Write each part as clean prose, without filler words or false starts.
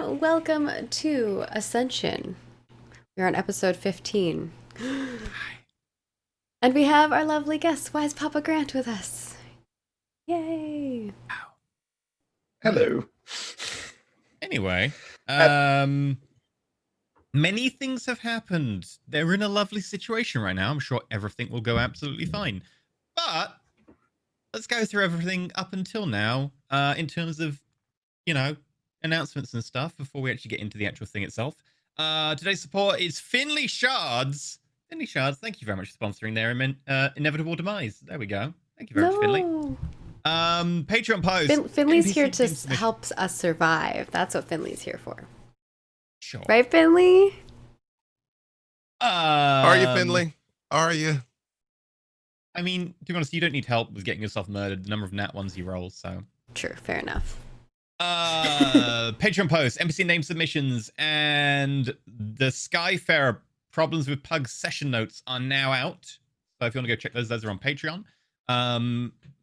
everyone. Welcome to Ascension. We're on episode 15. And we have our lovely guest, Wise Papa Grant, with us. Yay! Hello. Anyway, many things have happened. They're in a lovely situation right now. I'm sure everything will go absolutely fine. But let's go through everything up until now, in terms of, announcements and stuff before we actually get into the actual thing itself. Today's support is Finley Shards. Finley Shards, thank you very much for sponsoring their inevitable demise. There we go. Thank you very much, Finley. Patreon post. Finley's NPC here to submission. help us survive. That's what Finley's here for. Sure. Right, Finley? Are you, Finley? Are you? I mean, to be honest, you don't need help with getting yourself murdered. The number of nat ones you roll, so. True, fair enough. Patreon posts, NPC name submissions, and the Skyfarer Problems with Pugs session notes are now out. So if you want to go check those are on Patreon.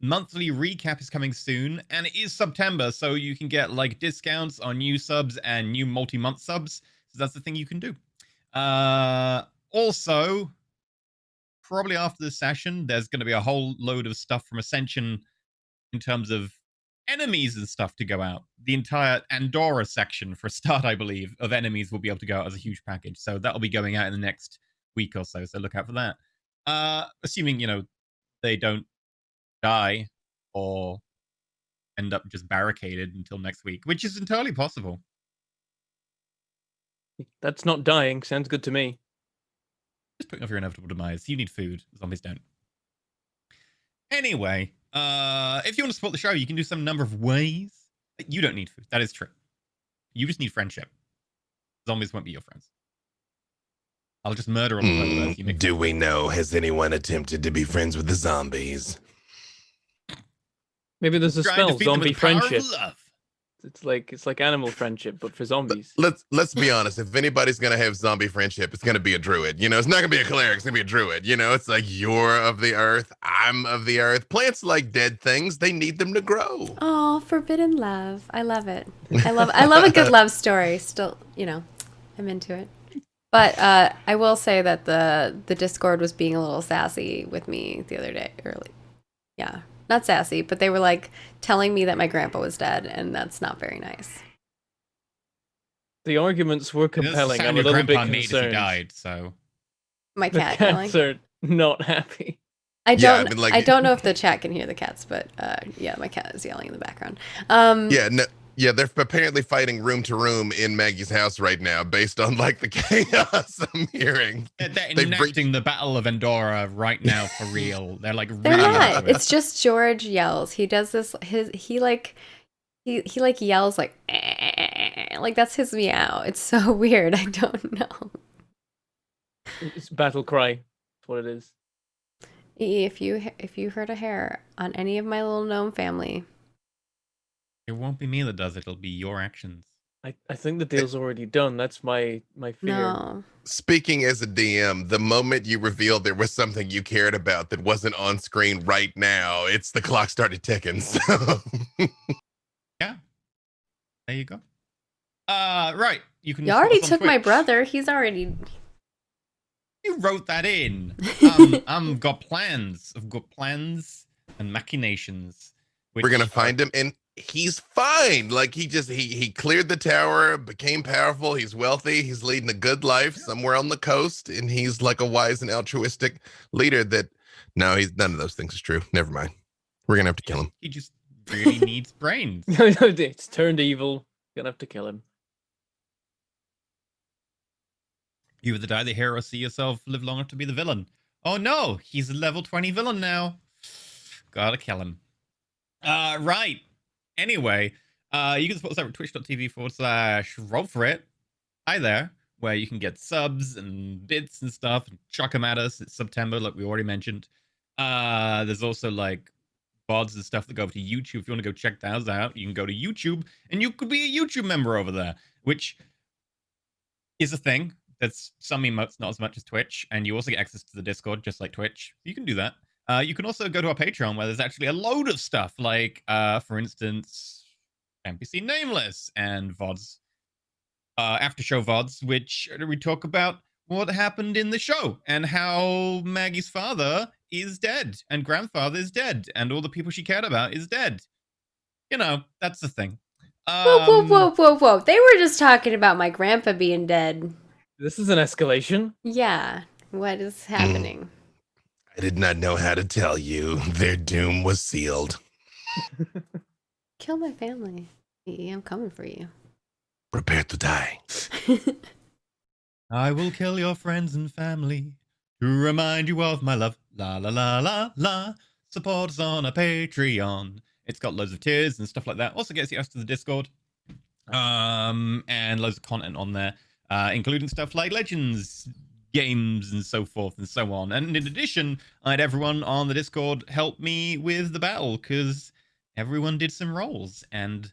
Monthly recap is coming soon, and it is September, so you can get like discounts on new subs and new multi-month subs. So that's the thing you can do. Also, probably after this session, there's going to be a whole load of stuff from Ascension in terms of enemies and stuff to go out. The entire Andorra section, for a start, I believe, of enemies will be able to go out as a huge package. So that'll be going out in the next week or so. So look out for that. Assuming, they don't die or end up just barricaded until next week, which is entirely possible. That's not dying. Sounds good to me. Just putting off your inevitable demise. You need food. Zombies don't. Anyway, if you want to support the show, you can do some number of ways. You don't need food. That is true. You just need friendship. Zombies won't be your friends. I'll just murder all of them. Do we know? Has anyone attempted to be friends with the zombies? Maybe there's a spell, zombie friendship. Love. It's like animal friendship, but for zombies. Let's be honest. If anybody's gonna have zombie friendship, it's gonna be a druid. It's not gonna be a cleric. It's gonna be a druid. It's like you're of the earth, I'm of the earth. Plants like dead things. They need them to grow. Oh, forbidden love. I love it. I love a good love story. Still, I'm into it. But I will say that the Discord was being a little sassy with me the other day. Yeah. Not sassy, but they were like telling me that my grandpa was dead, and that's not very nice. The arguments were compelling. I'm a little bit concerned. He died, so my cat. The cats are not happy. I don't know if the chat can hear the cats, but yeah, my cat is yelling in the background. They're apparently fighting room to room in Maggie's house right now, based on like the chaos I'm hearing. They're enacting the Battle of Andorra right now for real. They're like they're really not. It's just George yells. He does this. He yells like that's his meow. It's so weird. I don't know. It's battle cry. That's what it is. If you hurt a hair on any of my little gnome family, it won't be me that does it. It'll be your actions. I think the deal's already done. That's my fear. No. Speaking as a DM, the moment you revealed there was something you cared about that wasn't on screen right now, it's the clock started ticking. So. Yeah. There you go. Right. You already took my brother. He's already. You wrote that in. I've got plans. I've got plans and machinations. We're gonna find him, and he's fine. Like he cleared the tower, became powerful. He's wealthy. He's leading a good life somewhere on the coast, and he's like a wise and altruistic leader. He's none of those things is true. Never mind. We're gonna have to kill him. He just really needs brains. It's turned evil. Gonna have to kill him. You either die the hero, see yourself live long enough to be the villain. Oh no, he's a level 20 villain now. Gotta kill him. Right. Anyway, you can support us at twitch.tv/roll for it. Hi there, where you can get subs and bits and stuff and chuck them at us. It's September, like we already mentioned. There's also like VODs and stuff that go over to YouTube. If you want to go check those out, you can go to YouTube and you could be a YouTube member over there, which is a thing. That's some emotes, not as much as Twitch, and you also get access to the Discord, just like Twitch. You can do that. You can also go to our Patreon, where there's actually a load of stuff, like, for instance, NPC Nameless and VODs after show VODs, which we talk about what happened in the show and how Maggie's father is dead and grandfather is dead and all the people she cared about is dead. You know, that's the thing. Whoa. They were just talking about my grandpa being dead. This is an escalation. Yeah. What is happening? I did not know how to tell you. Their doom was sealed. Kill my family. I'm coming for you. Prepare to die. I will kill your friends and family to remind you of my love. La la la la la. Support us on a Patreon. It's got loads of tiers and stuff like that. Also gets you access to the Discord. And loads of content on there, including stuff like Legends games and so forth and so on. And in addition, I had everyone on the Discord help me with the battle because everyone did some rolls and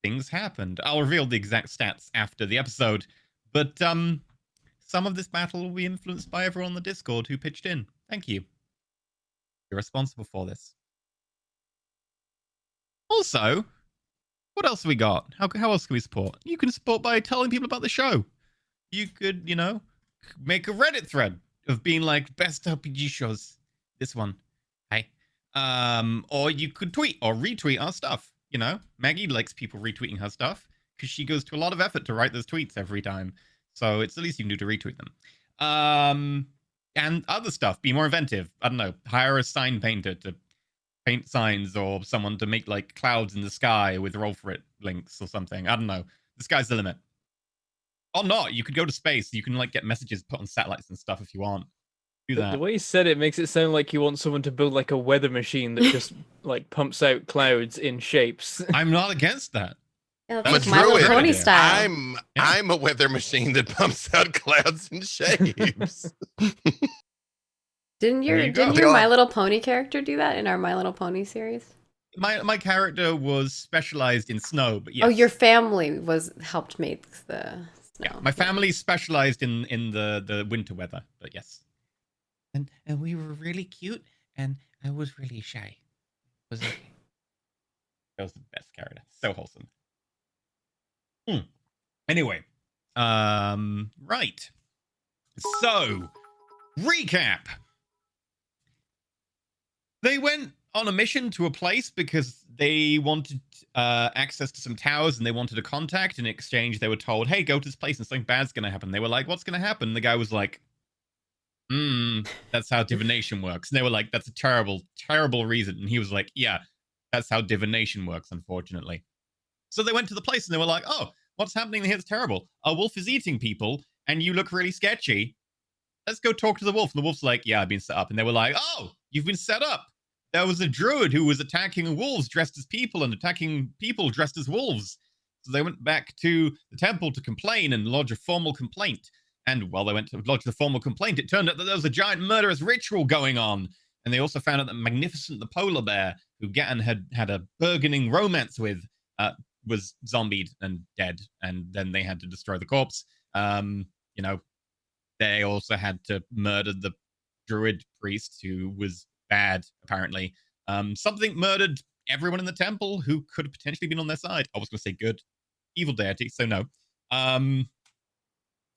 things happened. I'll reveal the exact stats after the episode, but some of this battle will be influenced by everyone on the Discord who pitched in. Thank you. You're responsible for this. Also, what else have we got? How else can we support? You can support by telling people about the show. You could, you know, make a Reddit thread of being like, best RPG shows. This one. Hey. Or you could tweet or retweet our stuff. You know, Maggie likes people retweeting her stuff because she goes to a lot of effort to write those tweets every time. So it's the least you can do to retweet them. And other stuff. Be more inventive. I don't know. Hire a sign painter to paint signs or someone to make like clouds in the sky with roll for it links or something. I don't know. The sky's the limit. Or not. You could go to space. You can like get messages put on satellites and stuff if you want. Do that. The way you said it makes it sound like you want someone to build like a weather machine that just like pumps out clouds in shapes. I'm not against that. Yeah, I'm a that's My Little druid. Pony style. I'm a weather machine that pumps out clouds and shapes. Didn't There you go. your My Little Pony character do that in our My Little Pony series? My character was specialized in snow, but yes. Oh, your family helped make the snow. Yeah, my family specialized in the winter weather, but yes. And we were really cute, and I was really shy. It was okay. That was the best character. So wholesome. Anyway, right. So, recap. They went on a mission to a place because they wanted access to some towers and they wanted a contact. In exchange, they were told, hey, go to this place and something bad's going to happen. They were like, what's going to happen? The guy was like, that's how divination works. And they were like, that's a terrible, terrible reason. And he was like, yeah, that's how divination works, unfortunately. So they went to the place and they were like, oh, what's happening here? It's terrible. A wolf is eating people and you look really sketchy. Let's go talk to the wolf. And the wolf's like, yeah, I've been set up. And they were like, oh, you've been set up. There was a druid who was attacking wolves dressed as people and attacking people dressed as wolves. So they went back to the temple to complain and lodge a formal complaint. And while they went to lodge the formal complaint, it turned out that there was a giant murderous ritual going on. And they also found out that Magnificent the polar bear, who Gatton had a burgeoning romance with, was zombied and dead. And then they had to destroy the corpse. You know, they also had to murder the druid priest who was bad, apparently. Something murdered everyone in the temple who could have potentially been on their side. I was going to say good. Evil deity, so no.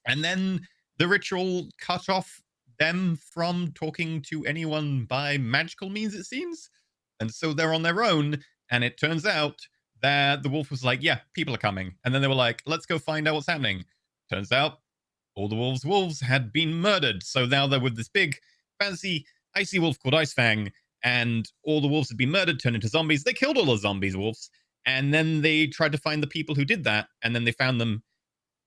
And then the ritual cut off them from talking to anyone by magical means, it seems. And so they're on their own. And it turns out that the wolf was like, yeah, people are coming. And then they were like, let's go find out what's happening. Turns out all the wolves had been murdered. So now they're with this big, fancy, icy wolf called Icefang. And all the wolves had been murdered, turned into zombies. They killed all the zombies, wolves. And then they tried to find the people who did that. And then they found them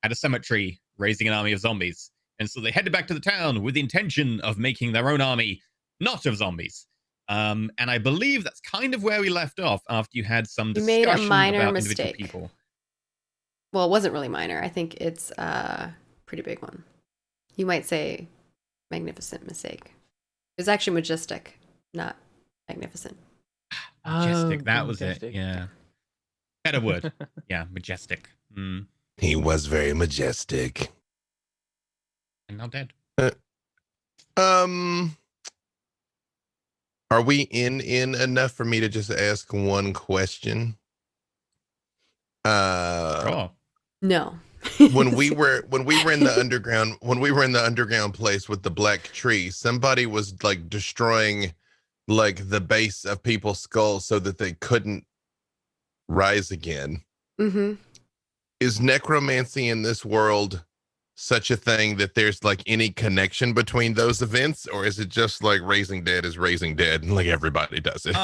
at a cemetery, raising an army of zombies. And so they headed back to the town with the intention of making their own army, not of zombies. And I believe that's kind of where we left off after you had some discussion made a minor about mistake. individual people. Well, it wasn't really minor. I think it's a pretty big one. You might say magnificent mistake. It was actually majestic, not magnificent. Majestic, Oh, that was majestic. it. Yeah. Better word. Yeah, majestic. He was very majestic. And now dead. Are we in enough for me to just ask one question? Sure. No. when we were in the underground place with the black tree, somebody was like destroying like the base of people's skulls so that they couldn't rise again. Mm-hmm. Is necromancy in this world such a thing that there's like any connection between those events, or is it just like raising dead is raising dead and like everybody does it?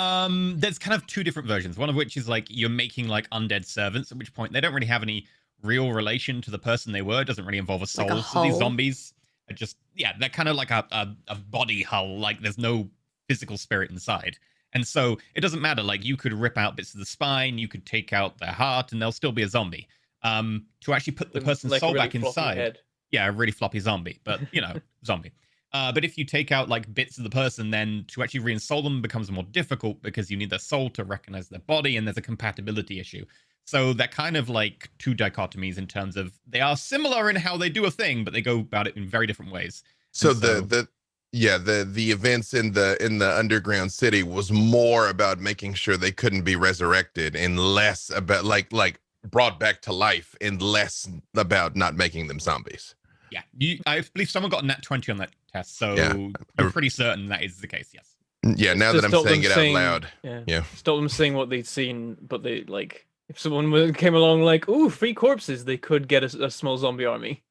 There's kind of two different versions. One of which is like you're making like undead servants, at which point they don't really have any real relation to the person they were. It doesn't really involve a soul. Like a So these hull. zombies are just, yeah, they're kind of like a body hull. Like there's no physical spirit inside. And so it doesn't matter. Like you could rip out bits of the spine, you could take out their heart, and they'll still be a zombie. To actually put the person's Like a soul really back floppy inside. head. Yeah, a really floppy zombie, but you know, zombie. But if you take out like bits of the person, then to actually reinstall them becomes more difficult because you need their soul to recognize their body, and there's a compatibility issue. So they're kind of like two dichotomies in terms of they are similar in how they do a thing, but they go about it in very different ways. So And the events in the underground city was more about making sure they couldn't be resurrected and less about like brought back to life and less about not making them zombies. yeah, I believe someone got a nat 20 on that test, so Yeah. you're pretty certain that is the case. Yes. Yeah, now that I'm saying it out loud. Yeah. Stop them saying what they'd seen, but they like if someone came along like, "Ooh, free corpses," they could get a small zombie army.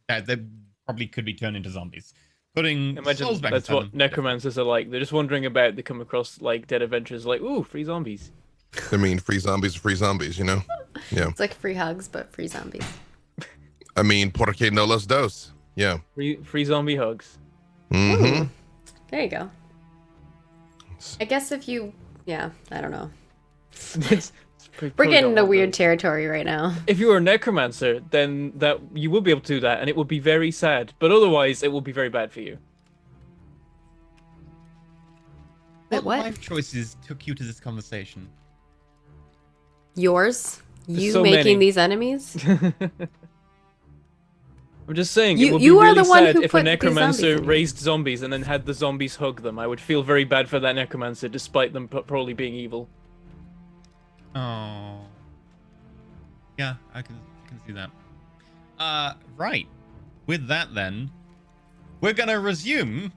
They probably could be turned into zombies. Putting souls Imagine back that's inside what them. necromancers are like. They're just wandering about. They come across like dead adventurers, like, "Ooh, free zombies." I mean, free zombies are free zombies, you know? Yeah. It's like free hugs, but free zombies. I mean, porque no los dos. Yeah. Free zombie hugs. Mm-hmm. Ooh, there you go. I guess if you, yeah, I don't know. We're getting into weird territory right now. If you were a necromancer, then that you would be able to do that, and it would be very sad. But otherwise, it would be very bad for you. Wait, what? life choices took you to this conversation? Yours? There's You so making many. these enemies? I'm just saying, You- it would you be are really the one sad who if put a these necromancer zombies in here. raised zombies and then had the zombies hug them. I would feel very bad for that necromancer, despite them probably being evil. Oh. Yeah, I can see that. Right. With that then, we're gonna resume.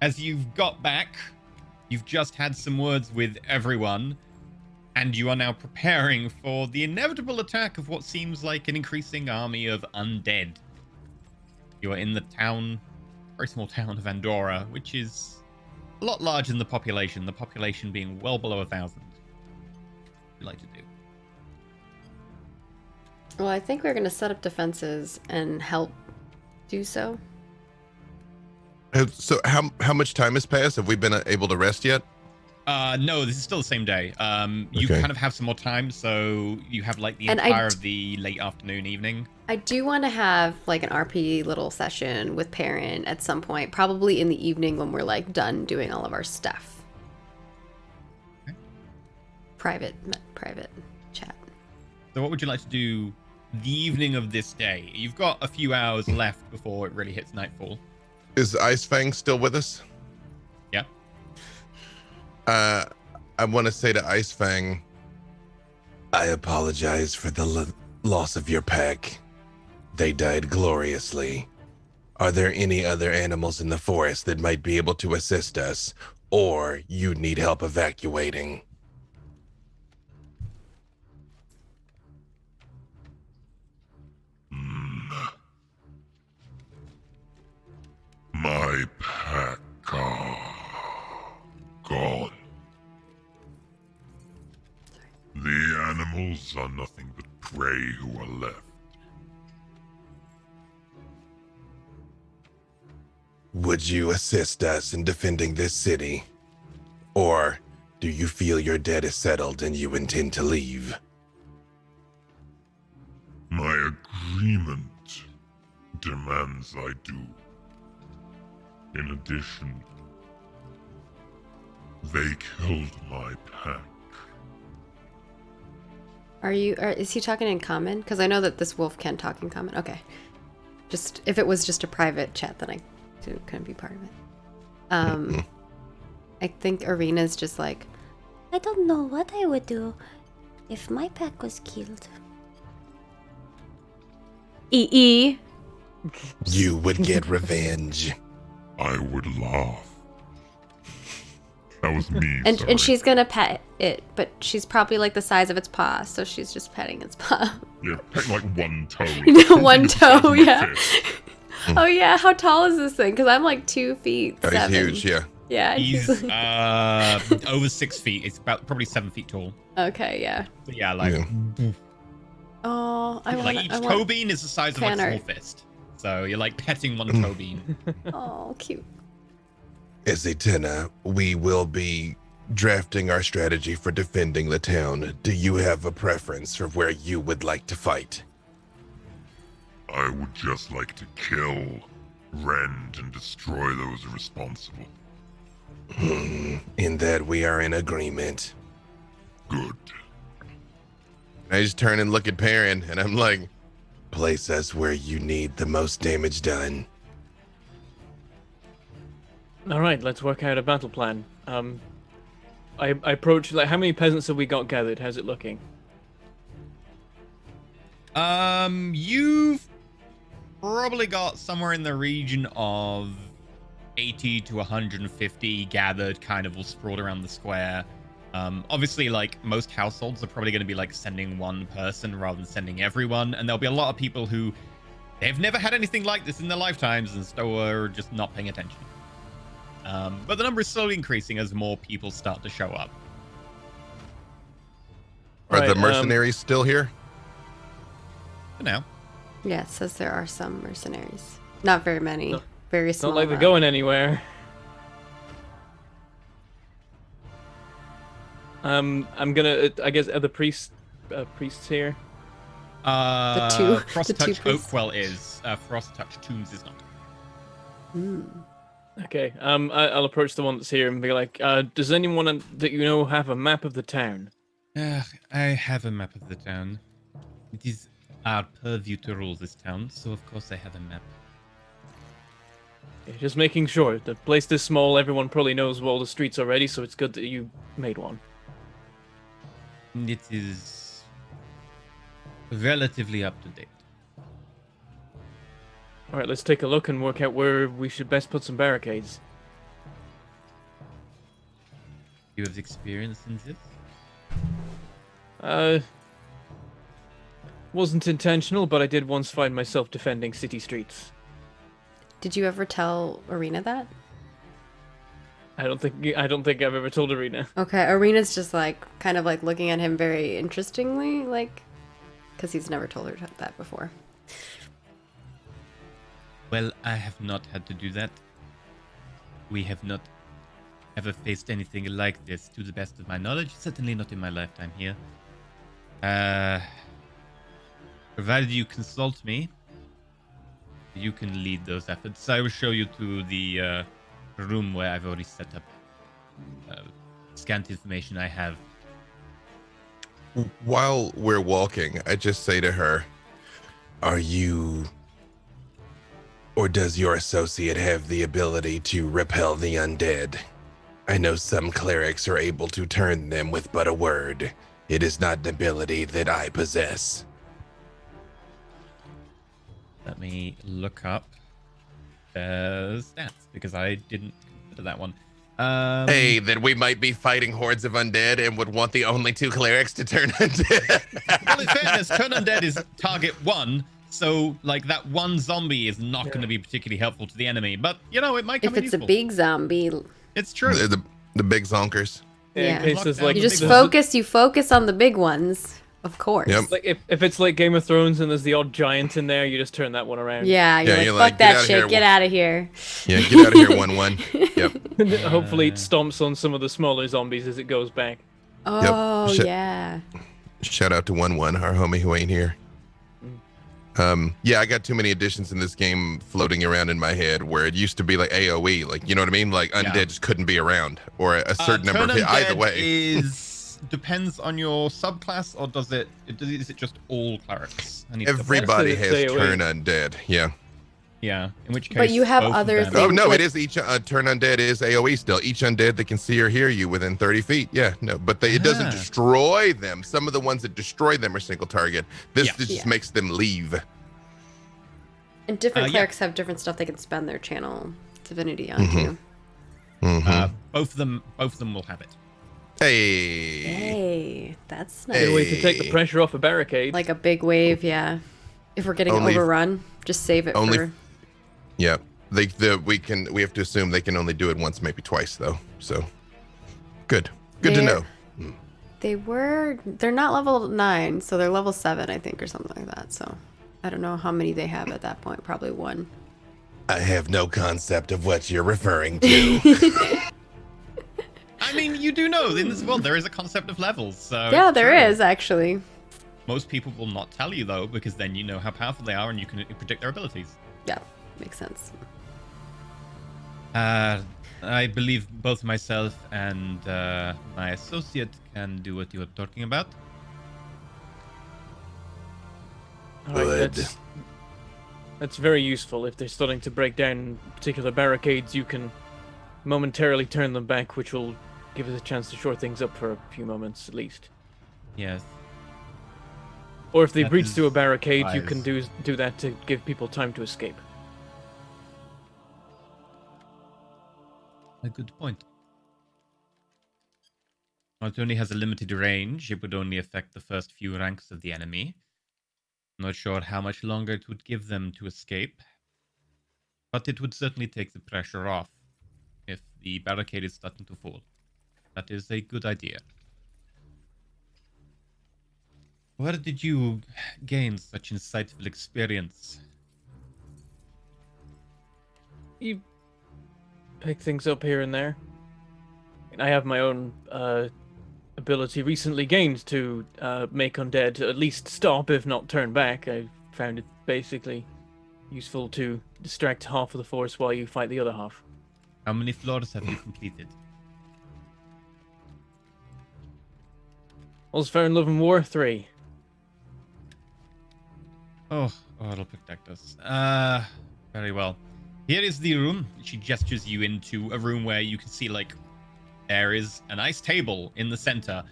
As you've got back, you've just had some words with everyone, and you are now preparing for the inevitable attack of what seems like an increasing army of undead. You are in the town, very small town of Andorra, which is a lot larger than the population being well below 1,000. What would you like to do? Well, I think we're going to set up defenses and help do so. So how much time has passed? Have we been able to rest yet? No, this is still the same day. You Okay. kind of have some more time, so you have like the And entire of the late afternoon, evening. I do want to have like an RP little session with Perrin at some point, probably in the evening when we're like done doing all of our stuff. Okay. Private chat. So what would you like to do the evening of this day? You've got a few hours left before it really hits nightfall. Is Ice Fang still with us? Yeah. I want to say to Ice Fang, I apologize for the loss of your pack. They died gloriously. Are there any other animals in the forest that might be able to assist us, or you need help evacuating? My pack gone. The animals are nothing but prey who are left. Would you assist us in defending this city? Or do you feel your debt is settled and you intend to leave? My agreement demands I do. In addition, they killed my pack. Is he talking in common? Because I know that this wolf can talk in common. Okay. Just if it was just a private chat, then I couldn't be part of it. I think Arena's just like, I don't know what I would do. If my pack was killed. EE. You would get revenge. I would laugh. That was me. And sorry. she's gonna pet it, but she's probably like the size of its paw, so she's just petting its paw. Yeah, pick like one toe. One The size toe, of my yeah. fist. Oh yeah, how tall is this thing? Because I'm like 2 feet. Oh, he's 7. huge, yeah. Yeah. and He's like- over 6 feet. It's about probably 7 feet tall. okay, yeah. So yeah, like Yeah. Oh, I want. like each toe bean is the size of like a fan small art. fist. So you're like petting one toe bean. Oh, cute. As a tenor, we will be drafting our strategy for defending the town. Do you have a preference for where you would like to fight? I would just like to kill, rend, and destroy those responsible. In that we are in agreement. Good. I just turn and look at Perrin, and I'm like, place us where you need the most damage done. All right, let's work out a battle plan. I approach, like, how many peasants have we got gathered? How's it looking? You've probably got somewhere in the region of 80 to 150 gathered, kind of all sprawled around the square. Obviously, like, most households are probably going to be like sending one person rather than sending everyone, and there'll be a lot of people who they've never had anything like this in their lifetimes and so are just not paying attention. But the number is slowly increasing as more people start to show up. Are Right, the mercenaries still here? For now. Yeah, it says there are some mercenaries. Not very many. No. Very It's small. not like they're amount. going anywhere. I'm gonna, I guess, are the priests here? two Frost Touch priests. Oakwell is. Frost Touch Tombs is not. Hmm. Okay, I'll approach the one that's here and be like, does anyone that you know have a map of the town? I have a map of the town. It is our purview to rule this town, so of course I have a map. Okay, just making sure. The place this small, everyone probably knows all the streets already, so it's good that you made one. It is relatively up to date. All right, let's take a look and work out where we should best put some barricades. You have experience in this? Wasn't intentional, but I did once find myself defending city streets. Did you ever tell Arena that? I don't think I've ever told Arena. Okay, Arena's just like kind of like looking at him very interestingly, like, because he's never told her that before. Well, I have not had to do that. We have not ever faced anything like this, to the best of my knowledge. Certainly not in my lifetime here. Provided you consult me, you can lead those efforts. I will show you to the room where I've already set up scant information I have. While we're walking, I just say to her, are you, or does your associate have the ability to repel the undead? I know some clerics are able to turn them with but a word. It is not an ability that I possess. Let me look up stats, because I didn't consider that one. Hey, that we might be fighting hordes of undead and would want the only 2 clerics to turn undead. Well, in fairness, turn undead is target 1, so like that one zombie is not going to be particularly helpful to the enemy. But you know, it might come If in it's a useful. big zombie, It's true. the big zonkers. Yeah. In case there's, like, you just there's- you focus on the big ones, of course. Yep. Like if it's like Game of Thrones and there's the odd giant in there, you just turn that one around. Yeah, you're Yeah, like, you're fuck like, get that outta shit, here. get out of here. Yeah, get out of here, 1-1. Yep. Hopefully it stomps on some of the smaller zombies as it goes back. Oh, Shit. yeah. Shout out to 1-1, our homie who ain't here. Yeah, I got too many additions in this game floating around in my head where it used to be like AoE, like, you know what I mean? Like undead Yeah. just couldn't be around, or a certain number Turn of hit. Either undead way. is depends on your subclass, or is it just all clerics? I need to double check. Everybody That's has the AoE. turn undead. Yeah. Yeah, in which case. But you have both of other them- things. Oh no, like- it is each turn undead is AOE still. Each undead that can see or hear you within 30 feet. Yeah, no, but it doesn't Ah. destroy them. Some of the ones that destroy them are single target. This Yeah. just Yeah. makes them leave. And different yeah. clerics have different stuff they can spend their channel divinity on Mhm. too. Mhm. Both of them will have it. Hey. Hey, that's nice. Hey. Good way to take the pressure off a barricade. Like a big wave, yeah. If we're getting Only if- overrun, just save it only for. Yeah. We have to assume they can only do it once, maybe twice though. So good. Good to They're- know. They're not level 9, so they're level 7, I think, or something like that. So I don't know how many they have at that point. Probably 1. I have no concept of what you're referring to. I mean, you do know in this world there is a concept of levels. So Yeah, it's there true. is actually. Most people will not tell you though, because then you know how powerful they are and you can predict their abilities. Yeah, makes sense. I believe both myself and my associate can do what you are talking about. All right, Good. that's very useful. If they're starting to break down particular barricades, you can momentarily turn them back, which will give us a chance to shore things up for a few moments at least. Yes. Or if they That breach is through a barricade, you can wise. do that to give people time to escape. A good point. While it only has a limited range, it would only affect the first few ranks of the enemy. Not sure how much longer it would give them to escape, but it would certainly take the pressure off if the barricade is starting to fall. That is a good idea. Where did you gain such insightful experience? You pick things up here and there. And I have my own ability recently gained to make undead at least stop, if not turn back. I found it basically useful to distract half of the force while you fight the other half. How many floors have you completed? All's Fair in Love and War 3. Oh, it'll protect us. Very well. Here is the room. She gestures you into a room where you can see, like, there is a nice table in the center,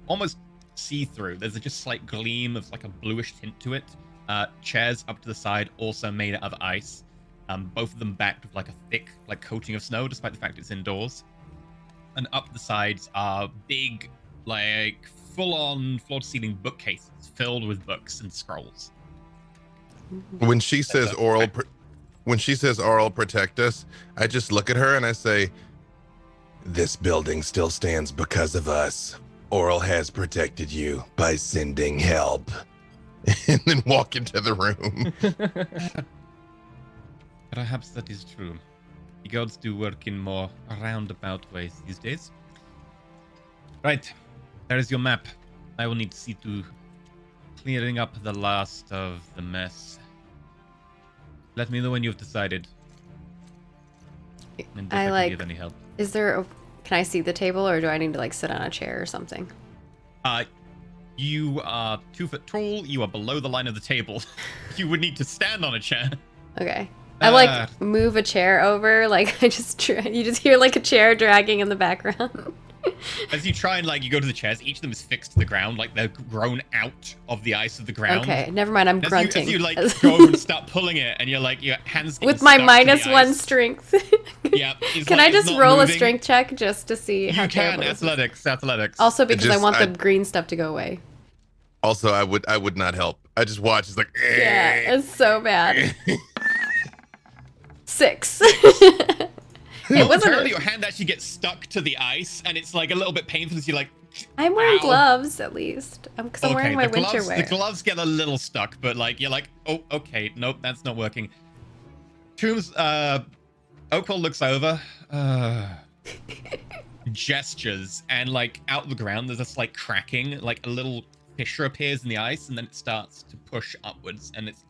almost see-through. There's a just slight gleam of, like, a bluish tint to it. Chairs up to the side, also made out of ice. Both of them backed with, like, a thick, like, coating of snow, despite the fact it's indoors. And up the sides are big, like, full-on floor-to-ceiling bookcases filled with books and scrolls. When she says when she says oral protect us, I just look at her and I say, this building still stands because of us. Oral has protected you by sending help. And then walk into the room. Perhaps that is true. The gods do work in more roundabout ways these days. Right, there is your map. I will need to see to clearing up the last of the mess. Let me know when you've decided. And if I can like- give any help. Is there? Can I see the table, or do I need to like sit on a chair or something? You are 2 foot tall. You are below the line of the table. You would need to stand on a chair. Okay. I like move a chair over. Like I just you just hear like a chair dragging in the background. As you try and like you go to the chairs, each of them is fixed to the ground, like they're grown out of the ice of the ground. Okay, never mind. I'm As grunting. you like go over and start pulling it, and you're like your hands getting with my stuck to the -1 ice. strength. Yeah. it's Can like I it's just not roll a moving. strength check just to see how You can terrible this is? athletics. Also because I just- want the I- green stuff to go away. Also, I would not help. I just watch. It's like, Yeah, it's so bad. 6. Well, it wasn't. apparently your hand actually gets stuck to the ice, and it's like a little bit painful as you like. I'm wearing Ow. gloves at least. Because I'm wearing my the winter gloves, wear. the gloves get a little stuck, but like you're like, oh, okay, nope, that's not working. Tombs, Oakwell looks over, gestures, and like out of the ground, there's a slight cracking, like a little fissure appears in the ice, and then it starts to push upwards, and it's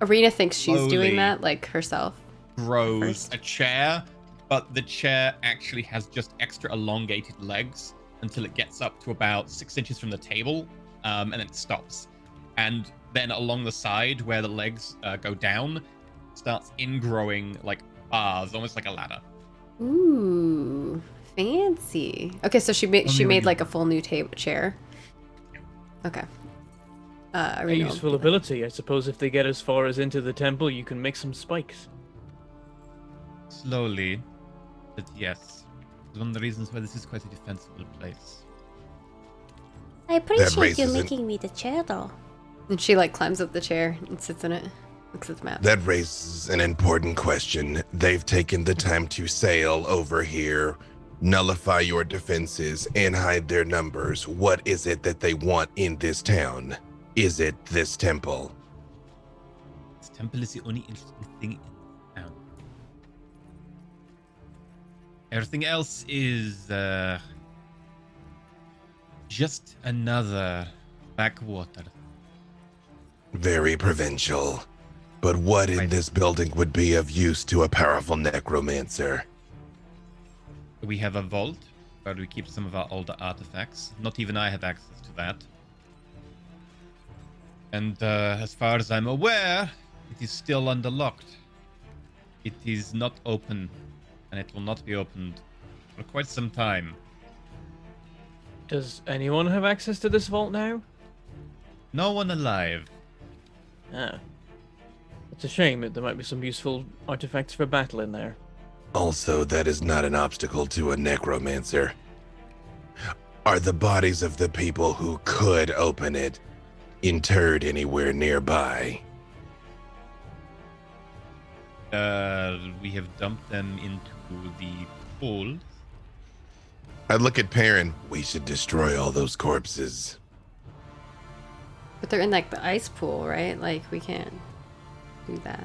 Arena thinks she's slowly doing that, like herself. grows First. a chair, but the chair actually has just extra elongated legs until it gets up to about 6 inches from the table, and then it stops. And then along the side where the legs go down, starts ingrowing like bars, almost like a ladder. Ooh, fancy. Okay, so she made like a full new table chair. Okay. A Arena will useful be like- ability. I suppose if they get as far as into the temple, you can make some spikes. Slowly, but yes. It's one of the reasons why this is quite a defensible place. I appreciate you raises an- making me the chair, though. And she like climbs up the chair and sits in it. Looks at the map. That raises an important question. They've taken the time to sail over here, nullify your defenses, and hide their numbers. What is it that they want in this town? Is it this temple? This temple is the only interesting thing in town. Everything else is just another backwater. Very provincial. But what in Right. this building would be of use to a powerful necromancer? We have a vault where we keep some of our older artifacts. Not even I have access to that. And as far as I'm aware, it is still underlocked. It is not open, and it will not be opened for quite some time. Does anyone have access to this vault now? No one alive. Ah. It's a shame that there might be some useful artifacts for battle in there. Also, that is not an obstacle to a necromancer. Are the bodies of the people who could open it interred anywhere nearby? We have dumped them into the pool. I look at Perrin. We should destroy all those corpses. But they're in like the ice pool, right? Like we can't do that.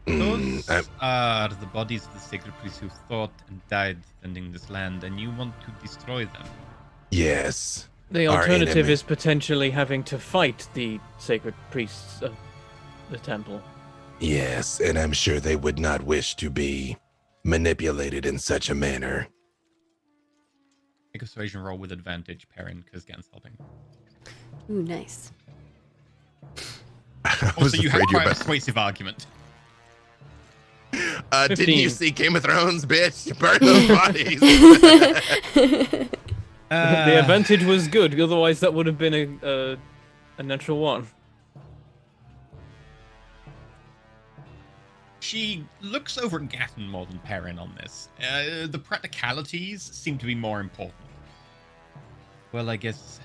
Those I- are the bodies of the sacred priests who fought and died defending this land, and you want to destroy them. yes. The Our alternative enemy. is potentially having to fight the sacred priests of the temple. Yes, and I'm sure they would not wish to be manipulated in such a manner. Make a persuasion roll with advantage, Perrin, because Gan's helping. Ooh, nice. I was Also, you have afraid you quite a were about. persuasive argument. Didn't 15. you see Game of Thrones, bitch? Burn those bodies. The advantage was good, otherwise that would have been a natural one. She looks over at Gatton more than Perrin on this. The practicalities seem to be more important. Well, I guess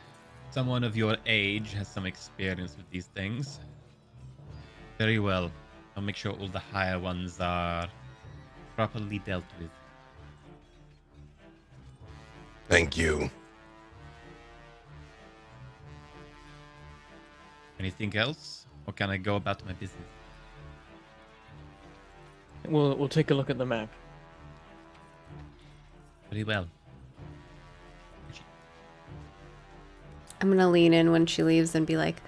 someone of your age has some experience with these things. Very well. I'll make sure all the higher ones are properly dealt with. Thank you. Anything else? Or can I go about my business? We'll take a look at the map. Very well. I'm gonna lean in when she leaves and be like,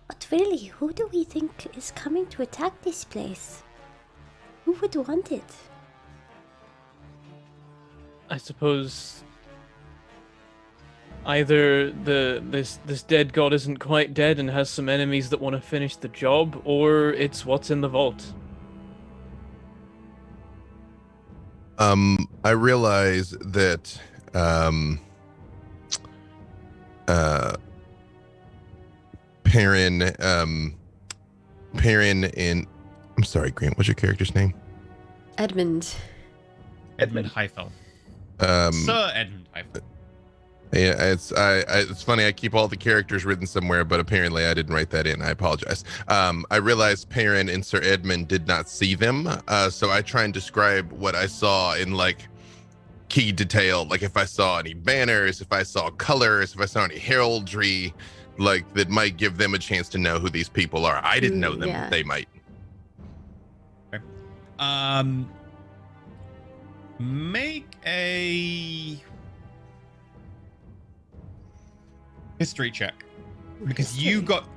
But really, who do we think is coming to attack this place? Who would want it? I suppose either this dead god isn't quite dead and has some enemies that want to finish the job, or it's what's in the vault. I realize that Perrin and I'm sorry, Grant, what's your character's name? Edmund. Edmund Heifel. Um Sir Edmund Heifel. Yeah, it's funny. I keep all the characters written somewhere, but apparently I didn't write that in. I apologize. I realized Perrin and Sir Edmund did not see them, so I try and describe what I saw in like key detail, like if I saw any banners, if I saw colors, if I saw any heraldry, like that might give them a chance to know who these people are. I didn't know them. Yeah. They might. Make a history check. Because you got,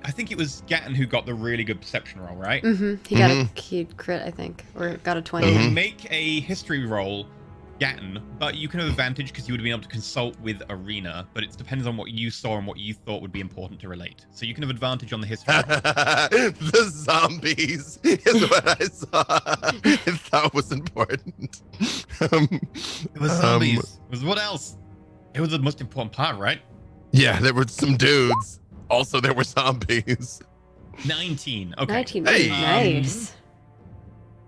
I think it was Gatton who got the really good perception roll, right? Mm-hmm. He got a key crit, I think, or got a 20. So Mhm. make a history roll Gatton, but you can have advantage because you would have been able to consult with Arena, but it depends on what you saw and what you thought would be important to relate. So you can have advantage on the history roll. The zombies is what I saw. I thought was important. It was zombies. It was what else? It was the most important part, right? Yeah, there were some dudes. Also, there were zombies. 19. Okay. 19. Hey. Nice.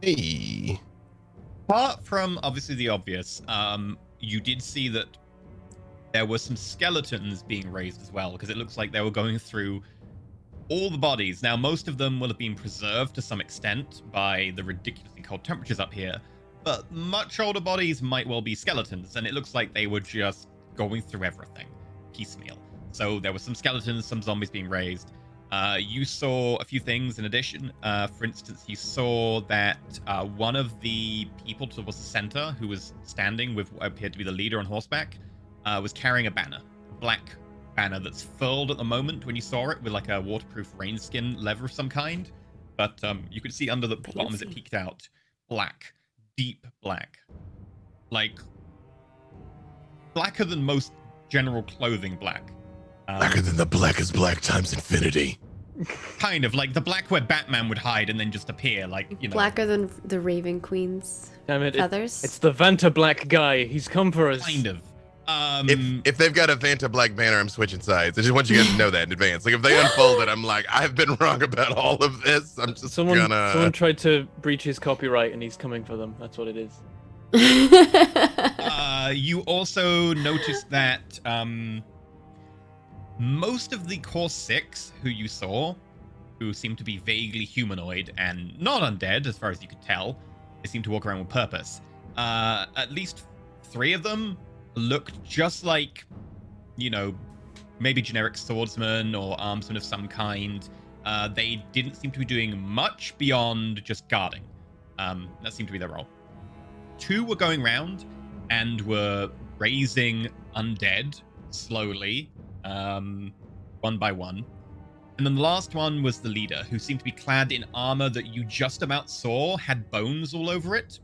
Hey. Apart from obviously the obvious, you did see that there were some skeletons being raised as well, because it looks like they were going through all the bodies. Now, most of them will have been preserved to some extent by the ridiculously cold temperatures up here, but much older bodies might well be skeletons, and it looks like they were just going through everything piecemeal. So there were some skeletons, some zombies being raised. You saw a few things in addition. For instance, you saw that one of the people towards the center, who was standing with what appeared to be the leader on horseback, was carrying a banner, a black banner that's furled at the moment when you saw it with like a waterproof rain skin leather of some kind. But you could see under the bottom as it peeked out, black, deep black, like blacker than most general clothing black. Blacker than the blackest black times infinity. Kind of like the black where Batman would hide and then just appear, like, you know. Blacker than the Raven Queen's Damn it! feathers. It's the Vanta Black guy. He's come for us. Kind of. If they've got a Vanta Black banner, I'm switching sides. I just want you guys to know that in advance. Like if they unfold it, I'm like, I've been wrong about all of this. I'm just Someone gonna. tried to breach his copyright, and he's coming for them. That's what it is. You also noticed that most of the Core 6 who you saw, who seemed to be vaguely humanoid and not undead, as far as you could tell, they seemed to walk around with purpose. At least 3 of them looked just like, you know, maybe generic swordsmen or armsmen of some kind. They didn't seem to be doing much beyond just guarding. That seemed to be their role. 2 were going around and were raising undead slowly, one by one. And then the last one was the leader, who seemed to be clad in armor that you just about saw had bones all over it,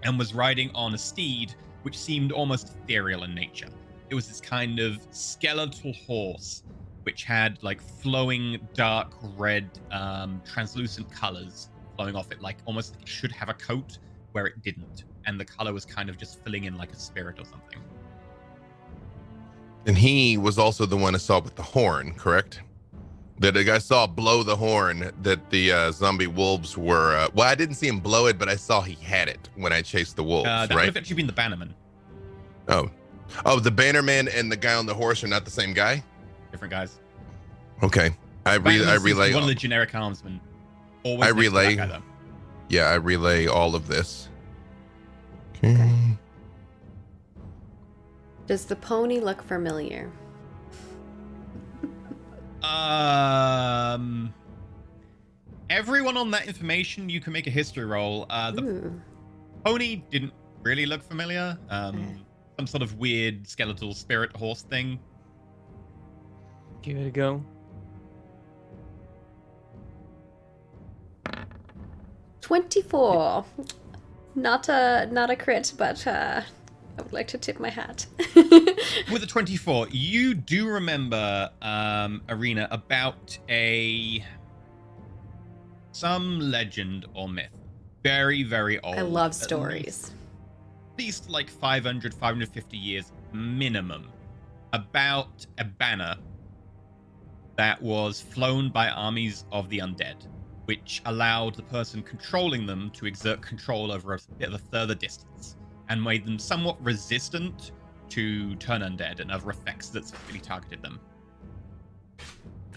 and was riding on a steed which seemed almost ethereal in nature. It was this kind of skeletal horse which had like flowing dark red translucent colors flowing off it, like almost like it should have a coat where it didn't, and the color was kind of just filling in like a spirit or something. And he was also the one I saw with the horn, correct? That the guy saw blow the horn that the zombie wolves were. Well, I didn't see him blow it, but I saw he had it when I chased the wolves, That would right? have actually been the Bannerman. Oh, the Bannerman and the guy on the horse are not the same guy? Different guys. Okay. I Bannerman relay. seems one of the generic armsmen. Always I next to that relay. guy, though. Yeah, I relay all of this. Okay. Okay. Does the pony look familiar? Everyone on that information, you can make a history roll. The Ooh. pony didn't really look familiar. Some sort of weird skeletal spirit horse thing. Give it a go. 24. Not a crit, but I would like to tip my hat. With a 24, you do remember, Arena, about some legend or myth. Very, very old. I love At stories. least like 500, 550 years minimum, about a banner that was flown by armies of the undead, which allowed the person controlling them to exert control over a bit of a further distance, and made them somewhat resistant to turn undead and other effects that specifically targeted them.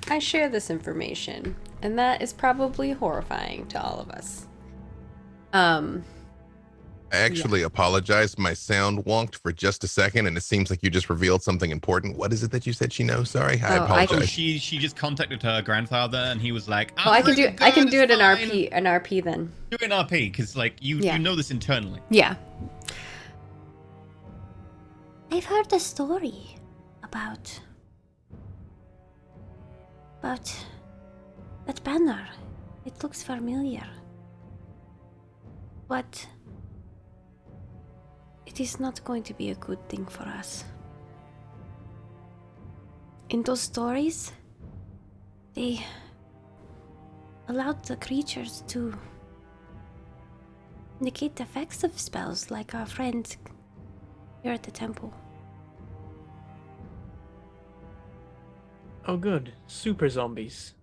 I share this information, and that is probably horrifying to all of us. I actually apologize. My sound wonked for just a second, and it seems like you just revealed something important. What is it that you said she knows? Sorry, I Oh, apologize. She just contacted her grandfather, and he was like, Oh, I can do it in fine. RP then. Do it in RP, because like you know this internally. Yeah. I've heard a story about that banner. It looks familiar. What it is not going to be a good thing for us. In those stories, they allowed the creatures to negate the effects of spells, like our friends here at the temple. Oh, good. Super zombies.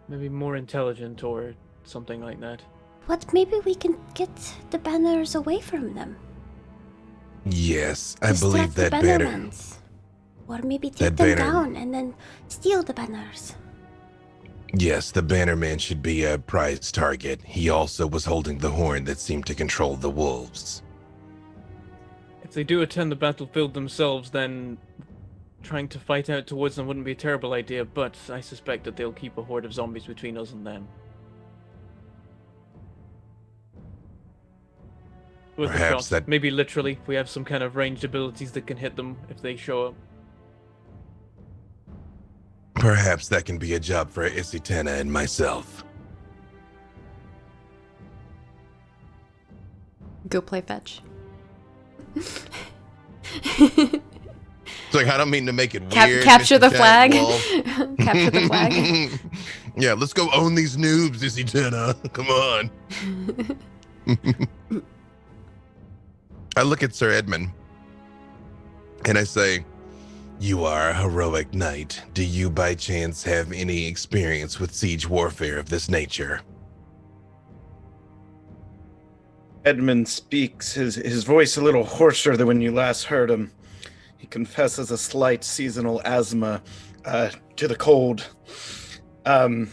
Maybe more intelligent or something like that. What? Maybe we can get the banners away from them. Yes, I believe Distract that the banner. bannermans. Or maybe That take them banner- down and then steal the banners. Yes, the Bannerman should be a prize target. He also was holding the horn that seemed to control the wolves. If they do attend the battlefield themselves, then trying to fight out towards them wouldn't be a terrible idea, but I suspect that they'll keep a horde of zombies between us and them. Worth a Perhaps shot. that- Maybe literally, if we have some kind of ranged abilities that can hit them if they show up. Perhaps that can be a job for Isitena and myself. Go play fetch. It's like, I don't mean to make it weird. Capture Mr. the Giant flag. Wolf. Capture the flag. Yeah, let's go own these noobs, Isitena. Come on. I look at Sir Edmund and I say, "You are a heroic knight. Do you by chance have any experience with siege warfare of this nature?" Edmund speaks, his voice a little hoarser than when you last heard him. He confesses a slight seasonal asthma to the cold. And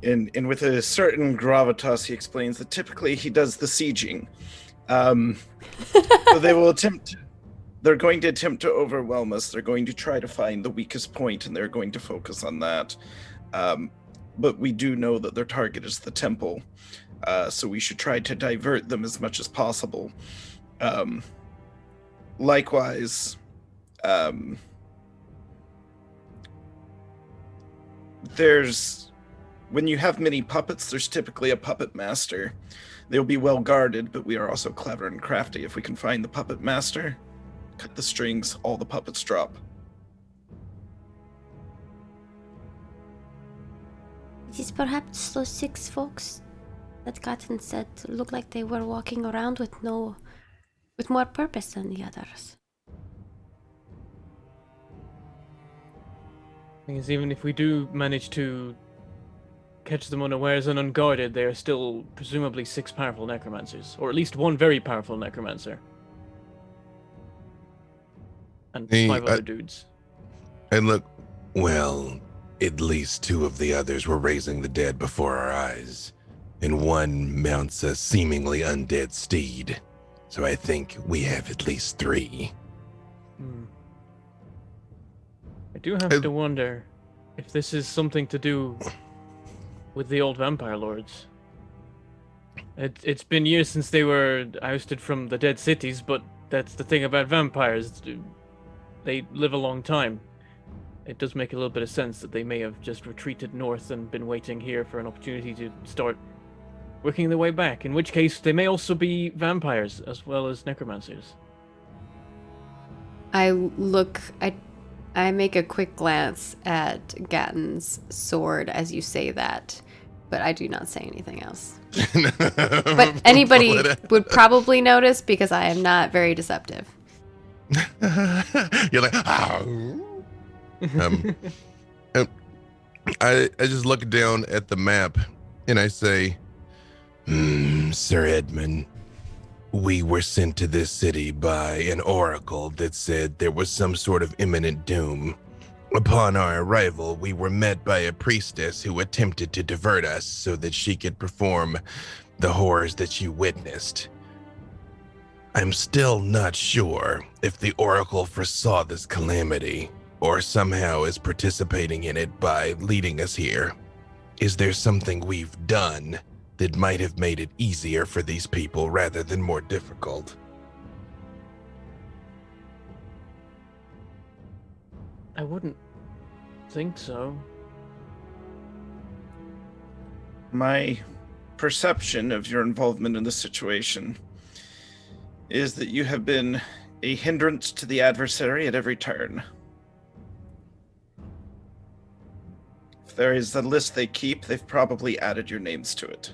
with a certain gravitas, he explains that typically he does the sieging. So they're going to attempt to overwhelm us. They're going to try to find the weakest point, and they're going to focus on that. But we do know that their target is the temple. So we should try to divert them as much as possible. Likewise, when you have many puppets, there's typically a puppet master. They'll be well guarded, but we are also clever and crafty. If we can find the puppet master, cut the strings, all the puppets drop. It is perhaps those 6 folks that Cotton said looked like they were walking around with more purpose than the others. Thing is, even if we do manage to catch them unawares and unguarded, they are still presumably 6 powerful necromancers, or at least 1 very powerful necromancer, and 5 other dudes. And look, well, at least 2 of the others were raising the dead before our eyes, and 1 mounts a seemingly undead steed. So I think we have at least 3. I do have to wonder if this is something to do with the old vampire lords. It's been years since they were ousted from the dead cities, but that's the thing about vampires. They live a long time. It does make a little bit of sense that they may have just retreated north and been waiting here for an opportunity to start working their way back, in which case they may also be vampires as well as necromancers. I make a quick glance at Gatton's sword as you say that, but I do not say anything else. But anybody would probably notice because I am not very deceptive. You're like, "Ow." I just look down at the map and I say, Sir Edmund, we were sent to this city by an oracle that said there was some sort of imminent doom. Upon our arrival, we were met by a priestess who attempted to divert us so that she could perform the horrors that you witnessed. I'm still not sure if the oracle foresaw this calamity or somehow is participating in it by leading us here. Is there something we've done that might have made it easier for these people rather than more difficult? I wouldn't think so. My perception of your involvement in this situation is that you have been a hindrance to the adversary at every turn. If there is a list they keep, they've probably added your names to it.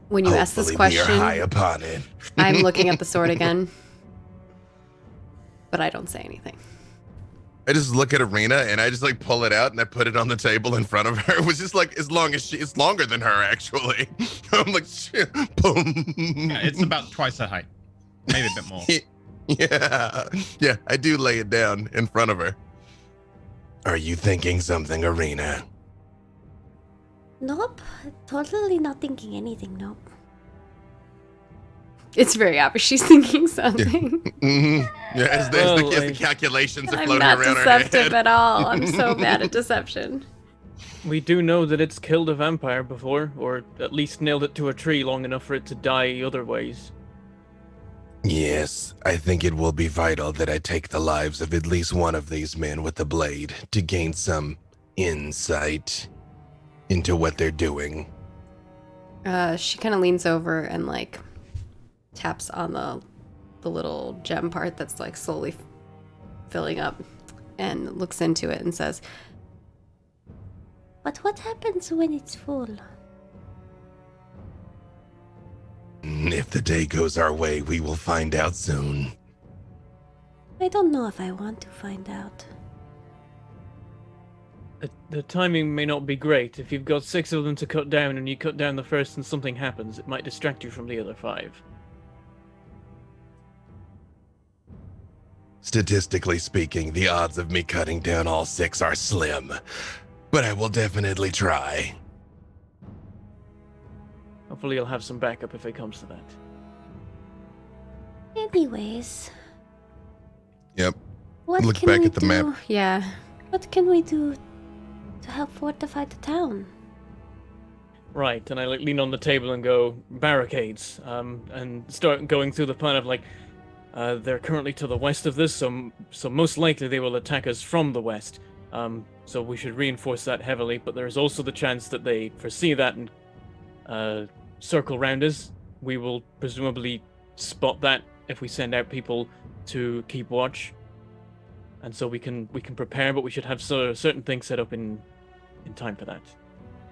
When you ask this Hopefully we are high question, upon it. I'm looking at the sword again, but I don't say anything. I just look at Arena and I just like pull it out and I put it on the table in front of her. It was just like as long as it's longer than her actually. I'm like, shit, boom. Yeah, it's about twice that height, maybe a bit more. Yeah, I do lay it down in front of her. Are you thinking something, Arena? Nope. Totally not thinking anything, nope. It's very obvious she's thinking something. Yeah, as the calculations are I'm floating not around her deceptive head. at all. I'm so bad at deception. We do know that it's killed a vampire before, or at least nailed it to a tree long enough for it to die other ways. Yes, I think it will be vital that I take the lives of at least one of these men with the blade to gain some insight into what they're doing. She kind of leans over and like taps on the little gem part that's like slowly filling up and looks into it and says, But what happens when it's full? If the day goes our way, we will find out soon. I don't know if I want to find out. The timing may not be great. If you've got 6 of them to cut down and you cut down the first and something happens, it might distract you from the other 5. Statistically speaking, the odds of me cutting down all 6 are slim, but I will definitely try. Hopefully you'll have some backup if it comes to that. Anyways, Yep. what Look can back we at the do? map. yeah. What can we do to help fortify the town? Right, and I like lean on the table and go, barricades, and start going through the plan of like, they're currently to the west of this, so most likely they will attack us from the west. So we should reinforce that heavily, but there's also the chance that they foresee that and circle round us. We will presumably spot that if we send out people to keep watch, and so we can prepare. But we should have certain things set up in time for that.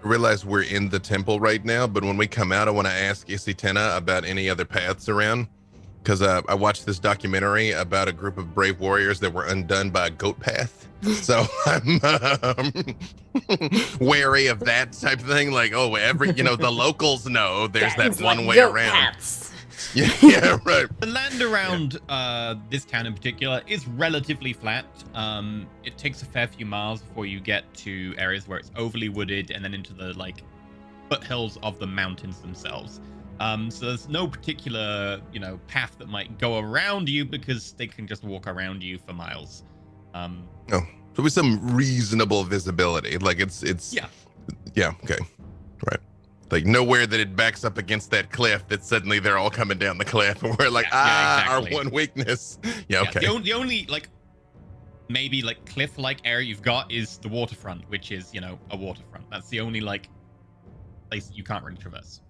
I realize we're in the temple right now, but when we come out, I want to ask Isitena about any other paths around. Because I watched this documentary about a group of brave warriors that were undone by a goat path. So I'm wary of that type of thing. Like, oh, the locals know there's that one way around. Paths. Yeah, right. The land around this town in particular is relatively flat. It takes a fair few miles before you get to areas where it's overly wooded and then into the like foothills of the mountains themselves. So there's no particular, path that might go around you because they can just walk around you for miles. So with some reasonable visibility, like it's yeah, okay, right. Like nowhere that it backs up against that cliff that suddenly they're all coming down the cliff and we're like, exactly. Our one weakness. Yeah, okay. The only maybe cliff-like area you've got is the waterfront, which is a waterfront. That's the only place you can't really traverse.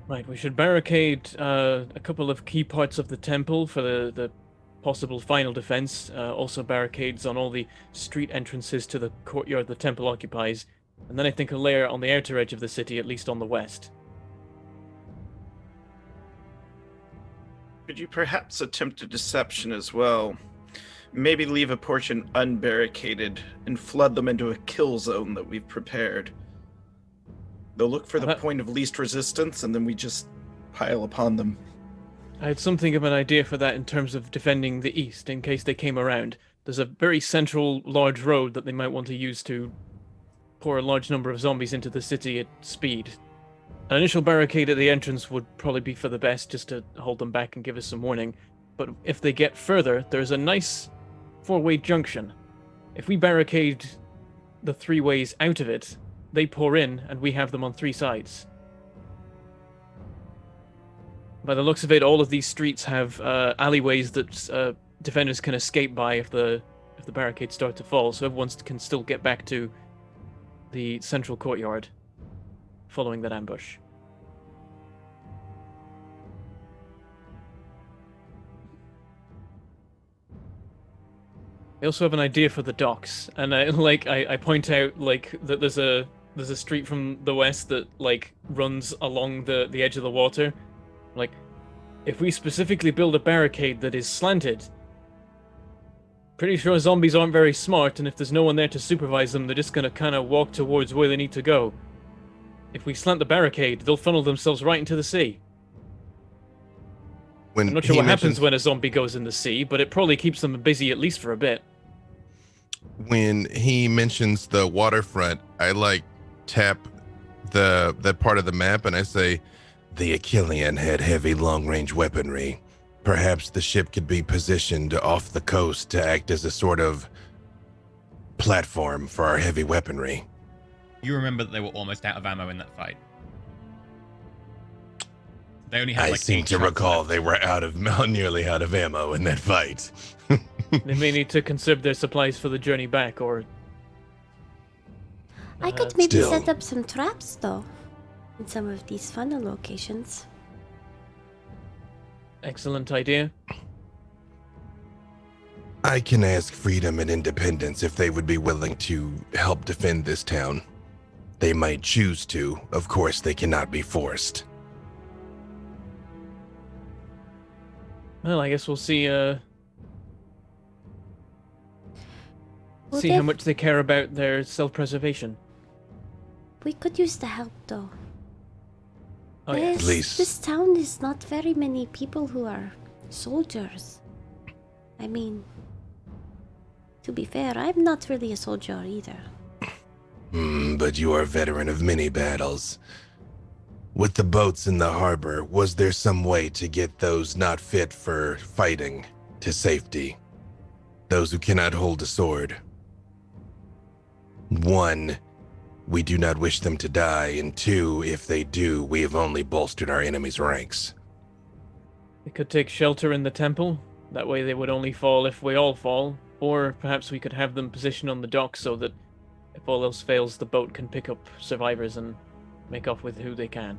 Right, we should barricade a couple of key parts of the temple for the possible final defense. Also barricades on all the street entrances to the courtyard the temple occupies. And then I think a layer on the outer edge of the city, at least on the west. Could you perhaps attempt a deception as well? Maybe leave a portion unbarricaded and flood them into a kill zone that we've prepared. They'll look for the point of least resistance, and then we just pile upon them. I had something of an idea for that in terms of defending the east, in case they came around. There's a very central, large road that they might want to use to pour a large number of zombies into the city at speed. An initial barricade at the entrance would probably be for the best, just to hold them back and give us some warning. But if they get further, there's a nice 4-way junction. If we barricade the 3 ways out of it, they pour in, and we have them on 3 sides. By the looks of it, all of these streets have alleyways that defenders can escape by if the if the barricades start to fall, so everyone can still get back to the central courtyard following that ambush. I also have an idea for the docks, and I point out like that there's a street from the west that like runs along the edge of the water. Like, if we specifically build a barricade that is slanted, pretty sure zombies aren't very smart, and if there's no one there to supervise them, they're just gonna kind of walk towards where they need to go. If we slant the barricade, they'll funnel themselves right into the sea. When I'm not sure he what happens mentions- when a zombie goes in the sea, but it probably keeps them busy at least for a bit. When he mentions the waterfront, I like tap that part of the map and I say, the Achillean had heavy long-range weaponry. Perhaps the ship could be positioned off the coast to act as a sort of platform for our heavy weaponry. You remember that they were almost out of ammo in that fight. They only had I like seem 8 to shots recall left. they were nearly out of ammo in that fight. They may need to conserve their supplies for the journey back, or... I could maybe Still. set up some traps, though, in some of these funnel locations. Excellent idea. I can ask Freedom and Independence if they would be willing to help defend this town. They might choose to. Of course, they cannot be forced. Well, I guess we'll see, Well, see how they've- much they care about their self-preservation. We could use the help, though. Oh, yeah. least- This town is not very many people who are soldiers. I mean, to be fair, I'm not really a soldier either. But you are a veteran of many battles. With the boats in the harbor, was there some way to get those not fit for fighting to safety? Those who cannot hold a sword. 1, we do not wish them to die, and 2, if they do, we have only bolstered our enemy's ranks. We could take shelter in the temple. That way they would only fall if we all fall. Or perhaps we could have them positioned on the dock so that if all else fails, the boat can pick up survivors and make off with who they can.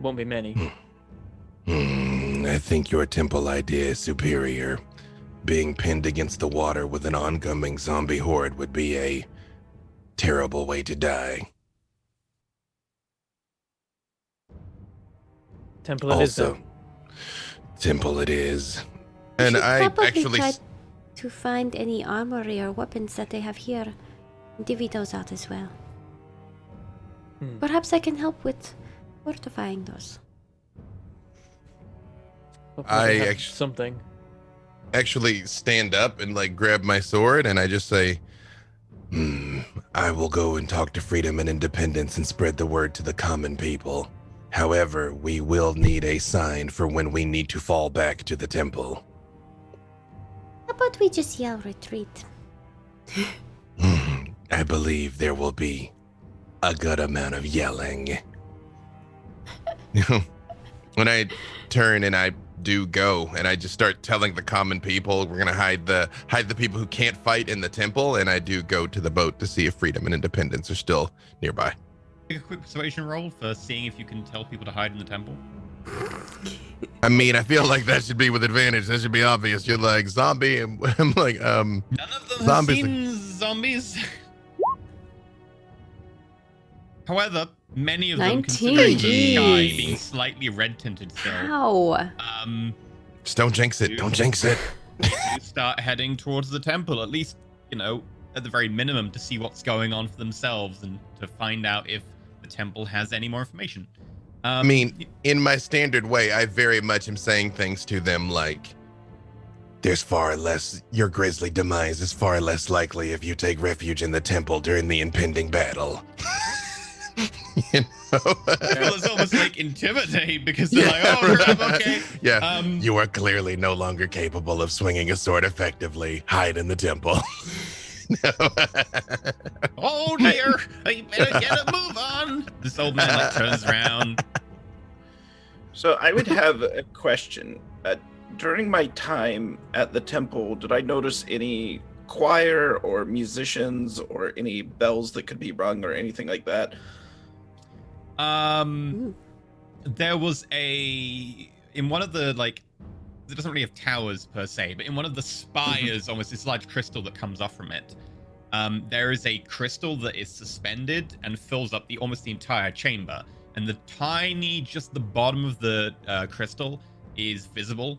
Won't be many. I think your temple idea is superior. Being pinned against the water with an oncoming zombie horde would be a terrible way to die. Temple it is, Also, though. temple it is. We And should I probably actually try to find any armory or weapons that they have here and divvy those out as well. Hmm. Perhaps I can help with fortifying those. Hopefully I they have actu- something. actually stand up and like grab my sword and I just say, I will go and talk to Freedom and Independence and spread the word to the common people. However, we will need a sign for when we need to fall back to the temple. How about we just yell retreat? I believe there will be a good amount of yelling. When I turn and I do go and I just start telling the common people we're gonna hide the people who can't fight in the temple, and I do go to the boat to see if Freedom and Independence are still nearby. Make a quick persuasion roll for seeing if you can tell people to hide in the temple. I mean, I feel like that should be with advantage. That should be obvious. You're like zombie, and I'm like, None of them Zombies- have seen zombies. However, many of them 19. consider the sky Jeez. being slightly red tinted still. How? just don't jinx it. Don't jinx it. You start heading towards the temple, at least, you know, at the very minimum, to see what's going on for themselves and to find out if the temple has any more information. I mean, in my standard way, I very much am saying things to them like, there's far less, your grisly demise is far less likely if you take refuge in the temple during the impending battle. You know? well, it's almost like intimidate because they're like, Yeah, oh, crap, right. okay. Yeah, you are clearly no longer capable of swinging a sword effectively. Hide in the temple. No. Oh dear, I better get a move on. This old man like turns around. So I would have a question. During my time at the temple, did I notice any choir or musicians or any bells that could be rung or anything like that? There was in one of the it doesn't really have towers per se, but in one of the spires, almost this large crystal that comes off from it, there is a crystal that is suspended and fills up almost the entire chamber. And just the bottom of the crystal is visible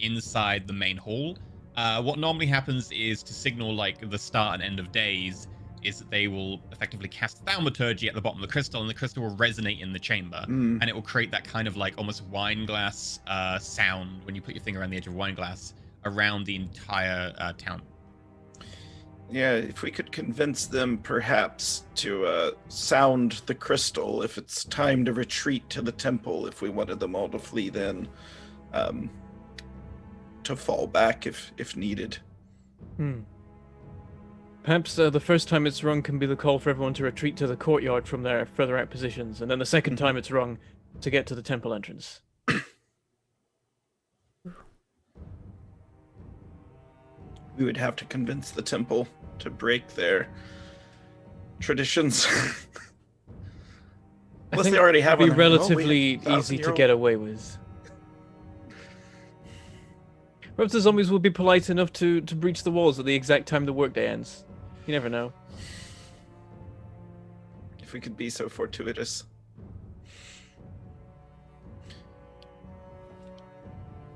inside the main hall. What normally happens is to signal the start and end of days is that they will effectively cast thaumaturgy at the bottom of the crystal, and the crystal will resonate in the chamber, and it will create that kind of almost wine glass sound when you put your finger around the edge of a wine glass around the entire town. Yeah, if we could convince them perhaps to sound the crystal if it's time to retreat to the temple, if we wanted them all to flee then, to fall back if needed. Perhaps the first time it's rung can be the call for everyone to retreat to the courtyard from their further out positions, and then the second time it's rung to get to the temple entrance. We would have to convince the temple to break their traditions. Unless they already have one. It'd be relatively easy to get away with. Perhaps the zombies will be polite enough to breach the walls at the exact time the workday ends. You never know. If we could be so fortuitous.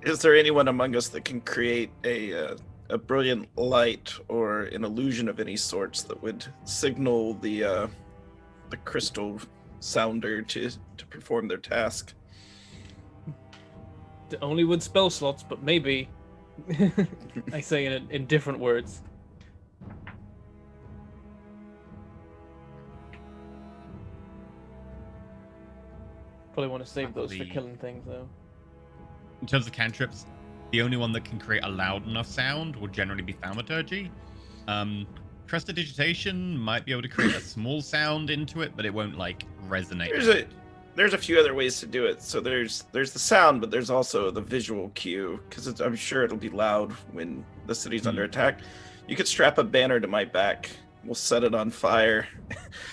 Is there anyone among us that can create a brilliant light or an illusion of any sorts that would signal the crystal sounder to perform their task? Only with spell slots, but maybe. I say in different words. Probably want to save those for killing things, though. In terms of cantrips, the only one that can create a loud enough sound will generally be thaumaturgy. Prestidigitation might be able to create a small sound into it, but it won't resonate. There's a few other ways to do it. So there's the sound, but there's also the visual cue, because I'm sure it'll be loud when the city's under attack. You could strap a banner to my back. We'll set it on fire.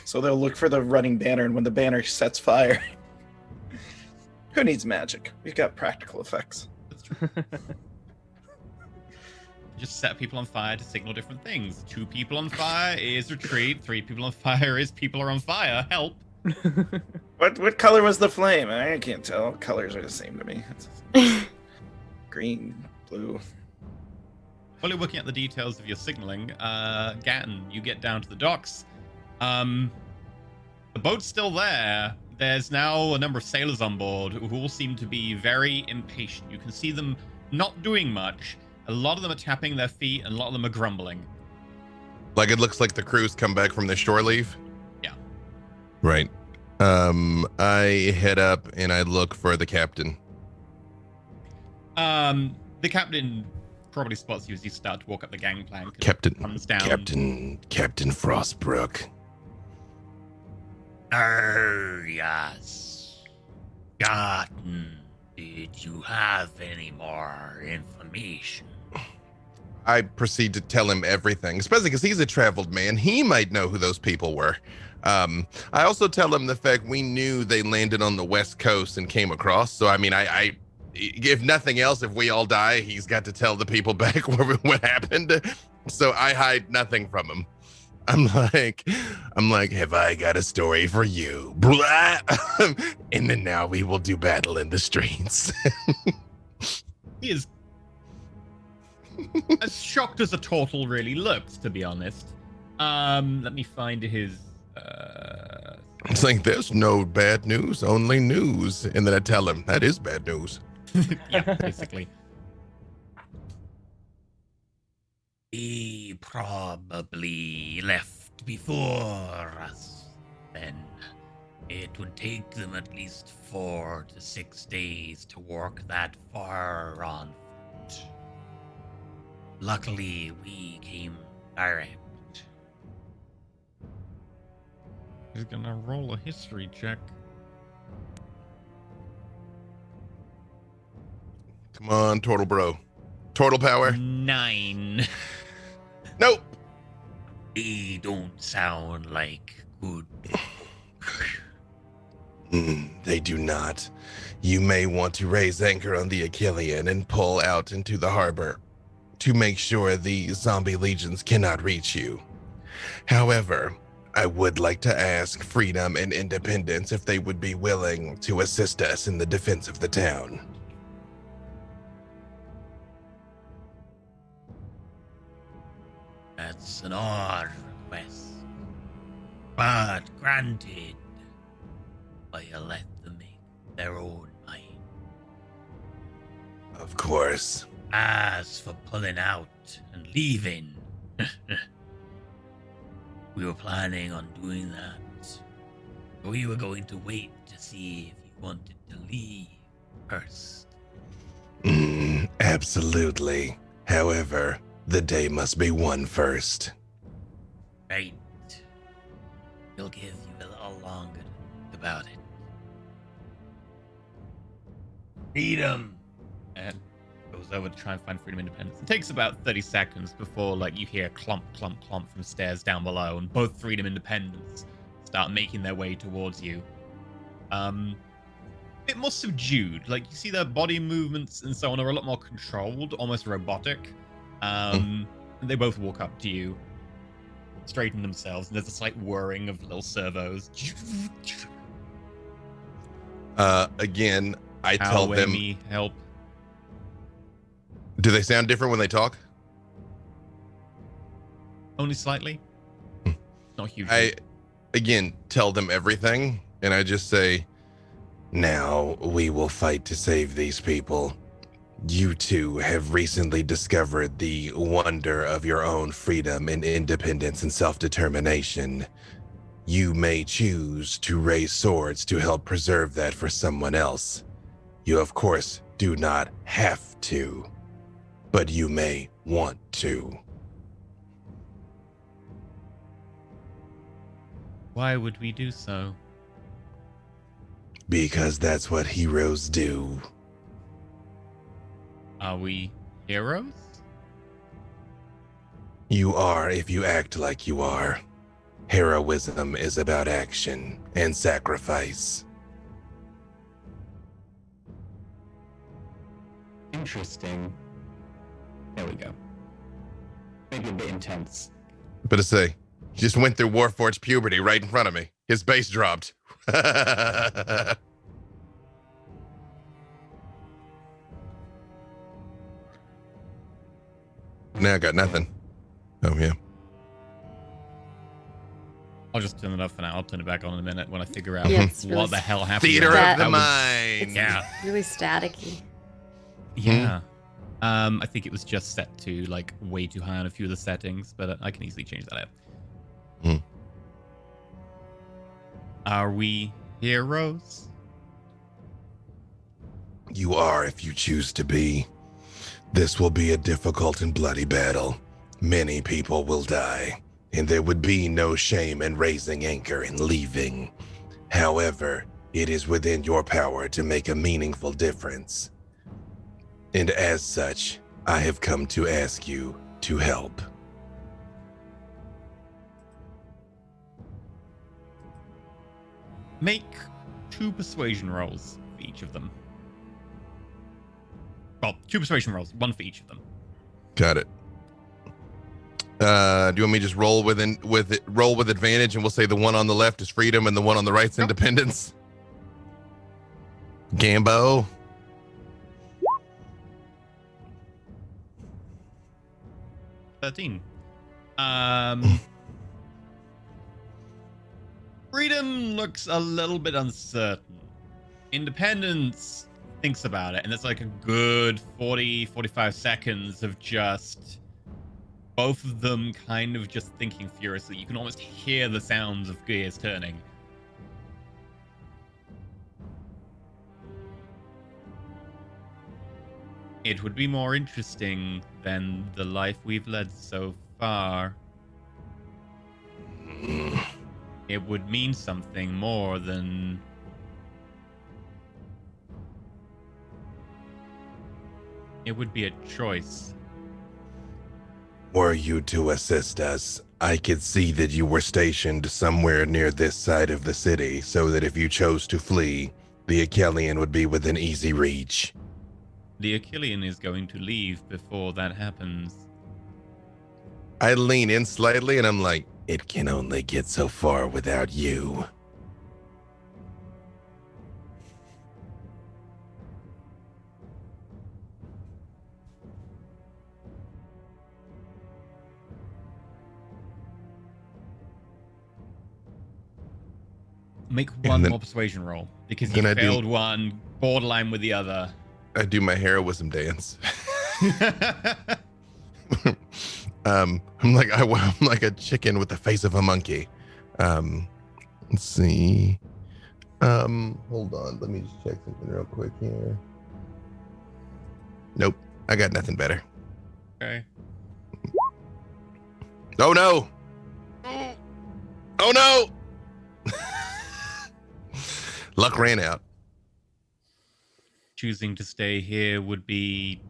So they'll look for the running banner, and when the banner sets fire... Who needs magic? We've got practical effects. That's true. Just set people on fire to signal different things. 2 people on fire is retreat. 3 people on fire is people are on fire. Help. What color was the flame? I can't tell. Colors are the same to me. Green, blue. While you're working out the details of your signaling, Gatton, you get down to the docks. The boat's still there. There's now a number of sailors on board who all seem to be very impatient. You can see them not doing much. A lot of them are tapping their feet, and a lot of them are grumbling. It looks like the crew's come back from the shore leave? Yeah. Right. I head up and I look for the captain. The captain probably spots you as you start to walk up the gangplank. Comes down. Captain Frostbrook. Yes. Gotten. Did you have any more information? I proceed to tell him everything, especially because he's a traveled man. He might know who those people were. I also tell him the fact we knew they landed on the West Coast and came across. So, I mean, I if nothing else, if we all die, he's got to tell the people back what happened. So I hide nothing from him. I'm like, have I got a story for you? Blah. And then now we will do battle in the streets. He is as shocked as a turtle really looks, to be honest. Let me find his... It's like, there's no bad news, only news. And then I tell him, that is bad news. Yeah, basically. He probably left before us. Then it would take them at least 4 to 6 days to walk that far on foot. Luckily, we came direct. He's gonna roll a history check. Come on, Turtle Bro. Turtle power. 9. Nope. They don't sound like good. They do not. You may want to raise anchor on the Achillean and pull out into the harbor to make sure the zombie legions cannot reach you. However, I would like to ask Freedom and Independence if they would be willing to assist us in the defense of the town. That's an odd request. But granted, but you let them make their own mind. Of course. As for pulling out and leaving, we were planning on doing that. We were going to wait to see if you wanted to leave first. Absolutely. However, the day must be won first. Right. We'll give you a little longer to think about it. Freedom! And goes over to try and find Freedom Independence. It takes about 30 seconds before like you hear clomp, clomp, clomp from stairs down below, and both Freedom Independence start making their way towards you. A bit more subdued. Like you see their body movements and so on are a lot more controlled, almost robotic. They both walk up to you, straighten themselves, and there's a slight whirring of little servos. Again, I tell them. Me help. Do they sound different when they talk? Only slightly. Not huge. I, again, tell them everything, and I just say, now we will fight to save these people. You two have recently discovered the wonder of your own freedom and independence and self-determination. You may choose to raise swords to help preserve that for someone else. You, of course, do not have to, but you may want to. Why would we do so? Because that's what heroes do. Are we heroes? You are if you act like you are. Heroism is about action and sacrifice. Interesting. There we go. Maybe a bit intense. But to say, just went through Warforged puberty right in front of me. His base dropped. Now I got nothing. Oh, yeah. I'll just turn it off for now. I'll turn it back on in a minute when I figure out Yeah, it's what really the hell happened. Theater there. of the That was- mind. Yeah. Really staticky. Yeah. I think it was just set to like way too high on a few of the settings, but I can easily change that out. Are we heroes? You are if you choose to be. This will be a difficult and bloody battle. Many people will die, and there would be no shame in raising anchor and leaving. However, it is within your power to make a meaningful difference. And as such, I have come to ask you to help. Make 2 persuasion rolls for each of them. Well, 2 persuasion rolls, 1 for each of them. Got it. Do you want me to just roll with advantage, and we'll say the one on the left is freedom and the one on the right's independence? Gambo. $13. Freedom looks a little bit uncertain. Independence thinks about it, and it's like a good 40-45 seconds of just both of them kind of just thinking furiously. You can almost hear the sounds of gears turning. It would be more interesting than the life we've led so far. It would mean something more than... It would be a choice. were you to assist us, I could see that you were stationed somewhere near this side of the city, so that if you chose to flee, the Achillean would be within easy reach. The Achillean is going to leave before that happens. I lean in slightly and I'm like, it can only get so far without you. Make And one then- more persuasion roll, because you then I do- failed one, borderline with the other. I do my heroism dance. I'm like a chicken with the face of a monkey. Let's see. Hold on, let me just check something real quick here. Nope, I got nothing better. Okay. Oh no! Oh no! Luck ran out. Choosing to stay here would be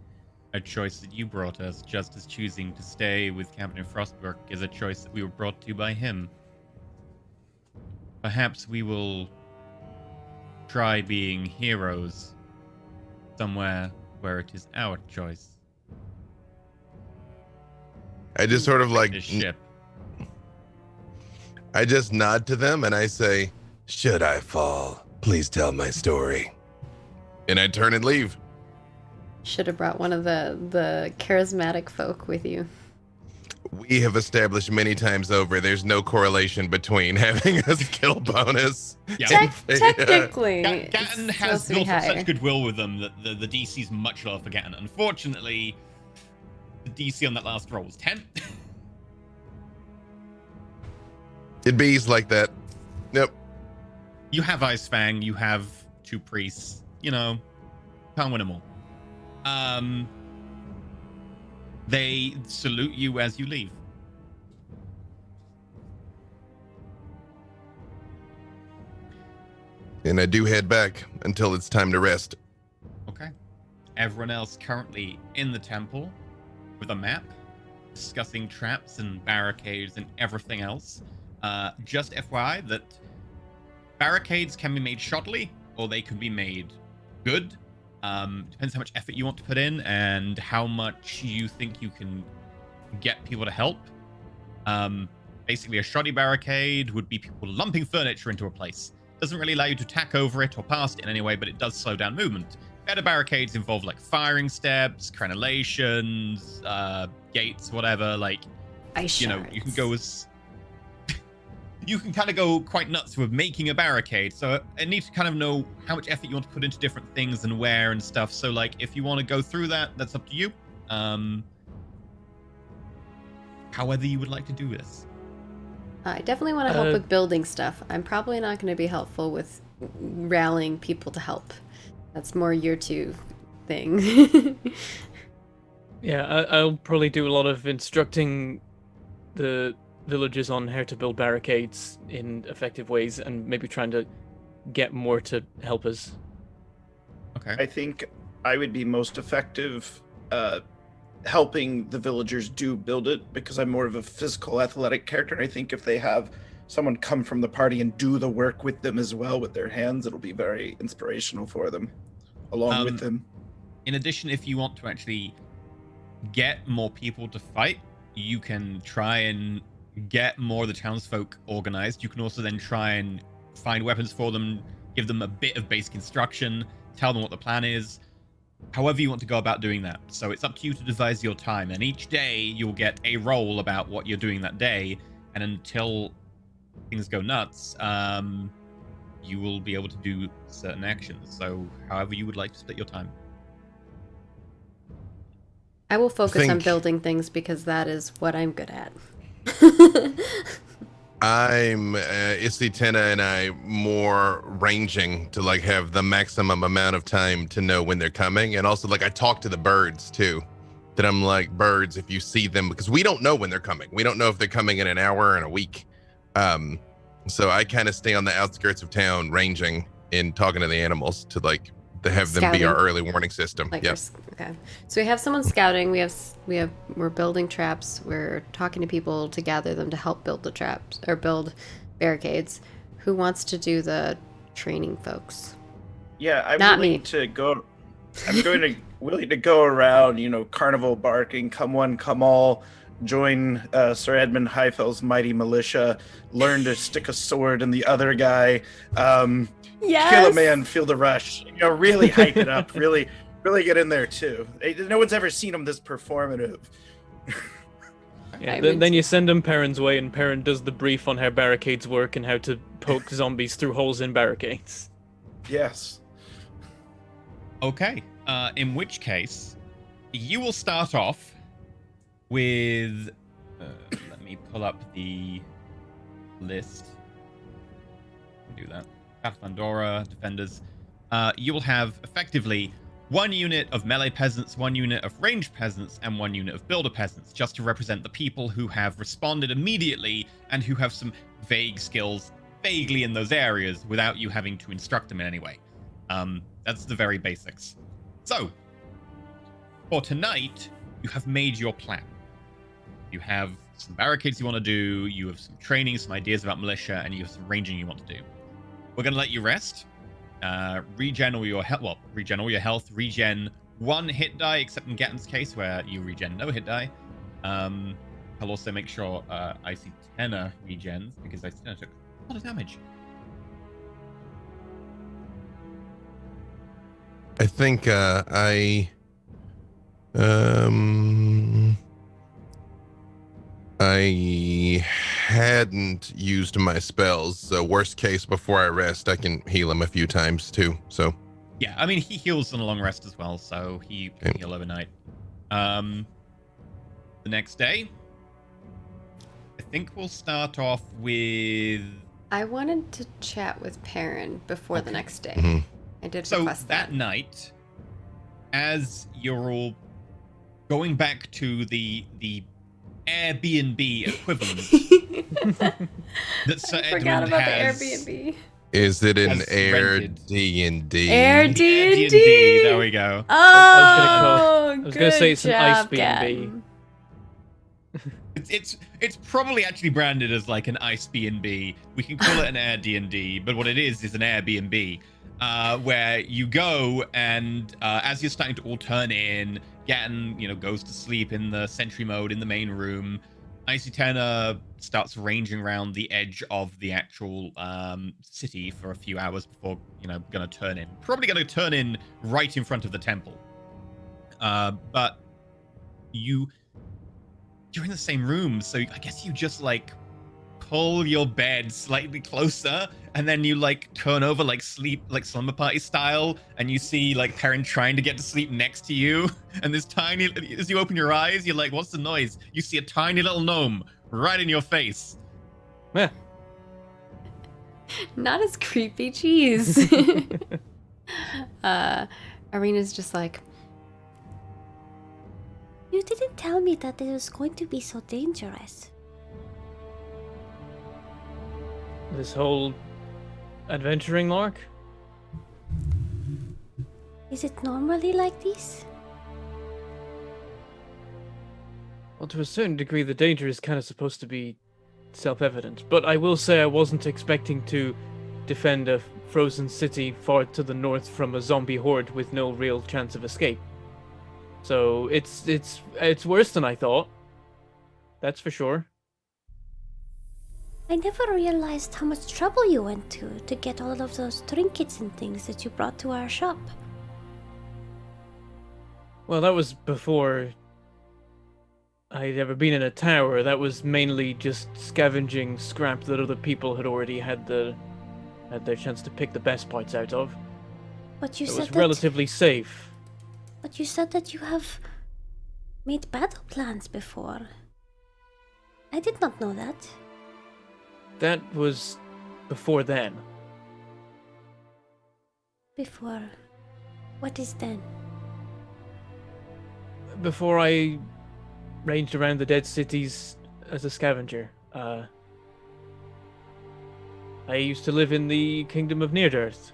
a choice that you brought us, just as choosing to stay with Captain Frostbrook is a choice that we were brought to by him. Perhaps we will try being heroes somewhere where it is our choice. I just sort of like, This ship. I just nod to them and I say, should I fall, please tell my story. And I turn and leave. Should have brought one of the charismatic folk with you. We have established many times over there's no correlation between having a skill bonus. Yeah. Technically, Gatton it's has supposed to be built up higher. such goodwill with them that the DC is much lower for Gatton. Unfortunately, the DC on that last roll was 10. It bees like that. Yep. You have Ice Fang, you have 2 priests, you know, can't win them all. They salute you as you leave. And I do head back until it's time to rest. Okay. Everyone else currently in the temple with a map, discussing traps and barricades and everything else. Just FYI that barricades can be made shoddily or they can be made good. Depends how much effort you want to put in and how much you think you can get people to help. Basically, a shoddy barricade would be people lumping furniture into a place. Doesn't really allow you to tack over it or past it in any way, but it does slow down movement. Better barricades involve like firing steps, crenellations, gates, whatever. Like, Ice you know, you can go as you can kind of go quite nuts with making a barricade. So I need to kind of know how much effort you want to put into different things and where and stuff. So like, if you want to go through that, that's up to you. However you would like to do this. I definitely want to help with building stuff. I'm probably not going to be helpful with rallying people to help. That's more year 2 thing. Yeah, I'll probably do a lot of instructing the villagers on how to build barricades in effective ways and maybe trying to get more to help us. Okay. I think I would be most effective helping the villagers do build it because I'm more of a physical athletic character. And I think if they have someone come from the party and do the work with them as well with their hands, it'll be very inspirational for them along with them. In addition, if you want to actually get more people to fight, you can try and get more of the townsfolk organized. You can also then try and find weapons for them, give them a bit of basic instruction, tell them what the plan is, however you want to go about doing that. So it's up to you to devise your time, and each day you'll get a role about what you're doing that day, and until things go nuts, you will be able to do certain actions. So however you would like to split your time. I will focus on Think- building things because that is what I'm good at. I'm Isitena and I more ranging to like have the maximum amount of time to know when they're coming. And also like I talk to the birds too. That I'm like, birds, if you see them, because we don't know when they're coming. We don't know if they're coming in an hour or in a week. So I kind of stay on the outskirts of town ranging and talking to the animals to like to have them be our Scouting. early warning system. Like, Yep. okay. So we have someone scouting. We're building traps. We're talking to people to gather them to help build the traps or build barricades. Who wants to do the training, folks? Yeah, I'm Not willing me. to go. I'm willing to go around, carnival barking, come one, come all, join Sir Edmund Highfell's mighty militia, learn to stick a sword in the other guy, Yes. kill a man, feel the rush. Really hype it up, really get in there too. No one's ever seen him this performative. Yeah, I'm then you send him Perrin's way, and Perrin does the brief on how barricades work and how to poke zombies through holes in barricades. Yes. Okay. In which case, you will start off with. Let me pull up the list. Do that. Pandora, defenders. You will have effectively 1 unit of melee peasants, 1 unit of ranged peasants, and 1 unit of builder peasants, just to represent the people who have responded immediately and who have some vague skills vaguely in those areas without you having to instruct them in any way. That's the very basics. So, for tonight, you have made your plan. You have some barricades you want to do, you have some training, some ideas about militia, and you have some ranging you want to do. We're going to let you rest. Regen all your health, regen 1 hit die, except in Gatton's case where you regen no hit die. I'll also make sure Icy Tenor regens, because Icy Tenor took a lot of damage. I think I hadn't used my spells, so worst case, before I rest, I can heal him a few times too. So Yeah, I mean, he heals on a long rest as well, so he can heal overnight. The next day, I think we'll start off with... I wanted to chat with Perrin before the next day. Mhm. I did So request that night, as you're all going back to the Airbnb equivalent that Sir I forgot Edmund about has... the Airbnb. is it an Has Air rented. D&D? Air D&D, D&D. there we go. Oh, I was gonna say good it's an ice job, B&B. Gatton. It's probably actually branded as like an ice B&B. We can call it an Air D&D, but what it is an Airbnb, where you go and as you're starting to all turn in, Gatton, goes to sleep in the sentry mode in the main room. Icy Tenor starts ranging around the edge of the actual city for a few hours before, gonna turn in. Probably gonna turn in right in front of the temple. But you're in the same room, so I guess you just pull your bed slightly closer, and then you turn over sleep, slumber party style, and you see Perrin trying to get to sleep next to you, and this tiny, as you open your eyes, you're like, what's the noise? You see a tiny little gnome right in your face. Yeah. Not as creepy, jeez. Arena's just like, You didn't tell me that it was going to be so dangerous. This whole adventuring lark? Is it normally like this? Well, to a certain degree, the danger is kind of supposed to be self-evident. But I will say I wasn't expecting to defend a frozen city far to the north from a zombie horde with no real chance of escape. So it's worse than I thought. That's for sure. I never realized how much trouble you went to get all of those trinkets and things that you brought to our shop. Well, that was before I'd ever been in a tower. That was mainly just scavenging scrap that other people had already had their chance to pick the best parts out of. But you It said was that. relatively safe. But you said that you have made battle plans before. I did not know that. That was before then. Before. What is then? Before I ranged around the dead cities as a scavenger. I used to live in the kingdom of Near-Earth.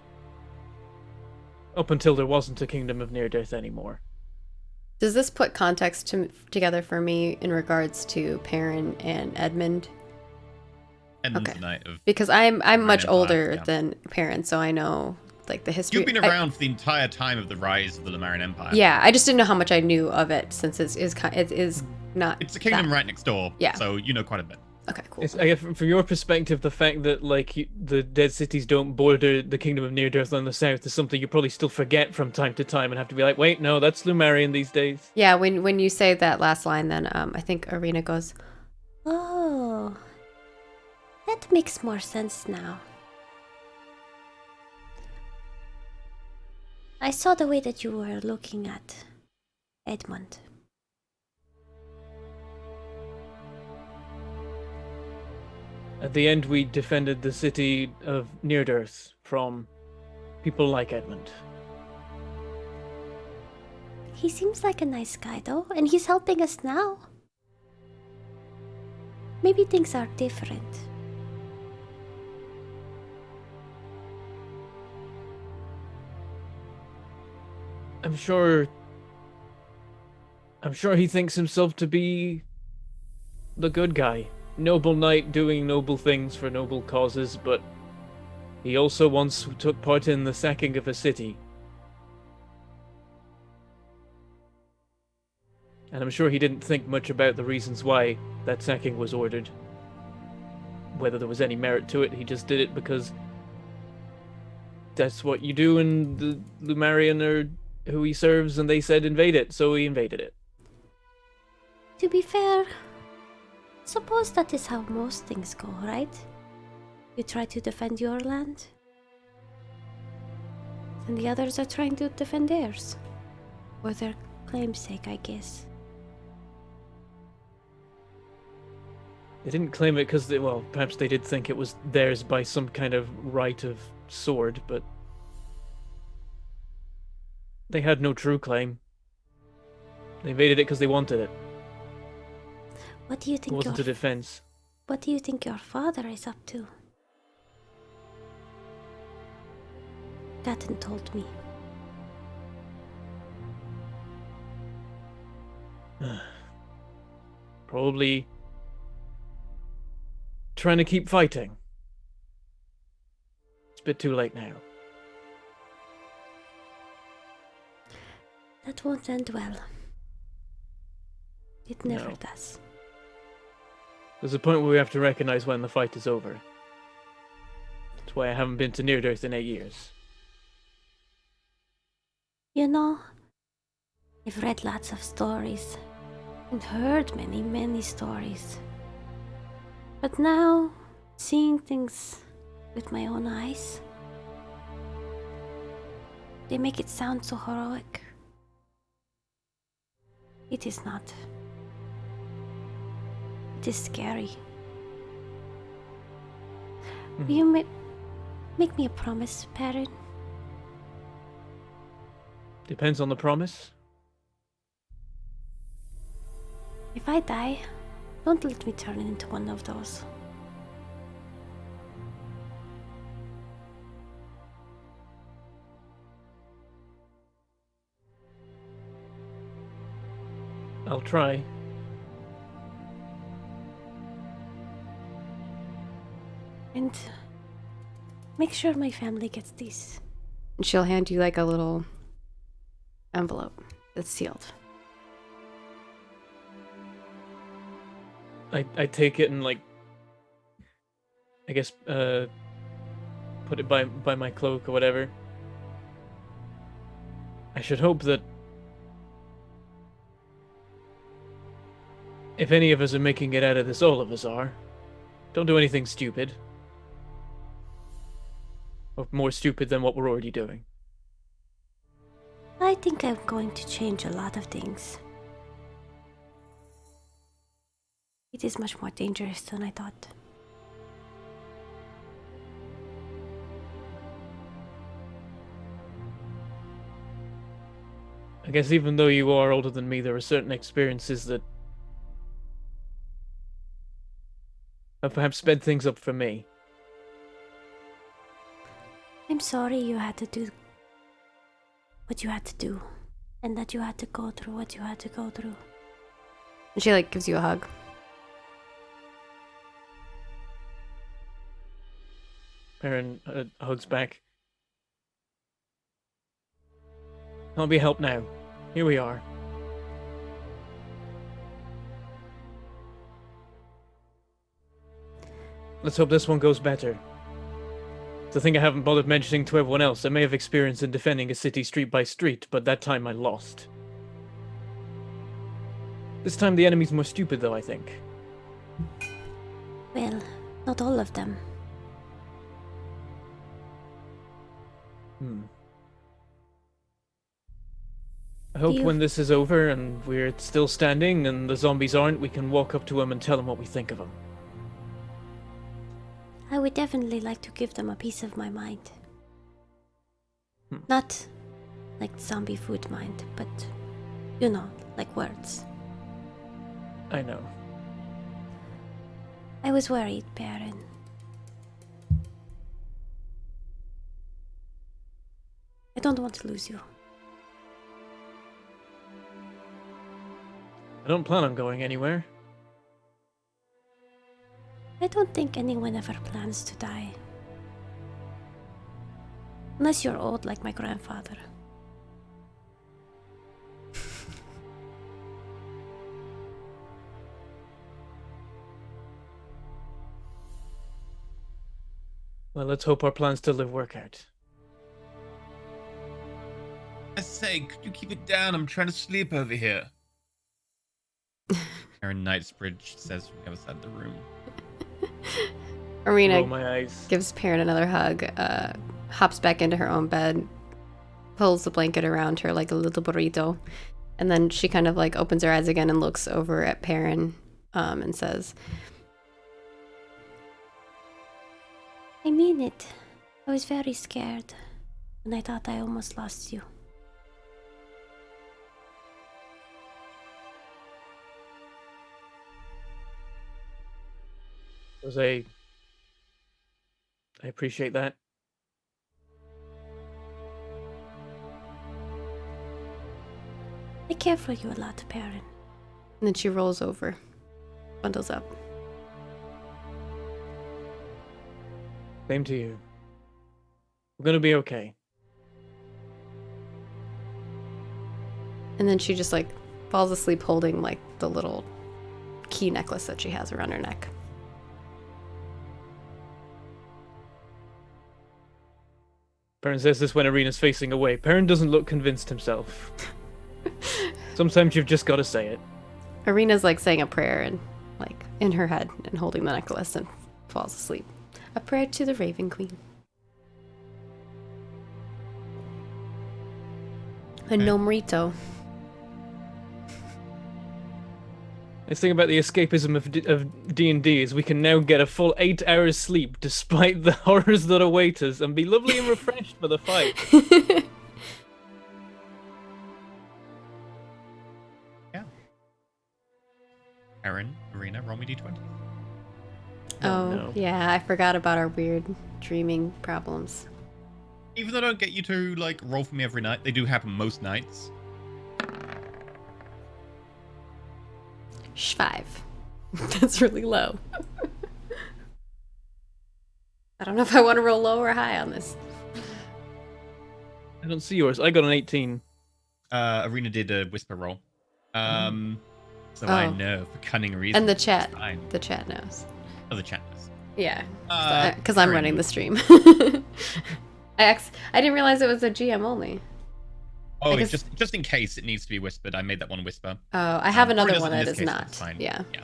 up until there wasn't a Kingdom of Near Death anymore. Does this put context together for me in regards to Perrin and Edmund? And Okay. the night of Because I'm much Empire, older yeah. than Perrin, so I know like the history. You've been around for the entire time of the rise of the Lemurian Empire. Yeah, I just didn't know how much I knew of it since it is not. It's a kingdom that. right next door. Yeah. So you know quite a bit. Okay, cool. I guess from your perspective, the fact that like the dead cities don't border the Kingdom of Near Death on the south is something you probably still forget from time to time and have to be like, wait, no, that's Lumarian these days. Yeah, when you say that last line, then I think Arena goes, Oh, that makes more sense now. I saw the way that you were looking at Edmund. At the end, we defended the city of Near Death from people like Edmund. He seems like a nice guy, though, and he's helping us now. Maybe things are different. I'm sure he thinks himself to be the good guy. Noble knight doing noble things for noble causes, but he also once took part in the sacking of a city. And I'm sure he didn't think much about the reasons why that sacking was ordered. Whether there was any merit to it, he just did it because that's what you do, and the Lumarian are who he serves, and they said invade it, so he invaded it. To be fair, suppose that is how most things go, right? You try to defend your land, and the others are trying to defend theirs. For their claim's sake, I guess. They didn't claim it because well, perhaps they did think it was theirs by some kind of right of sword, but they had no true claim. They invaded it because they wanted it. What do you It think wasn't a defense. What do you think your father is up to? Gatton told me. Probably trying to keep fighting. It's a bit too late now. That won't end well. It never No. does. There's a point where we have to recognize when the fight is over. That's why I haven't been to Near Death in 8 years. You know, I've read lots of stories and heard many, many stories. But now, seeing things with my own eyes, they make it sound so heroic. It is not. It is scary. Will you make me a promise, Perrin? Depends on the promise. If I die, don't let me turn into one of those. I'll try. And make sure my family gets these. and she'll hand you like a little envelope that's sealed. I take it and like, I guess put it by my cloak or whatever. I should hope that if any of us are making it out of this, all of us are. Don't do anything stupid. Or more stupid than what we're already doing. I think I'm going to change a lot of things. It is much more dangerous than I thought. I guess even though you are older than me, there are certain experiences that have perhaps sped things up for me. I'm sorry you had to do what you had to do, and that you had to go through what you had to go through. And she like gives you a hug. Perrin hugs back. Can't be helped now. Here we are. Let's hope this one goes better. It's a thing I haven't bothered mentioning to everyone else. I may have experience in defending a city street by street, but that time I lost. This time the enemy's more stupid, though, I think. Well, not all of them. I hope You- when this is over and we're still standing and the zombies aren't, we can walk up to them and tell them what we think of them. I would definitely like to give them a piece of my mind. Hmm. Not like zombie food mind, but you know, like words. I know. I was worried, Baron. I don't want to lose you. I don't plan on going anywhere. I don't think anyone ever plans to die. Unless you're old like my grandfather. Well, let's hope our plans still live work out. I say, could you keep it down? I'm trying to sleep over here. Aaron Knightsbridge says from the other side of the room. Arena Roll my eyes. gives Perrin another hug, hops back into her own bed, pulls the blanket around her like a little burrito, and then she kind of like opens her eyes again and looks over at Perrin and says, I mean it. I was very scared, and I thought I almost lost you. Jose, I appreciate that. I care for you a lot, Perrin. and then she rolls over, bundles up. Same to you. We're gonna be okay. And then she just like falls asleep holding like the little key necklace that she has around her neck. Perrin says this when Arena's facing away. Perrin doesn't look convinced himself. Sometimes you've just got to say it. Arena's like saying a prayer and like in her head and holding the necklace and falls asleep. A prayer to the Raven Queen. A nomrito. Nice thing about the escapism of D&D is we can now get a full 8 hours sleep despite the horrors that await us and be lovely and refreshed for the fight. Aaron, Arena, roll me d20. Oh, no. yeah, I forgot about our weird dreaming problems. Even though I don't get you to like roll for me every night, they do happen most nights. 5. That's really low. I don't know if I want to roll low or high on this. I don't see yours. I got an 18. Arena did a whisper roll. So I Oh. know for cunning reasons. And the it's chat. fine. The chat knows. Oh, the chat knows. Yeah. Uh, Because I'm Aaron. running the stream. I didn't realize it was a GM only. Oh, I guess- just in case it needs to be whispered, I made that one whisper. Oh, I have Or it another doesn't one in that this is case, not. that's fine. Yeah. Yeah.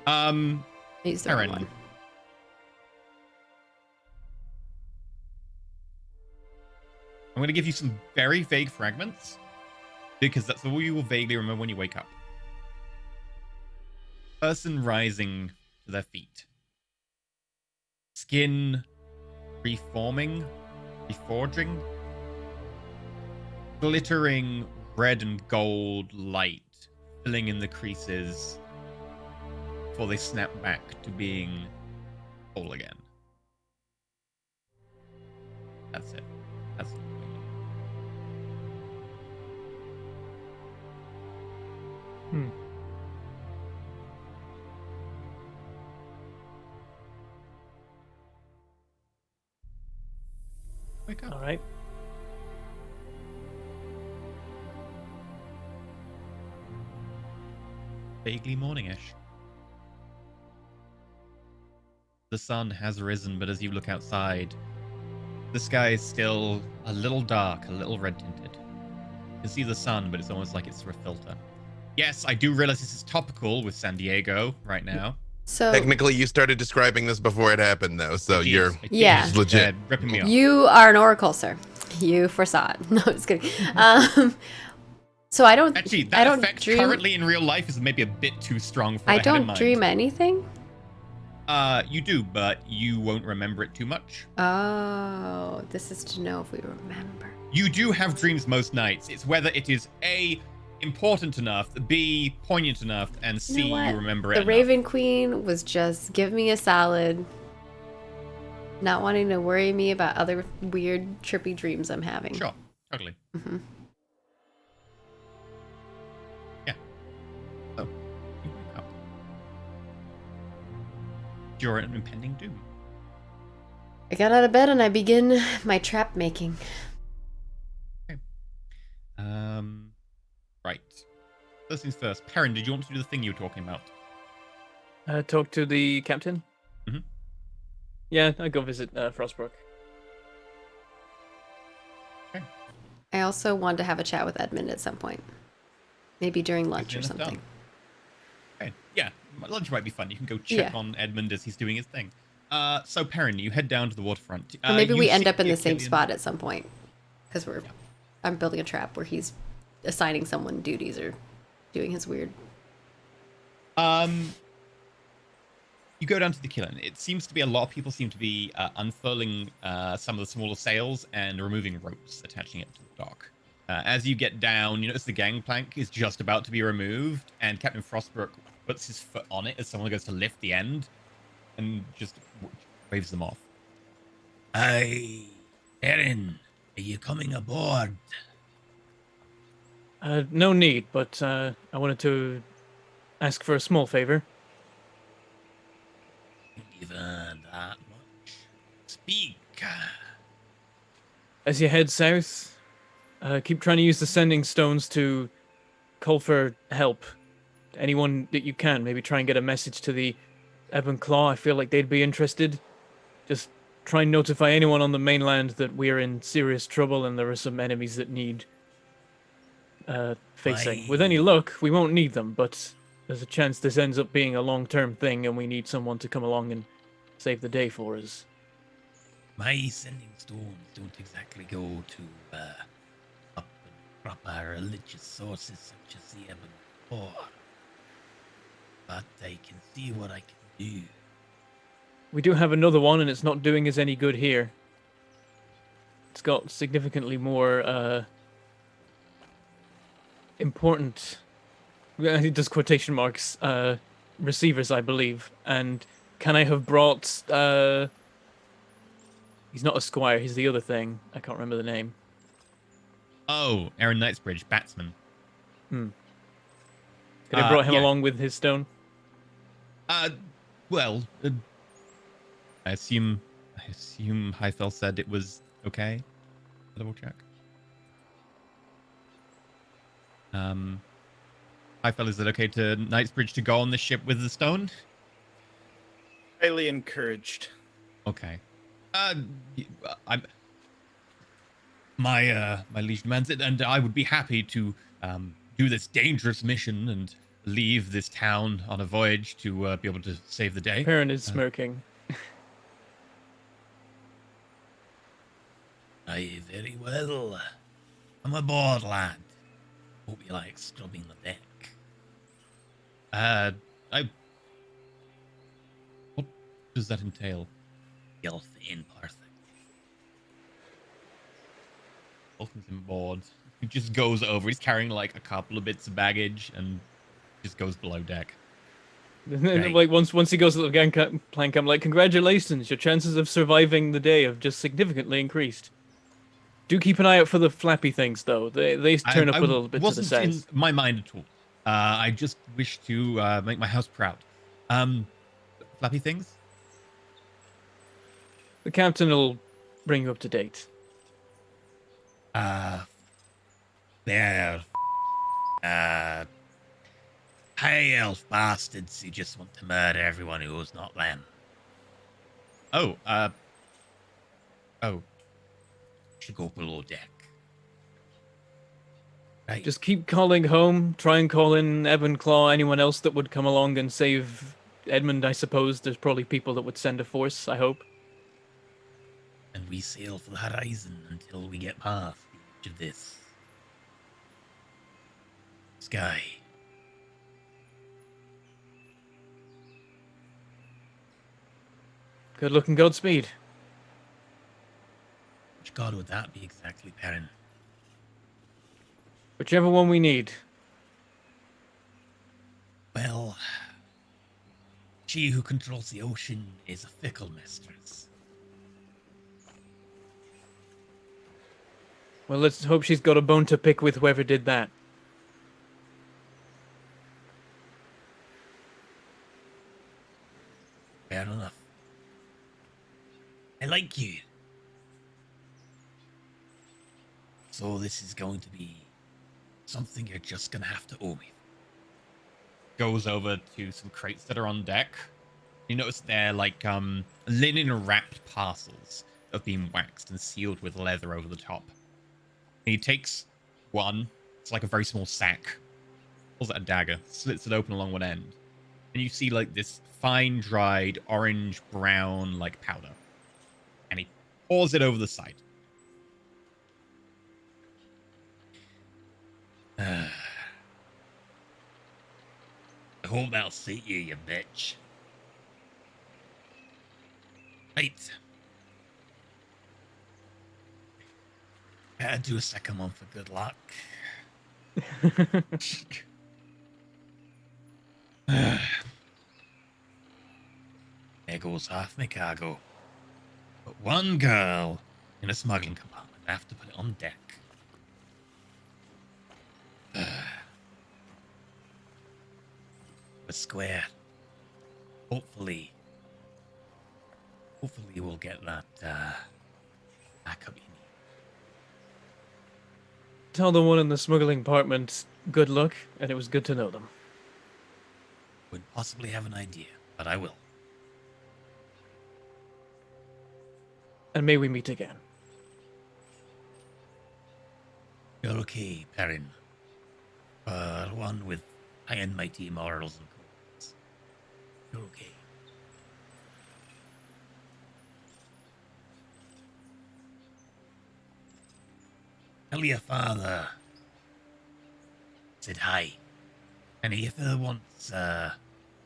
I used the wrong Aaron. one. I'm going to give you some very vague fragments because that's all you will vaguely remember when you wake up. Person rising to their feet. Skin reforming, reforging. Glittering red and gold light filling in the creases before they snap back to being whole again. That's it. That's it. Wake up. All right. Vaguely morningish. The sun has risen, but as you look outside, the sky is still a little dark, a little red tinted. You can see the sun, but it's almost like it's through a filter. Yes, I do realize this is topical with San Diego right now. So Technically, you started describing this before it happened, though, so It you're is. It Yeah. is, legit. Ripping me off. you are an oracle, sir. You foresaw it. No, I'm just kidding. So I don't. Actually, I that don't effect dream. currently in real life is maybe a bit too strong for I what I had in don't mind. dream anything. You do, but you won't remember it too much. Oh, this is to know if we remember. You do have dreams most nights. It's whether it is A, important enough, B, poignant enough, and C, You know what? you remember it The enough. Raven Queen was just give me a salad, not wanting to worry me about other weird, trippy dreams I'm having. Sure, totally. hmm Yeah. Oh, you wake up. You're an impending doom. I got out of bed and I begin my trap making. Right. First things first. Perrin, did you want to do the thing you were talking about? Talk to the captain. Mhm. Yeah, I go visit Frostbrook. I also want to have a chat with Edmund at some point. Maybe during lunch or Enough done. something. Okay. Yeah, lunch might be fun. You can go check Yeah. on Edmund as he's doing his thing. So Perrin, you head down to the waterfront. Or maybe You we end see up in the same Achillean- spot at some point. Because Yeah. I'm building a trap where he's assigning someone duties or doing his weird. You go down to the kiln. It seems to be a lot of people seem to be unfurling some of the smaller sails and removing ropes, attaching it to the dock. As you get down, you notice the gangplank is just about to be removed, and Captain Frostbrook puts his foot on it as someone goes to lift the end, and just waves them off. Aye, Erin, are you coming aboard? No need, but I wanted to ask for a small favor. Even that much. Speak. As you head south, keep trying to use the sending stones to call for help. Anyone that you can, maybe try and get a message to the Ebb and Claw. I feel like they'd be interested. Just try and notify anyone on the mainland that we're in serious trouble and there are some enemies that need facing. With any luck, we won't need them, but there's a chance this ends up being a long-term thing and we need someone to come along and save the day for us. My sending stones don't exactly go to up and proper religious sources such as the Ebb and Claw. But I can see what I can do. We do have another one, and it's not doing us any good here. It's got significantly more important, it does quotation marks, receivers, I believe. And can I have brought, he's not a squire, he's the other thing. I can't remember the name. Oh, Aaron Knightsbridge, batsman. Could I brought him yeah. along with his stone? Well, I assume Highfell said it was okay. Double check. Highfell, is it okay to Knightsbridge to go on the ship with the stone? Highly encouraged. Okay. I'm my liege demands it, and I would be happy to do this dangerous mission and leave this town on a voyage to be able to save the day. Perrin is smirking. Aye, very well. I'm aboard, lad. Hope you like scrubbing the deck. What does that entail? Filth in perfect. Fulton's on board. He just goes over. He's carrying like a couple of bits of baggage and just goes below deck. Right. Like once he goes to the gangplank, I'm like, congratulations, your chances of surviving the day have just significantly increased. Do keep an eye out for the flappy things, though. They turn up a little bit to the wasn't in south. my mind at all. I just wish to make my house proud. Flappy things? The captain will bring you up to date. They're high elf bastards who just want to murder everyone who's not them. Oh, oh, Should go below deck. Right. Just keep calling home. Try and call in Evan Claw, anyone else that would come along and save Edmund, I suppose. There's probably people that would send a force, I hope. And we sail for the horizon until we get past the edge of this sky. Good luck and Godspeed. Which god would that be exactly, Perrin? Whichever one we need. Well, she who controls the ocean is a fickle mistress. Well, let's hope she's got a bone to pick with whoever did that. Fair enough. I like you. So this is going to be something you're just gonna have to owe me. goes over to some crates that are on deck. You notice they're like linen wrapped parcels that have been waxed and sealed with leather over the top. And he takes one. It's like a very small sack. Pulls out a dagger, slits it open along one end, and you see like this fine dried orange brown like powder. And he pours it over the side. I hope that'll suit you, you bitch. Right. Gotta do a second one for good luck. There goes half my cargo. But one girl in a smuggling compartment. I have to put it on deck. We're square. Hopefully we'll get that backup you need. Tell the one in the smuggling compartment good luck, and it was good to know them. Would possibly have an idea, but I will. And may we meet again. You're okay, Perrin. One with high and mighty morals and codes. You're okay. Tell your father said hi. And if he wants a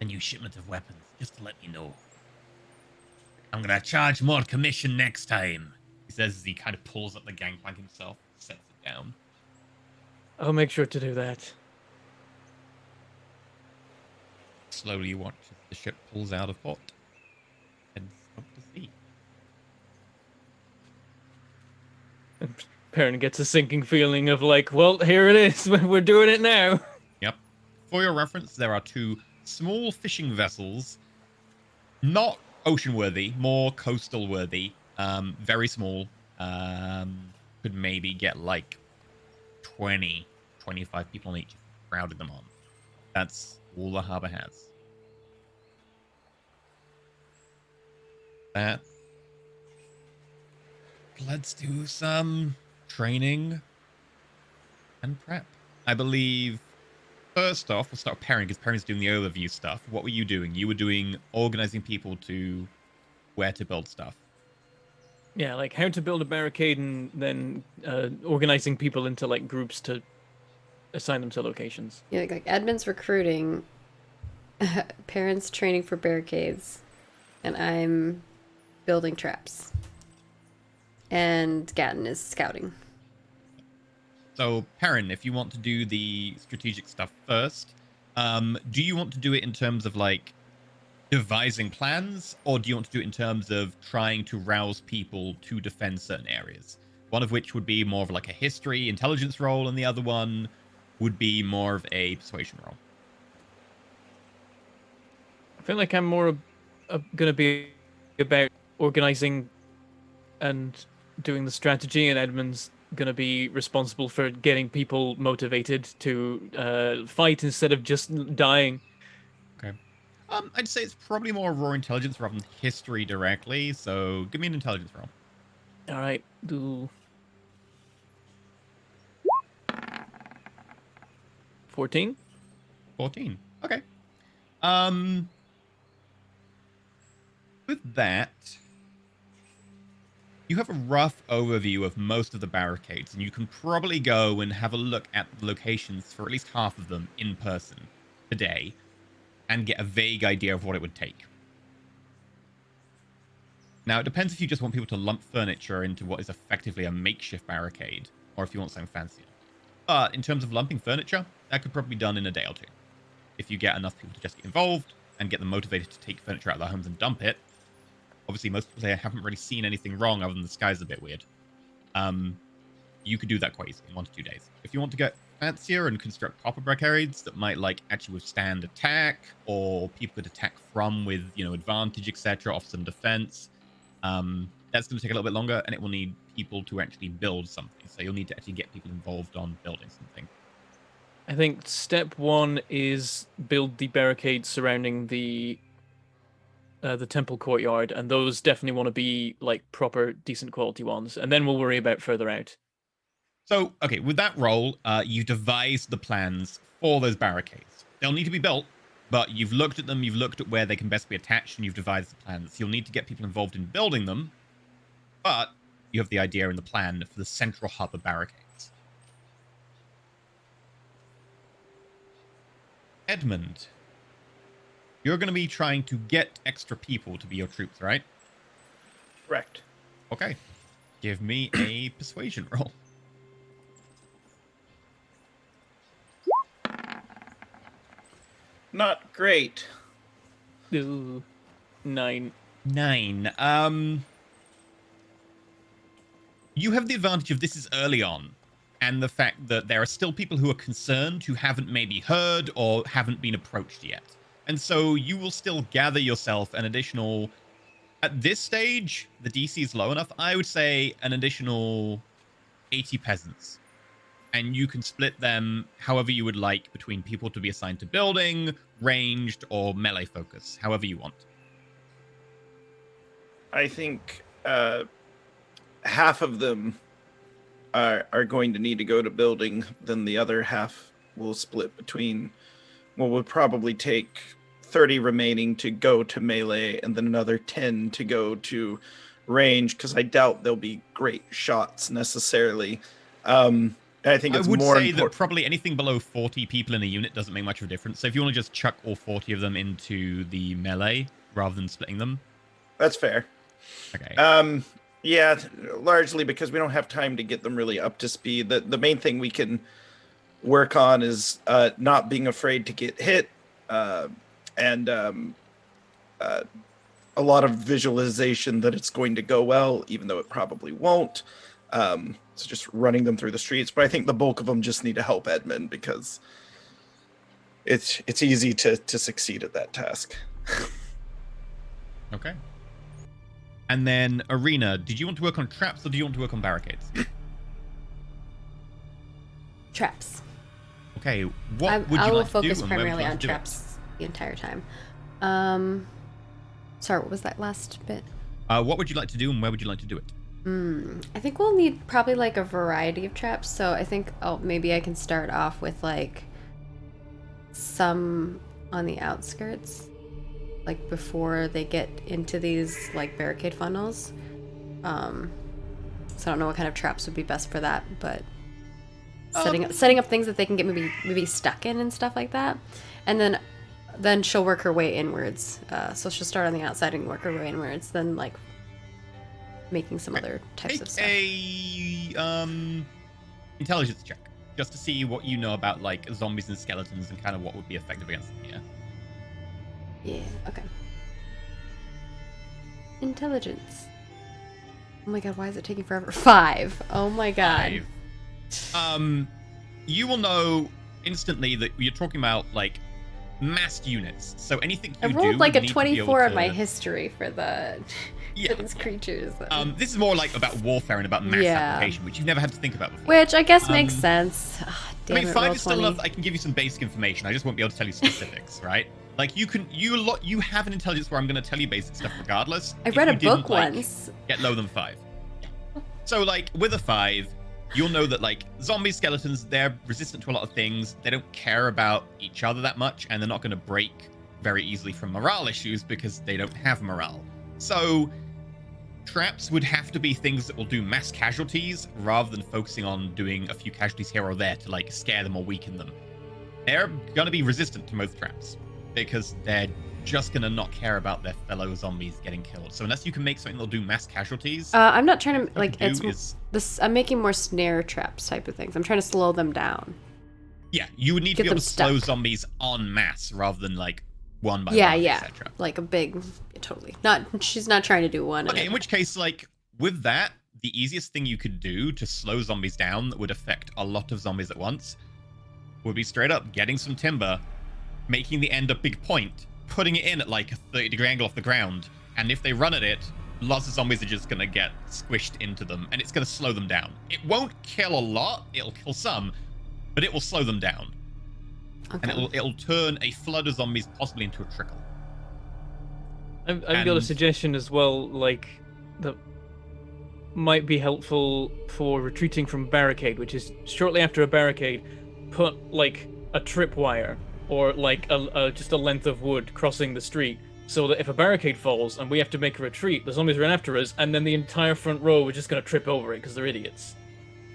new shipment of weapons, just to let me know. I'm gonna charge more commission next time. He says as he kind of pulls up the gangplank himself, sets it down. I'll make sure to do that. Slowly you watch as the ship pulls out of port. Heads up to sea. And Perrin gets a sinking feeling of like, well, here it is. We're doing it now. Yep. For your reference, there are two small fishing vessels. Not ocean-worthy, more coastal-worthy. Very small. Could maybe get like 20, 25 people on each if you crowded them on. That's all the harbor has. That. Let's do some training and prep. I believe, first off, we'll start with Perrin, because Perrin's doing the overview stuff. What were you doing? You were doing organizing people to where to build stuff. Yeah, like how to build a barricade and then organizing people into like groups to assign them to locations. Yeah, like Edmund's recruiting, parents training for barricades, and I'm building traps. And Gatton is scouting. So, Perrin, if you want to do the strategic stuff first, do you want to do it in terms of like devising plans, or do you want to do it in terms of trying to rouse people to defend certain areas? One of which would be more of like a history, intelligence role, and the other one would be more of a persuasion roll. I feel like I'm more going to be about organizing and doing the strategy, and Edmund's going to be responsible for getting people motivated to fight instead of just dying. Okay. I'd say it's probably more raw intelligence rather than history directly. So give me an intelligence roll. All right, do 14. 14. Okay. With that, you have a rough overview of most of the barricades, and you can probably go and have a look at the locations for at least half of them in person today and get a vague idea of what it would take. Now, it depends if you just want people to lump furniture into what is effectively a makeshift barricade, or if you want something fancier. But in terms of lumping furniture, that could probably be done in a day or two. If you get enough people to just get involved and get them motivated to take furniture out of their homes and dump it. Obviously, most people there haven't really seen anything wrong other than the sky's a bit weird. You could do that quite easily in 1 to 2 days. If you want to get fancier and construct proper barricades that might like actually withstand attack, or people could attack from with advantage, etc., offer some defense, that's going to take a little bit longer, and it will need people to actually build something. So you'll need to actually get people involved on building something. I think step 1 is build the barricades surrounding the temple courtyard, and those definitely want to be like proper, decent quality ones, and then we'll worry about further out. So, okay, with that roll, you devised the plans for those barricades. They'll need to be built, but you've looked at them, you've looked at where they can best be attached, and you've devised the plans. You'll need to get people involved in building them, but you have the idea and the plan for the central hub of barricades. Edmund, you're going to be trying to get extra people to be your troops, right? Correct. Okay. Give me a persuasion roll. Not great. Ooh, 9. 9. You have the advantage of this is early on, and the fact that there are still people who are concerned who haven't maybe heard or haven't been approached yet. And so you will still gather yourself an additional, at this stage, the DC is low enough, I would say an additional 80 peasants. And you can split them however you would like between people to be assigned to building, ranged, or melee focus, however you want. I think half of them are going to need to go to building, then the other half will split between, well, we'll probably take 30 remaining to go to melee, and then another 10 to go to range, because I doubt there'll be great shots necessarily. I think it's I would more say important. that probably anything below 40 people in a unit doesn't make much of a difference. So if you want to just chuck all 40 of them into the melee rather than splitting them. That's fair. Okay. Yeah, largely because we don't have time to get them really up to speed. The main thing we can work on is not being afraid to get hit, and a lot of visualization that it's going to go well, even though it probably won't. So just running them through the streets. But I think the bulk of them just need to help Edmund, because it's easy to succeed at that task. Okay. And then, Arena, did you want to work on traps or do you want to work on barricades? Traps. Okay, what would you I will like to do? focus And where would you primarily like on to do it? traps the entire time. Sorry, what was that last bit? What would you like to do and where would you like to do it? I think we'll need probably like a variety of traps. So I think maybe I can start off with like some on the outskirts, like before they get into these like barricade funnels. So I don't know what kind of traps would be best for that, but setting up things that they can get maybe stuck in and stuff like that, and then she'll work her way inwards. So she'll start on the outside and work her way inwards, then like making some other types of stuff. Take a intelligence check just to see what you know about like zombies and skeletons and kind of what would be effective against them. Yeah, okay. Intelligence. Oh my god, why is it taking forever? 5. Oh my god. 5. You will know instantly that you're talking about like massed units. So anything I you rolled do like would a need to be able 24 on to- my history for the Yeah. for these creatures. This is more like about warfare and about mass Yeah. application, which you've never had to think about before. Which I guess makes Um, sense. Ah, I damn mean, it, 5 roll is still 20. enough. I can give you some basic information. I just won't be able to tell you specifics, right? Like you have an intelligence where I'm going to tell you basic stuff regardless. I if read you a didn't, book like, once. Get lower than 5. So like with a 5, you'll know that like zombie skeletons, they're resistant to a lot of things. They don't care about each other that much, and they're not going to break very easily from morale issues because they don't have morale. So traps would have to be things that will do mass casualties rather than focusing on doing a few casualties here or there to like scare them or weaken them. They're going to be resistant to most traps because they're just going to not care about their fellow zombies getting killed. So unless you can make something that'll do mass casualties, I'm not trying to what like you it's do is- this. I'm making more snare traps type of things. I'm trying to slow them down. yeah, you would need Get to be able them to slow stuck. zombies en masse rather than like one by Yeah, one, yeah, etc. like a big, totally. Not she's not trying to do one. Okay, in which case, like, with that, the easiest thing you could do to slow zombies down that would affect a lot of zombies at once would be straight up getting some timber, making the end a big point, putting it in at like a 30-degree angle off the ground, and if they run at it, lots of zombies are just going to get squished into them, and it's going to slow them down. It won't kill a lot, it'll kill some, but it will slow them down. Okay. And it'll turn a flood of zombies possibly into a trickle. I've got a And- suggestion as well, like that might be helpful for retreating from barricade, which is shortly after a barricade, put like a tripwire or like just a length of wood crossing the street, so that if a barricade falls and we have to make a retreat, the zombies run after us, and then the entire front row are just going to trip over it because they're idiots.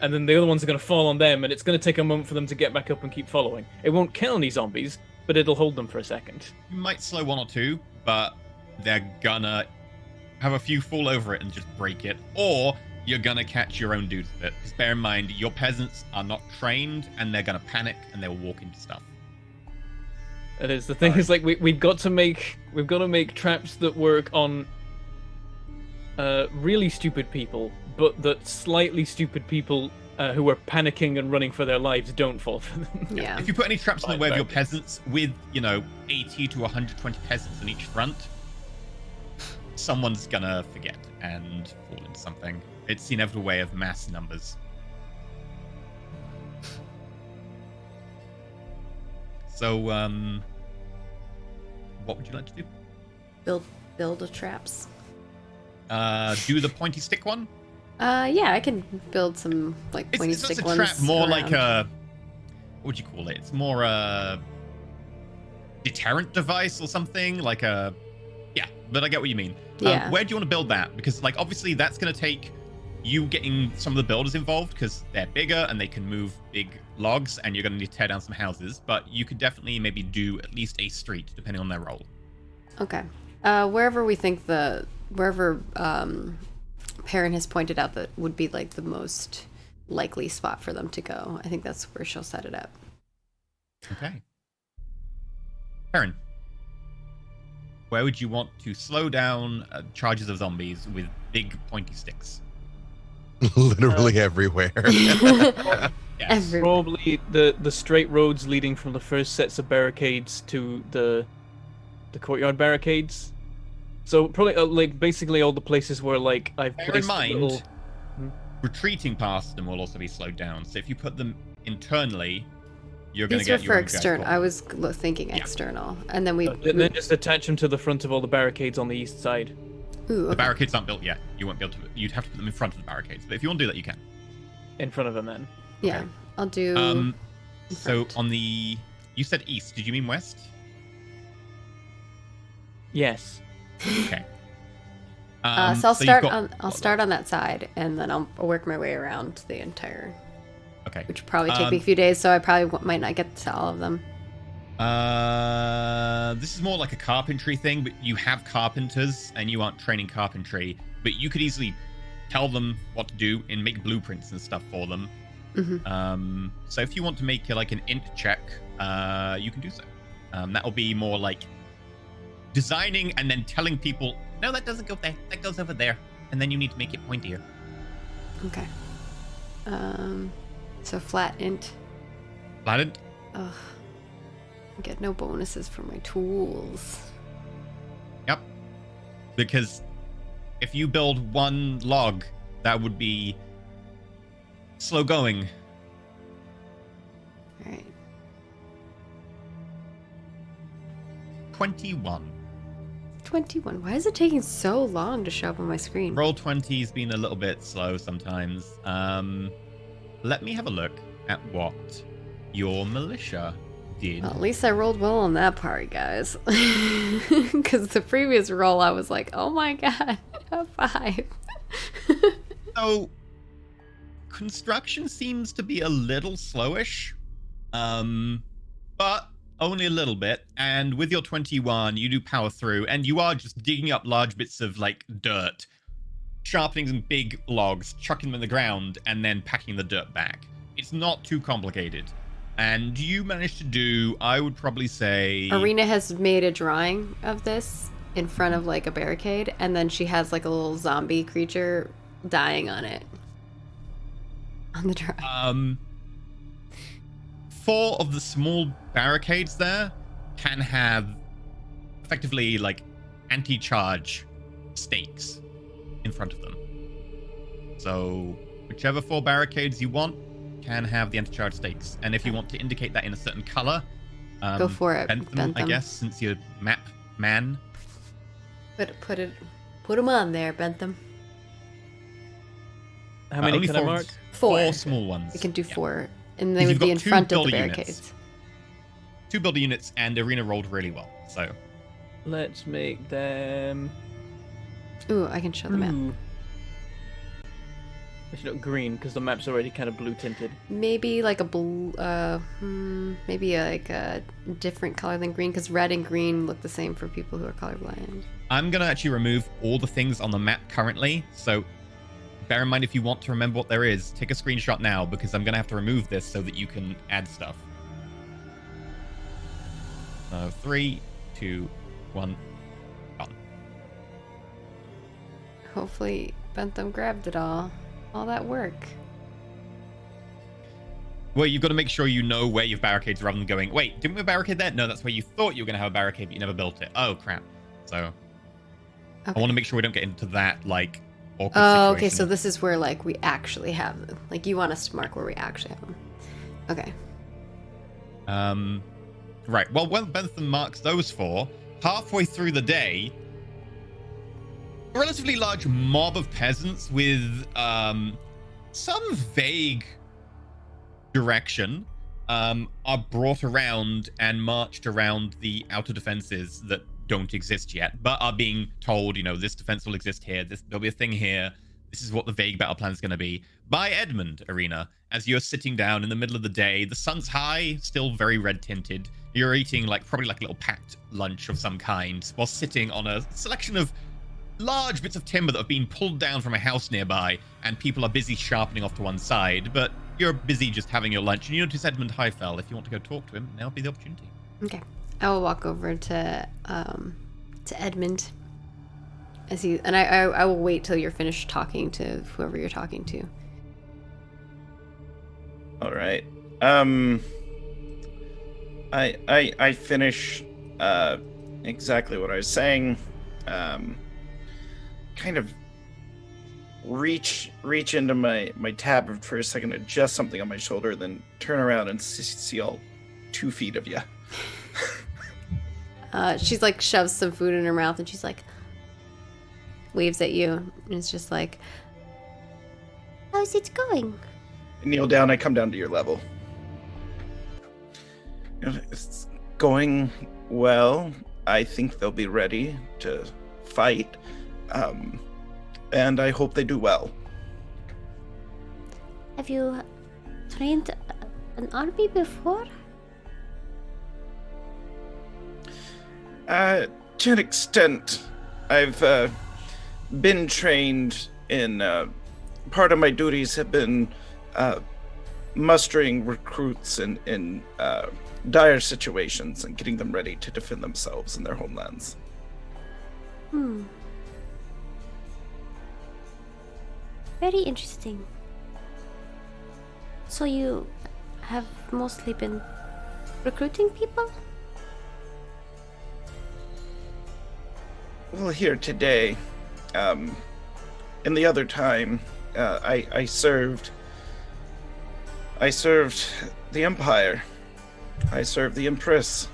And then the other ones are going to fall on them, and it's going to take a moment for them to get back up and keep following. It won't kill any zombies, but it'll hold them for a second. You might slow one or two, but they're gonna have a few fall over it and just break it, or you're gonna catch your own dudes with it. Because bear in mind, your peasants are not trained, and they're gonna panic and they'll walk into stuff. It is. The thing is, like, we've got to make traps that work on really stupid people, but that slightly stupid people who are panicking and running for their lives don't fall for them. Yeah. If you put any traps in the Fine, way of your fair. peasants with, 80 to 120 peasants on each front, someone's gonna forget and fall into something. It's the inevitable way of mass numbers. So, what would you like to do? Build a traps. Do the pointy stick one? Yeah, I can build some like pointy It's not stick a ones. trap, more like around. what would you call it? It's more a deterrent device or something, like a, yeah, but I get what you mean. Yeah. Where do you want to build that? Because like obviously that's going to take you getting some of the builders involved because they're bigger and they can move big logs, and you're going to need to tear down some houses, but you could definitely maybe do at least a street depending on their role. Okay. Wherever we think wherever Perrin has pointed out that would be like the most likely spot for them to go, I think that's where she'll set it up. Okay. Perrin, where would you want to slow down charges of zombies with big pointy sticks? Literally everywhere. Yes. Everywhere. Probably the straight roads leading from the first sets of barricades to the courtyard barricades. So probably like basically all the places where like I've Bear in placed mind, little... retreating past them will also be slowed down. So if you put them internally, you're going to These were get your for own guys external. caught. I was thinking Yeah. external, and then we. And then just attach them to the front of all the barricades on the east side. Ooh, The okay. barricades aren't built yet. You won't be able to. You'd have to put them in front of the barricades. But if you want to do that, you can. In front of them then. Yeah, I'll do. in So front. on the, you said east. Did you mean west? Yes. Okay. so I'll you've start got- on. I'll start on that side, and then I'll work my way around the entire. Okay. Which will probably take me a few days, so I probably might not get to all of them. This is more like a carpentry thing, but you have carpenters and you aren't training carpentry, but you could easily tell them what to do and make blueprints and stuff for them. Mhm. So if you want to make like an int check, you can do so. That'll be more like designing and then telling people, no, that doesn't go there. That goes over there. And then you need to make it pointier. Okay. So flat int. Flatted? Ugh. I get no bonuses for my tools. Yep. Because if you build one log, that would be slow going. All right. 21. 21. Why is it taking so long to show up on my screen? Roll 20's been a little bit slow sometimes. Let me have a look at what your militia did. Well, at least I rolled well on that part, guys. Because the previous roll, I was like, oh my god, a 5. So, construction seems to be a little slowish, but only a little bit. And with your 21, you do power through, and you are just digging up large bits of like dirt, sharpening some big logs, chucking them in the ground, and then packing the dirt back. It's not too complicated. And you managed to do, I would probably say... Arena has made a drawing of this in front of like a barricade, and then she has like a little zombie creature dying on it. On the drawing. 4 of the small barricades there can have effectively like anti-charge stakes in front of them. So whichever 4 barricades you want can have the anti-charge stakes. And if you want to indicate that in a certain color, Go for it, bent them, I Bentham. guess, since you're map man. Put them on there, Bentham. How many Only can I 4 mark? 4. small ones. We can do Yeah. 4, and they Because would you've be got in 2 front of the builder units. barricades. 2 builder units, and Arena rolled really well. So Let's make them. Ooh, I can show the map. Ooh. I should not green because the map's already kind of blue tinted. Maybe like a blue, maybe like a different color than green, because red and green look the same for people who are colorblind. I'm going to actually remove all the things on the map currently. So bear in mind, if you want to remember what there is, take a screenshot now, because I'm going to have to remove this so that you can add stuff. 3, 2, 1, gone. Hopefully Bentham grabbed it all that work. Well, you've got to make sure you know where your barricades rather than going, wait, didn't we barricade there? No, that's where you thought you were going to have a barricade, but you never built it. Oh, crap. So I want to make sure we don't get into that, like, awkward situation. Okay, so this is where, like, we actually have them. Like, you want us to mark where we actually have them. Okay. Right, well, when Bentham marks those 4, halfway through the day, a relatively large mob of peasants with some vague direction are brought around and marched around the outer defenses that don't exist yet, but are being told, you know, this defense will exist here, there'll be a thing here, this is what the vague battle plan is going to be, by Edmund Arena, as you're sitting down in the middle of the day. The sun's high, still very red tinted. You're eating probably like a little packed lunch of some kind, while sitting on a selection of large bits of timber that have been pulled down from a house nearby, and people are busy sharpening off to one side, but you're busy just having your lunch, and you notice Edmund Highfell. If you want to go talk to him, now would be the opportunity. Okay. I will walk over to Edmund. I will wait till you're finished talking to whoever you're talking to. All right. I finish exactly what I was saying. Kind of reach into my tab for a second, adjust something on my shoulder, then turn around and see all 2 feet of you. She's like shoves some food in her mouth, and she's like waves at you, and it's just like, How's it going? I kneel down. I come down to your level. It's going well. I think they'll be ready to fight. And I hope they do well. Have you trained an army before? To an extent, I've been trained in. Part of my duties have been mustering recruits in dire situations and getting them ready to defend themselves and their homelands. Very interesting. So you have mostly been recruiting people? Well, here today, in the other time, I served the Empire. I served the Empress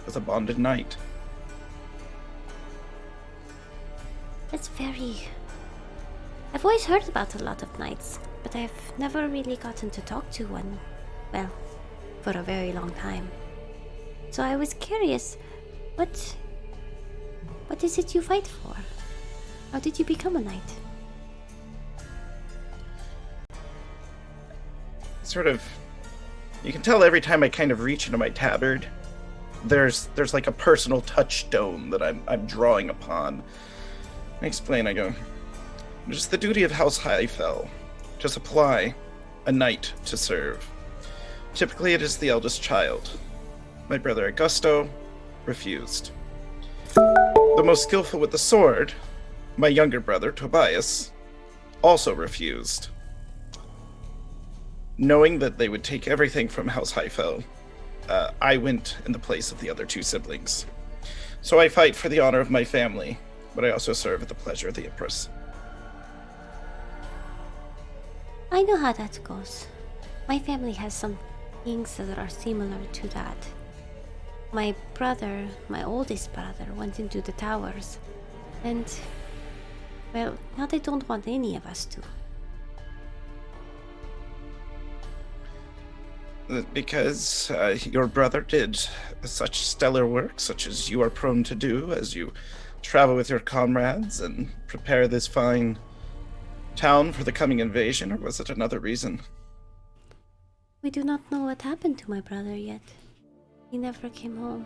as a bonded knight. That's very... I've always heard about a lot of knights, but I've never really gotten to talk to one, well, for a very long time. So I was curious, what is it you fight for? How did you become a knight? Sort of, you can tell every time I kind of reach into my tabard, there's like a personal touchstone that I'm drawing upon. I explain, I go, it is the duty of House Highfell to supply a knight to serve. Typically it is the eldest child. My brother Augusto refused. The most skillful with the sword, my younger brother Tobias, also refused. Knowing that they would take everything from House Highfell, I went in the place of the other two siblings. So I fight for the honor of my family, but I also serve at the pleasure of the Empress. I know how that goes. My family has some things that are similar to that. My brother, my oldest brother, went into the towers, and, well, now they don't want any of us to. Because your brother did such stellar work, such as you are prone to do as you travel with your comrades and prepare this fine town for the coming invasion, or was it another reason? We do not know what happened to my brother yet. He never came home.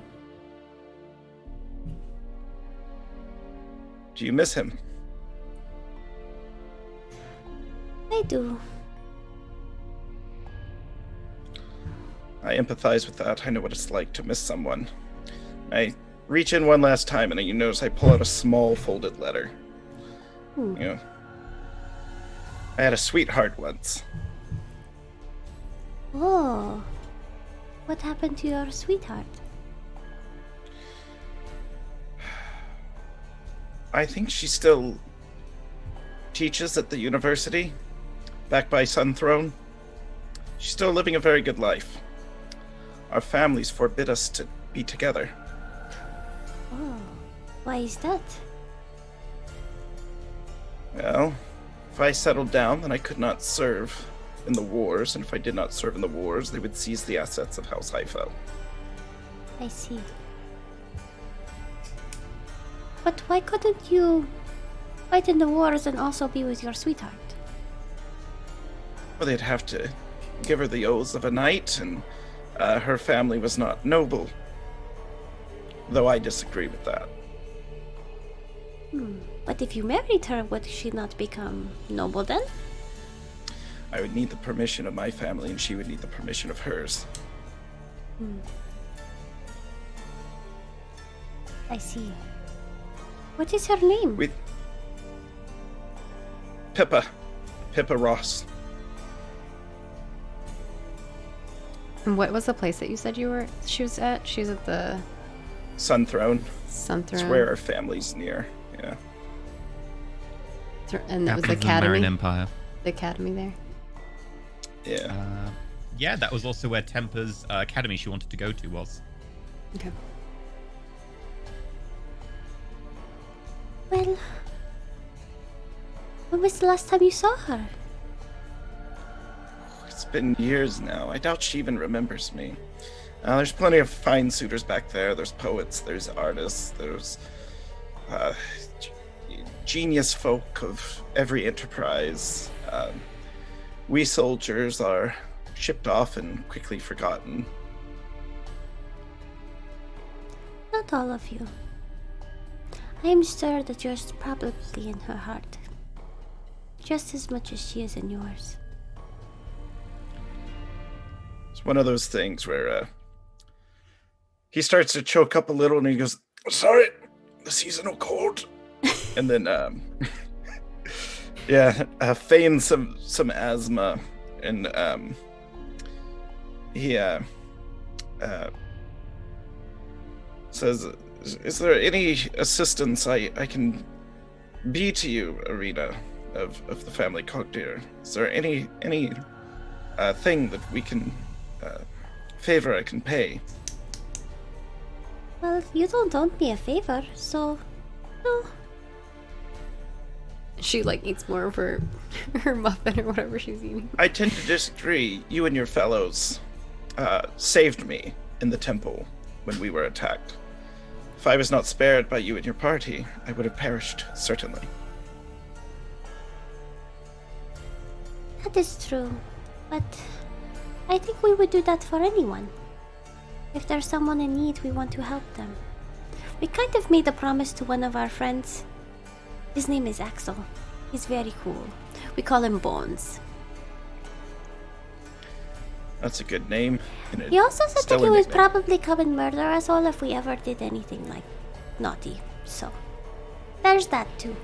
Do you miss him? I do. I empathize with that. I know what it's like to miss someone. I reach in one last time, and you notice I pull out a small folded letter. You know, I had a sweetheart once. Oh. What happened to your sweetheart? I think she still teaches at the university, back by Sunthrone. She's still living a very good life. Our families forbid us to be together. Oh. Why is that? Well, if I settled down, then I could not serve in the wars, and if I did not serve in the wars, they would seize the assets of House Highfell. I see. But why couldn't you fight in the wars and also be with your sweetheart? Well, they'd have to give her the oaths of a knight, and her family was not noble. Though I disagree with that. But if you married her, would she not become noble then? I would need the permission of my family, and she would need the permission of hers. I see. What is her name? With Pippa Ross. And what was the place that you said she was at? She was at the Sunthrone. Sunthrone. It's where our family's near. Yeah. And that was the Capital of the academy. Marin Empire. The academy there. Yeah. Yeah, that was also where Temper's academy she wanted to go to was. Okay. Well, when was the last time you saw her? It's been years now. I doubt she even remembers me. There's plenty of fine suitors back there. There's poets, there's artists, there's genius folk of every enterprise. We soldiers are shipped off and quickly forgotten. Not all of you. I am sure that you're probably in her heart. Just as much as she is in yours. It's one of those things where he starts to choke up a little and he goes, "Sorry, the seasonal cold." And then feigns some asthma, and he says, "Is there any assistance I can be to you, Arena of the family Cogdeer? Is there any thing that we can favor I can pay?" Well, you don't owe me a favor, so no. She like eats more of her her muffin or whatever she's eating. I tend to disagree. You and your fellows saved me in the temple when we were attacked. If I was not spared by you and your party, I would have perished, certainly. That is true, but I think we would do that for anyone. If there's someone in need, we want to help them. We kind of made a promise to one of our friends. His name is Axel. He's very cool. We call him Bones. That's a good name. And He also said that stellar he would nickname. probably come and murder us all if we ever did anything like naughty. So, there's that too.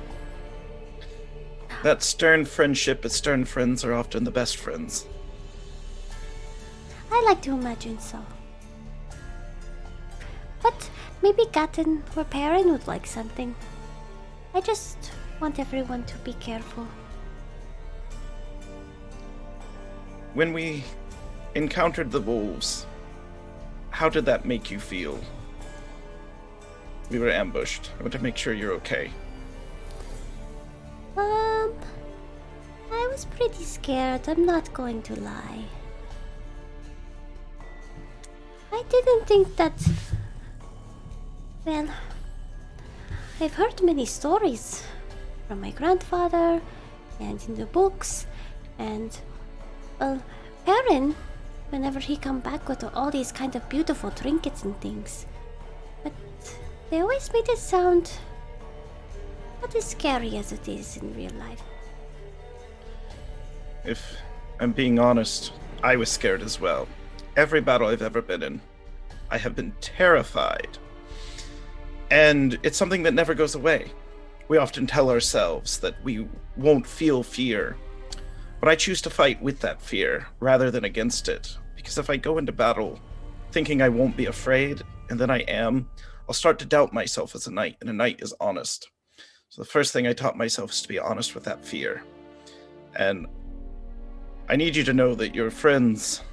That stern friendship, but stern friends are often the best friends. I like to imagine so. But maybe Gaten or Perrin would like something. I just want everyone to be careful. When we encountered the wolves, how did that make you feel? We were ambushed. I want to make sure you're okay. I was pretty scared, I'm not going to lie. I didn't think that... Well, I've heard many stories from my grandfather and in the books, and, well, Perrin, whenever he come back with all these kind of beautiful trinkets and things. But they always made it sound not as scary as it is in real life. If I'm being honest, I was scared as well. Every battle I've ever been in, I have been terrified. And it's something that never goes away. We often tell ourselves that we won't feel fear, but I choose to fight with that fear rather than against it. Because if I go into battle thinking I won't be afraid, and then I am, I'll start to doubt myself as a knight, and a knight is honest. So the first thing I taught myself is to be honest with that fear. And I need you to know that your friends,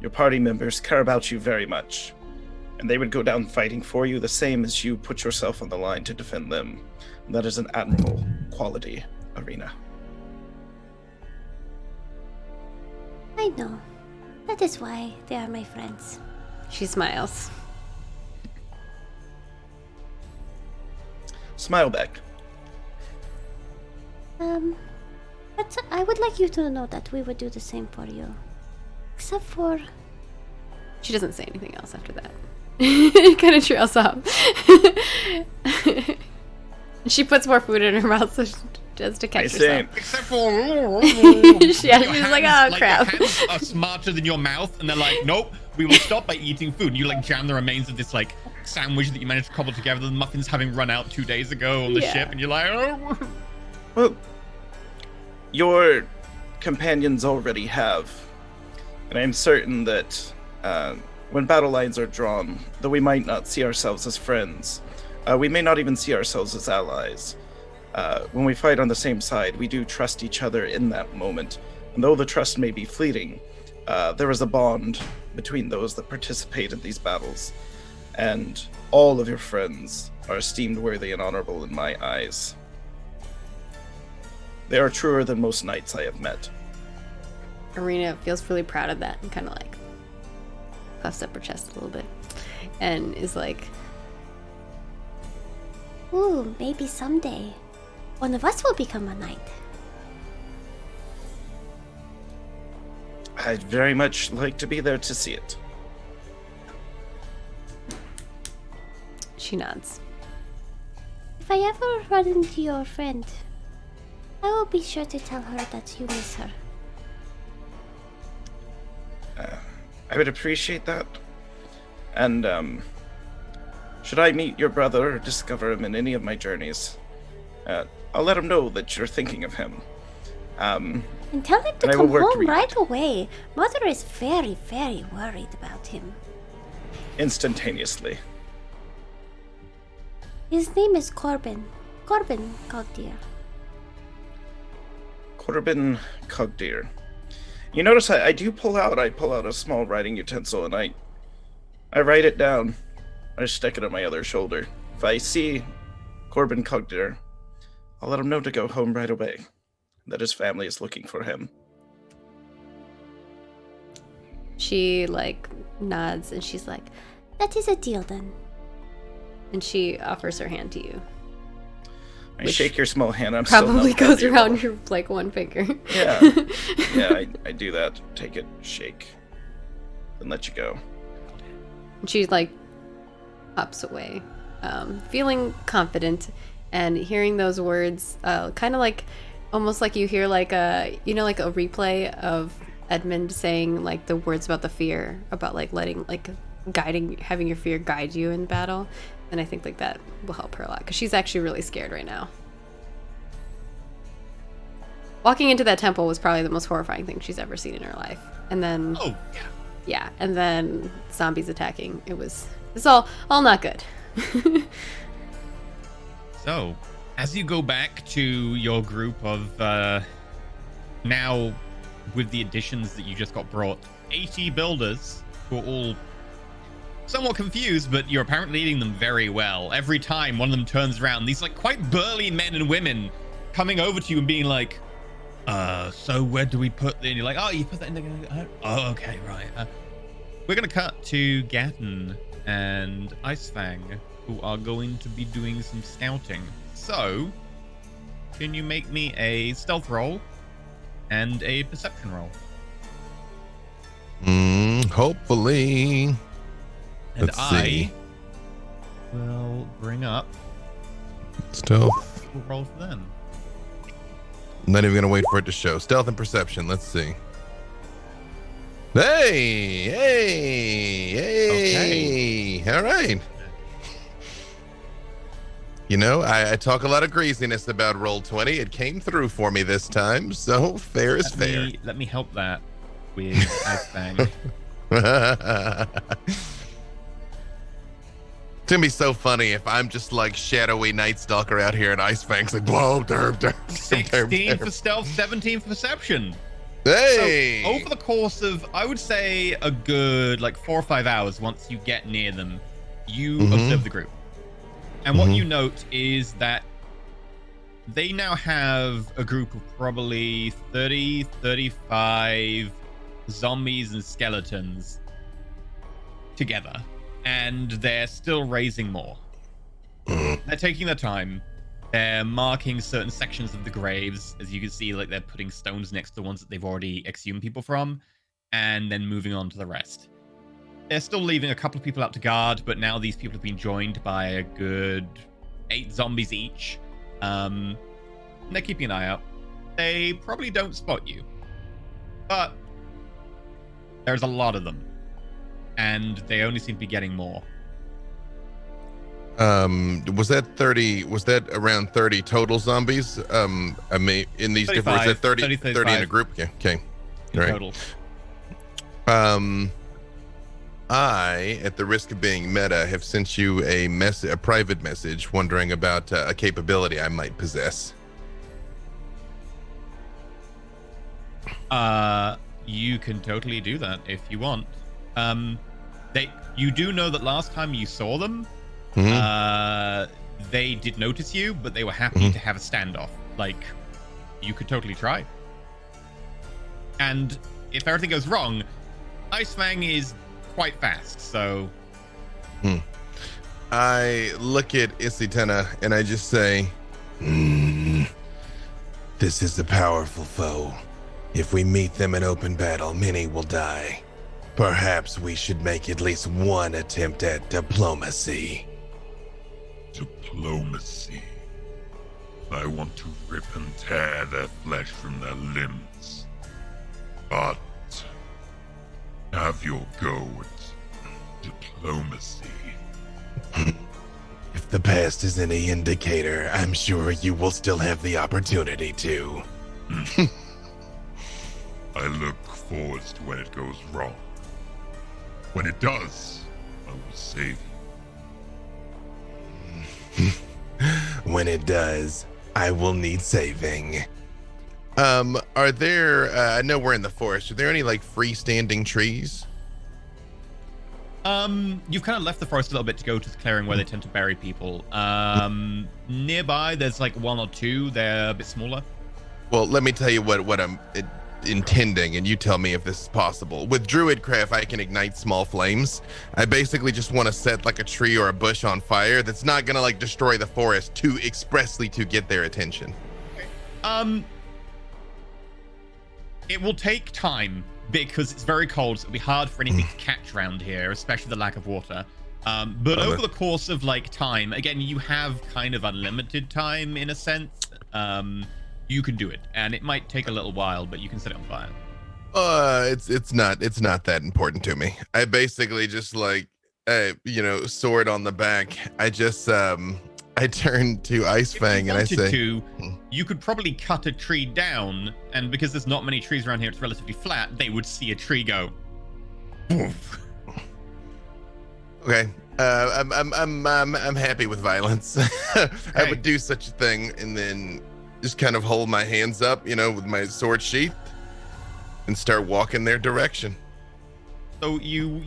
your party members care about you very much. And they would go down fighting for you the same as you put yourself on the line to defend them. And that is an admirable quality, Arena. I know. That is why they are my friends. She smiles. Smile back. But I would like you to know that we would do the same for you. Except for... She doesn't say anything else after that. It kind of trails off. She puts more food in her mouth so just to catch herself. Except for She's your like, hands, oh crap. Your hands are smarter than your mouth, and they're like, nope, we will stop by eating food. And you like jam the remains of this like sandwich that you managed to cobble together. The muffins having run out 2 days ago on the ship, and you're like, oh. Well, your companions already have. And I'm certain that when battle lines are drawn, though we might not see ourselves as friends, we may not even see ourselves as allies. When we fight on the same side, we do trust each other in that moment. And though the trust may be fleeting, there is a bond between those that participate in these battles. And all of your friends are esteemed worthy and honorable in my eyes. They are truer than most knights I have met. Arena feels really proud of that and kind of like puffs up her chest a little bit and is like, Ooh, maybe someday one of us will become a knight. I'd very much like to be there to see it. she nods. If I ever run into your friend, I will be sure to tell her that you miss her. I would appreciate that. And, should I meet your brother or discover him in any of my journeys, I'll let him know that you're thinking of him. And tell him to And I will come work to home reach right out. away. Mother is very, very worried about him. instantaneously. His name is Corbin. Corbin Cogdeer. Corbin Cogdeer. You notice I pull out a small writing utensil and I write it down. I stick it on my other shoulder. If I see Corbin Cogdeer, I'll let him know to go home right away. That his family is looking for him. She like nods and she's like, That is a deal then. and she offers her hand to you. I Which shake your small hand. I'm still Probably not goes valuable. around your like one finger. Yeah. Yeah, I do that. Take it, shake, then let you go. And she like hops away, feeling confident, and hearing those words, kind of like, almost like you hear like a, like a replay of Edmund saying like the words about the fear, about like letting, like guiding, having your fear guide you in battle. And I think like that will help her a lot because she's actually really scared right now. Walking into that temple was probably the most horrifying thing she's ever seen in her life. And then, Oh, yeah. yeah, and then zombies attacking. It's all not good. So, as you go back to your group of, now with the additions that you just got brought, 80 builders who are all somewhat confused, but you're apparently leading them very well. Every time one of them turns around, these like quite burly men and women coming over to you and being like, so where do we put the, and you're like, oh, you put that in the, oh, okay, right. We're gonna cut to Gatton and Icefang, who are going to be doing some scouting. So, can you make me a stealth roll and a perception roll? Hopefully. And Let's see. I will bring up Stealth. a roll for them. I'm not even gonna wait for it to show. Stealth and perception. Let's see. Hey! All right. You know, I talk a lot of greasiness about Roll20. It came through for me this time, so fair is fair. Let me help that with Icefang. It's gonna be so funny if I'm just like shadowy Night Stalker out here and Icefang's like, whoa, derp. 16 for stealth, 17 for perception. Hey! So, over the course of, I would say, a good, like, 4 or 5 hours, once you get near them, you observe the group. And what you note is that they now have a group of probably 30, 35 zombies and skeletons together. And they're still raising more. They're taking their time. They're marking certain sections of the graves. As you can see, like, they're putting stones next to the ones that they've already exhumed people from, and then moving on to the rest. They're still leaving a couple of people out to guard, but now these people have been joined by a good 8 zombies each. And they're keeping an eye out. They probably don't spot you, but there's a lot of them. And they only seem to be getting more. Was that around 30 total zombies? I mean, in these different, was 35, that 30 in a group? Yeah, okay. In Right. total. I, at the risk of being meta, have sent you a private message wondering about a capability I might possess. You can totally do that if you want. You do know that last time you saw them, they did notice you, but they were happy to have a standoff. Like, you could totally try. And if everything goes wrong, Icefang is quite fast, so... I look at Isitena and I just say, this is a powerful foe. If we meet them in open battle, many will die. Perhaps we should make at least one attempt at diplomacy. Diplomacy. I want to rip and tear their flesh from their limbs. But have your go at diplomacy. If the past is any indicator, I'm sure you will still have the opportunity to. I look forward to when it goes wrong. When it does, I will save When it does, I will need saving. Are there, I know we're in the forest. Are there any like freestanding trees? You've kind of left the forest a little bit to go to the clearing where they tend to bury people. Nearby, there's like one or two. They're a bit smaller. Well, let me tell you what I'm intending, and you tell me if this is possible. With Druidcraft, I can ignite small flames. I basically just want to set like a tree or a bush on fire that's not gonna like destroy the forest to expressly to get their attention. It will take time because it's very cold, so it'll be hard for anything to catch around here, especially the lack of water. But over the course of like time, again, you have kind of unlimited time in a sense. You can do it, and it might take a little while, but you can set it on fire. It's not that important to me. I basically just like, sword on the back. I just I turn to Ice Fang and I say, you could probably cut a tree down, and because there's not many trees around here, it's relatively flat. They would see a tree go. Woof. Okay. I'm happy with violence. I would do such a thing and then just kind of hold my hands up, with my sword sheath and start walking their direction. So you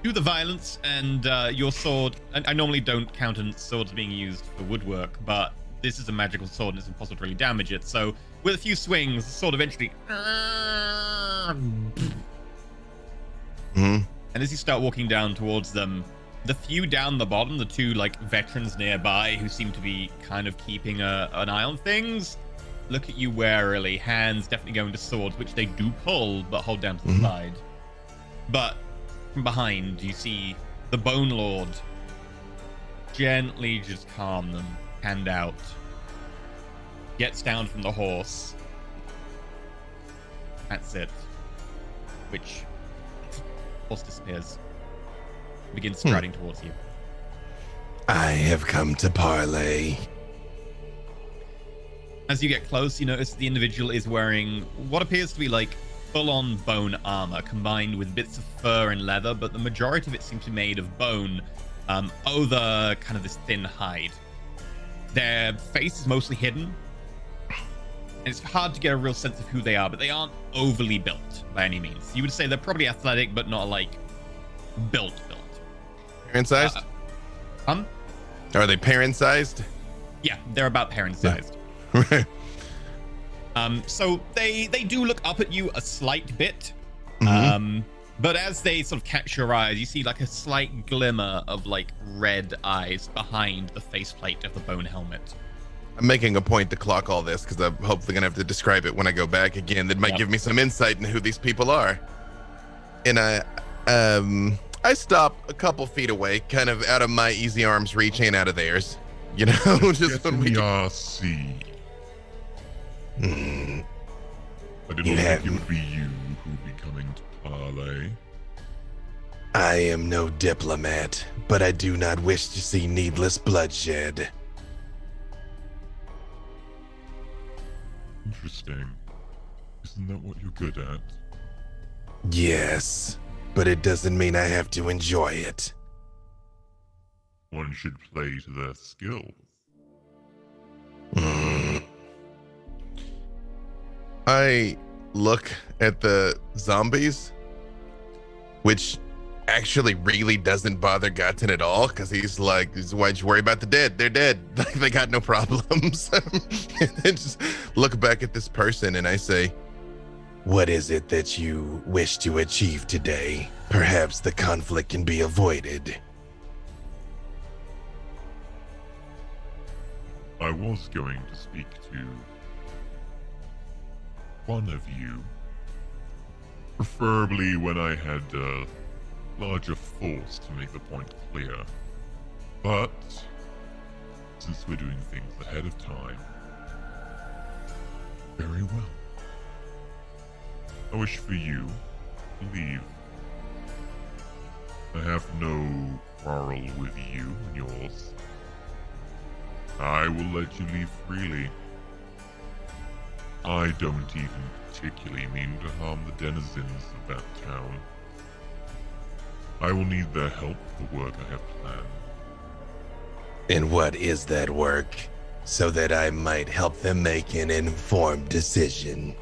do the violence, and your sword. I normally don't countenance swords being used for woodwork, but this is a magical sword and it's impossible to really damage it. So with a few swings, the sword eventually. And as you start walking down towards them, the few down the bottom, the two like veterans nearby who seem to be kind of keeping an eye on things, look at you warily, hands definitely going to swords, which they do pull but hold down to the side. But from behind, you see the Bone Lord gently just calm them, hand out, gets down from the horse. That's it. Which horse disappears. Begins striding towards you. I have come to parley. As you get close, you notice the individual is wearing what appears to be like full-on bone armor combined with bits of fur and leather, but the majority of it seems to be made of bone over kind of this thin hide. Their face is mostly hidden, and it's hard to get a real sense of who they are, but they aren't overly built by any means. You would say they're probably athletic, but not like built. Parent-sized? Are they parent-sized? Yeah, they're about parent-sized. Right. So they do look up at you a slight bit. But as they sort of catch your eyes, you see like a slight glimmer of like red eyes behind the faceplate of the bone helmet. I'm making a point to clock all this because I'm hopefully gonna have to describe it when I go back again. That might give me some insight into who these people are. And I stop a couple feet away, kind of out of my easy arms reach and out of theirs. Just when we RC. I did not think it would be you who would be coming to parley. I am no diplomat, but I do not wish to see needless bloodshed. Interesting. Isn't that what you're good at? Yes, but it doesn't mean I have to enjoy it. One should play to their skills. I look at the zombies, which actually really doesn't bother Gaten at all, because he's like, why'd you worry about the dead? They're dead. Like, they got no problems. And I just look back at this person and I say, what is it that you wish to achieve today? Perhaps the conflict can be avoided. I was going to speak to one of you, preferably when I had a larger force to make the point clear. But since we're doing things ahead of time, very well. I wish for you to leave. I have no quarrel with you and yours. I will let you leave freely. I don't even particularly mean to harm the denizens of that town. I will need their help the work I have planned. And what is that work? So that I might help them make an informed decision.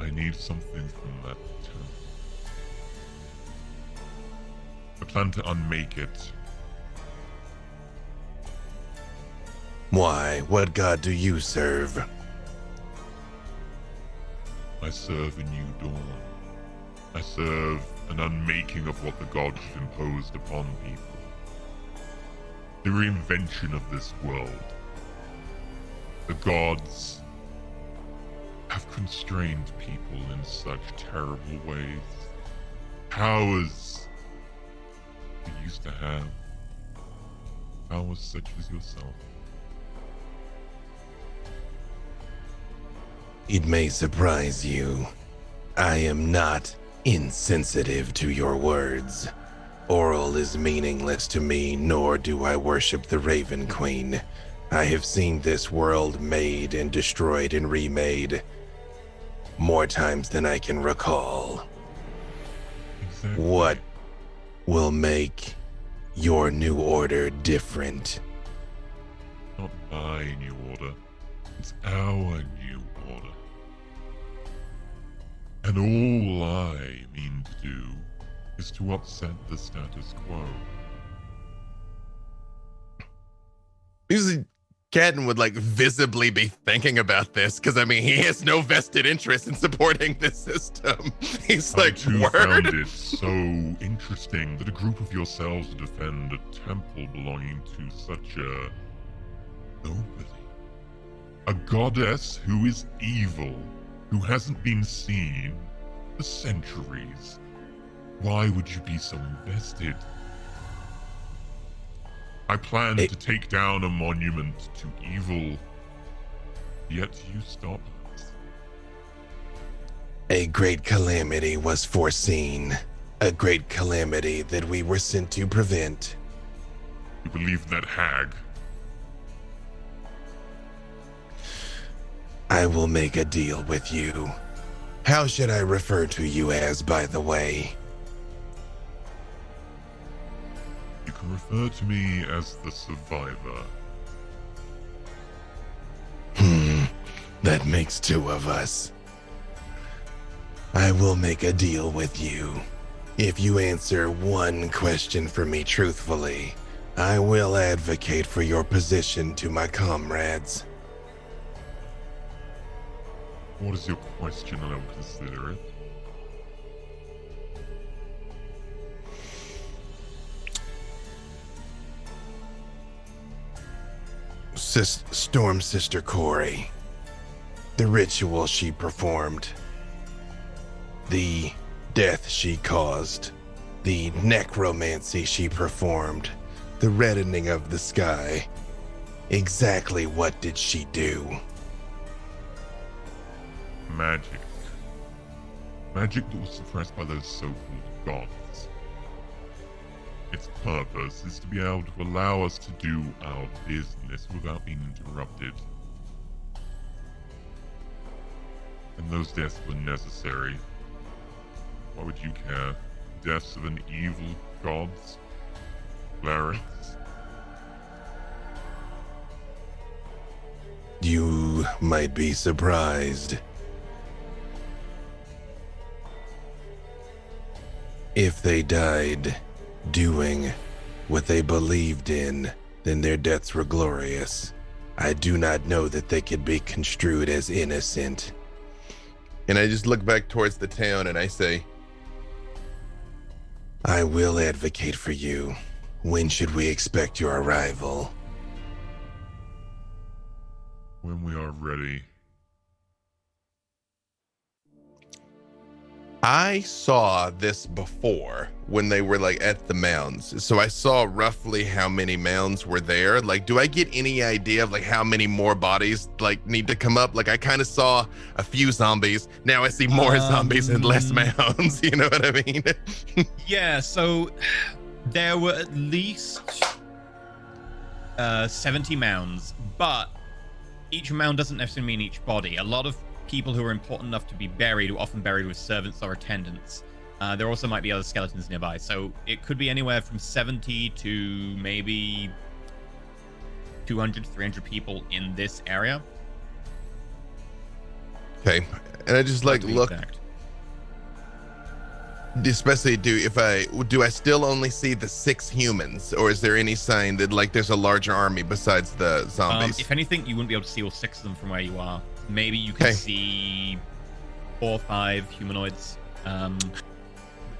I need something from that tomb. I plan to unmake it. Why? What god do you serve? I serve a new dawn. I serve an unmaking of what the gods have imposed upon people. The reinvention of this world. The gods have constrained people in such terrible ways. Powers we used to have. Powers such as yourself. It may surprise you. I am not insensitive to your words. Oral is meaningless to me, nor do I worship the Raven Queen. I have seen this world made and destroyed and remade more times than I can recall. Exactly. What will make your new order different? Not my new order. It's our new order. And all I mean to do is to upset the status quo. Usually, Cadden would like visibly be thinking about this because I mean he has no vested interest in supporting this system. He's I like, too word. found it so interesting that a group of yourselves defend a temple belonging to such a nobody. A goddess who is evil, who hasn't been seen for centuries. Why would you be so invested? I planned to take down a monument to evil, yet you stopped us. A great calamity was foreseen. A great calamity that we were sent to prevent. You believe that hag? I will make a deal with you. How should I refer to you as, by the way? You can refer to me as the survivor. That makes two of us. I will make a deal with you. If you answer one question for me truthfully, I will advocate for your position to my comrades. What is your question, and I will consider it? Storm Sister Corey. The ritual she performed. The death she caused. The necromancy she performed. The reddening of the sky. Exactly what did she do? Magic. Magic that was suppressed by those so-called gods. Its purpose is to be able to allow us to do our business without being interrupted. And those deaths were necessary. Why would you care? Deaths of an evil gods? Clerics? You might be surprised. If they died doing what they believed in, then their deaths were glorious. I do not know that they could be construed as innocent. And I just look back towards the town and I say, I will advocate for you. When should we expect your arrival? When we are ready. I saw this before when they were like at the mounds. So I saw roughly how many mounds were there. Like, do I get any idea of like how many more bodies like need to come up? Like I kind of saw a few zombies. Now I see more zombies and less mounds. You know what I mean? Yeah, so there were at least 70 mounds, but each mound doesn't necessarily mean each body. A lot of people who are important enough to be buried were often buried with servants or attendants. There also might be other skeletons nearby, so it could be anywhere from 70 to maybe 200, 300 people in this area. Okay, and I just like To be look, exact. especially do I still only see the 6 humans, or is there any sign that like there's a larger army besides the zombies? If anything, you wouldn't be able to see all 6 of them from where you are. Maybe you can Okay. see 4 or 5 humanoids.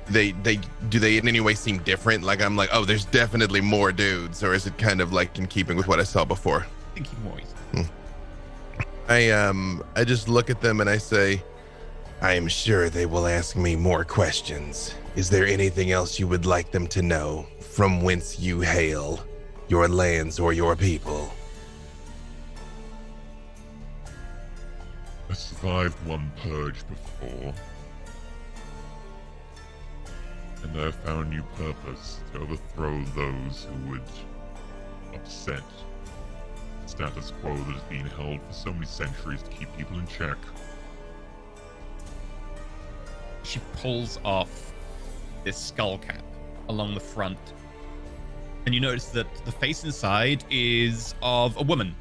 They do they in any way seem different? Like I'm like, oh, there's definitely more dudes, or is it kind of like in keeping with what I saw before? I think you always. I just look at them and I say, I am sure they will ask me more questions. Is there anything else you would like them to know? From whence you hail, your lands or your people? I survived one purge before. And I found new purpose to overthrow those who would upset the status quo that has been held for so many centuries to keep people in check. She pulls off this skull cap along the front. And you notice that the face inside is of a woman.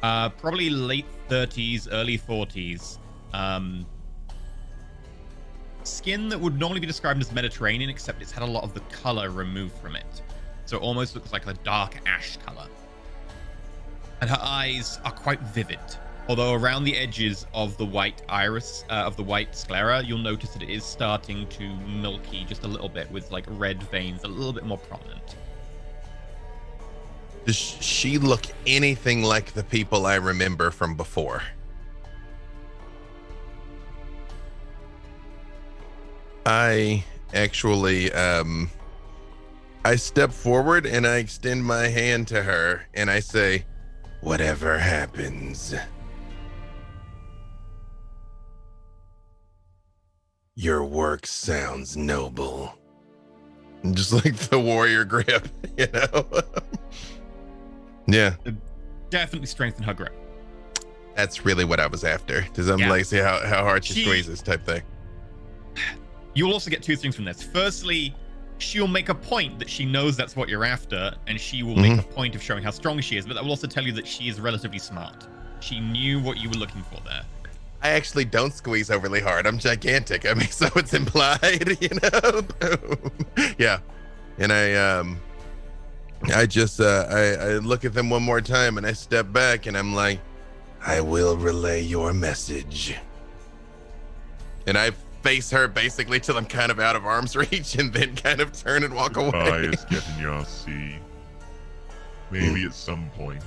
Probably late 30s, early 40s. Skin that would normally be described as Mediterranean, except it's had a lot of the color removed from it. So it almost looks like a dark ash color. And her eyes are quite vivid. Although around the edges of the white iris, of the white sclera, you'll notice that it is starting to milky just a little bit with like red veins, a little bit more prominent. Does she look anything like the people I remember from before? I actually, I step forward and I extend my hand to her and I say, whatever happens, your work sounds noble. Just like the warrior grip, you know? Yeah, Definitely strengthen her grip. that's really what I was after. Does I'm Yeah. like see how hard she She- squeezes type thing. You'll also get 2 things from this. Firstly, she'll make a point that she knows that's what you're after, and she will make a point of showing how strong she is, but that will also tell you that she is relatively smart. She knew what you were looking for there. I actually don't squeeze overly hard. I'm gigantic. I mean, so it's implied, you know? Yeah. And I just, I look at them one more time and I step back and I'm like, I will relay your message. And I face her basically till I'm kind of out of arm's reach and then kind of turn and walk away. Is getting your sea. Maybe at some point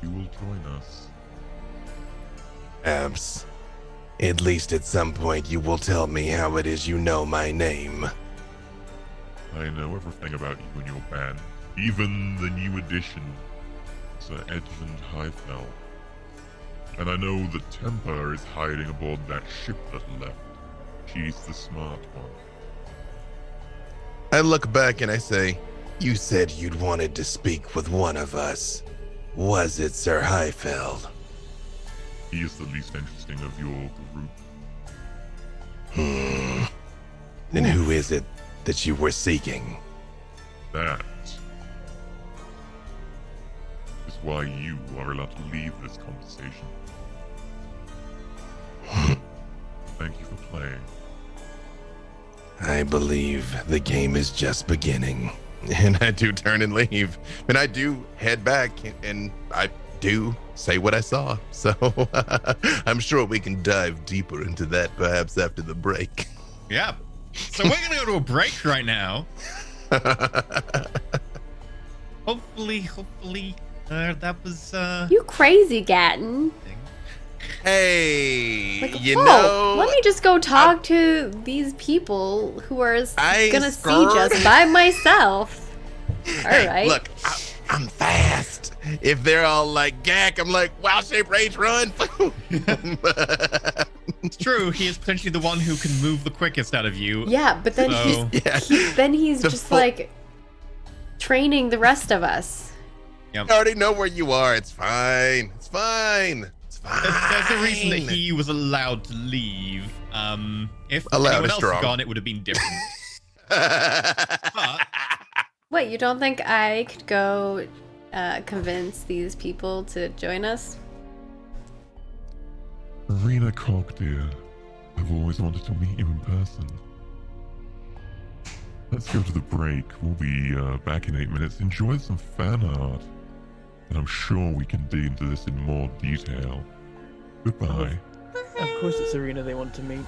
you will join us. Perhaps. At least at some point you will tell me how it is you know my name. I know everything about you and your band, even the new addition, Sir Edmund Highfell. And I know that Temper is hiding aboard that ship that left. She's the smart one. I look back and I say, you said you'd wanted to speak with one of us. Was it Sir Highfeld? He is the least interesting of your group. And who is it that you were seeking? That is why you are allowed to leave this conversation. Thank you for playing. I believe the game is just beginning. And I do turn and leave. And I do head back and I do say what I saw. So I'm sure we can dive deeper into that perhaps after the break. Yeah. So we're going to go to a break right now. Hopefully, that was, You crazy, Gatton. Hey, Like, you oh, know, let me just go talk to these people who are I gonna siege us by myself. All Hey, right. look, I'm fast. If they're all like gack, I'm like wild shape rage run. it's true. He is potentially the one who can move the quickest out of you. Yeah, but then So- Yeah. he's The just full- like training the rest of us. I already know where you are. It's fine. It's fine. It's It's fine. There's a reason that he was allowed to leave. If Allowed anyone is else strong. had gone, it would have been different. But Wait, you don't think I could go convince these people to join us? Arena Cog, dear. I've always wanted to meet you in person. Let's go to the break. We'll be back in 8 minutes. Enjoy some fan art. And I'm sure we can dig into this in more detail. Goodbye. Of course, it's Arena they want to meet.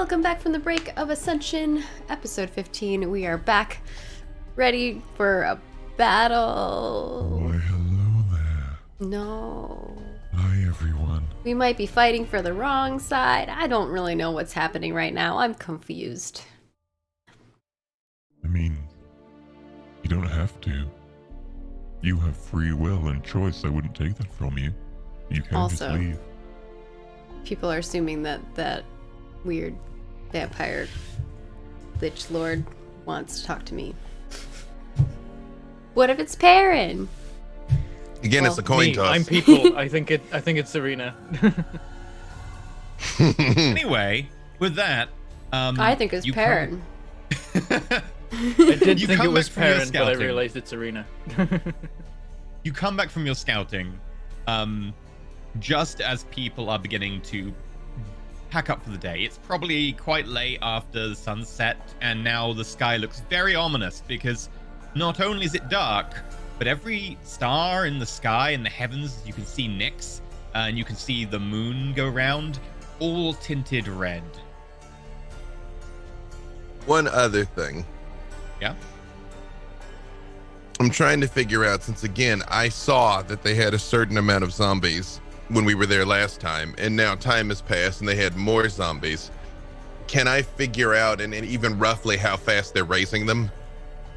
welcome back from the break of Ascension, episode 15. We are back, ready for a battle. Why, hello there. No. Hi, everyone. We might be fighting for the wrong side. I don't really know what's happening right now. I'm confused. I mean, you don't have to. You have free will and choice. I wouldn't take that from you. You can Also, just leave. People are assuming that weird vampire lich lord wants to talk to me. What if it's Perrin? Again, Well, it's a coin Me, toss. I'm people. I think it's Serena. Anyway, with that, I think it's you Perrin. I did You think come it was back from your Perrin, but I scouting. realized it's Serena. You come back from your scouting, just as people are beginning to pack up for the day. It's probably quite late after the sunset, and now the sky looks very ominous because not only is it dark, but every star in the sky in the heavens, you can see Nyx, and you can see the moon go round, all tinted red. One other thing. Yeah? I'm trying to figure out, since again, I saw that they had a certain amount of zombies when we were there last time, and now time has passed and they had more zombies. Can I figure out and even roughly how fast they're raising them?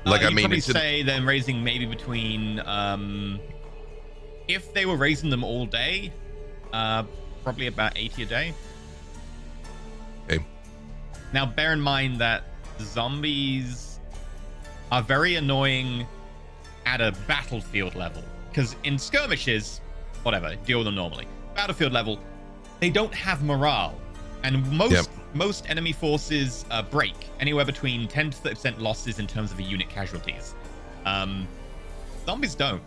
Like, I you'd mean, probably it's say they're raising maybe between, if they were raising them all day, probably about 80 a day. Okay. Now, bear in mind that zombies are very annoying at a battlefield level, because in skirmishes, whatever, deal with them normally. Battlefield level, they don't have morale, and most enemy forces break anywhere between 10 to 30% losses in terms of unit casualties. Zombies don't,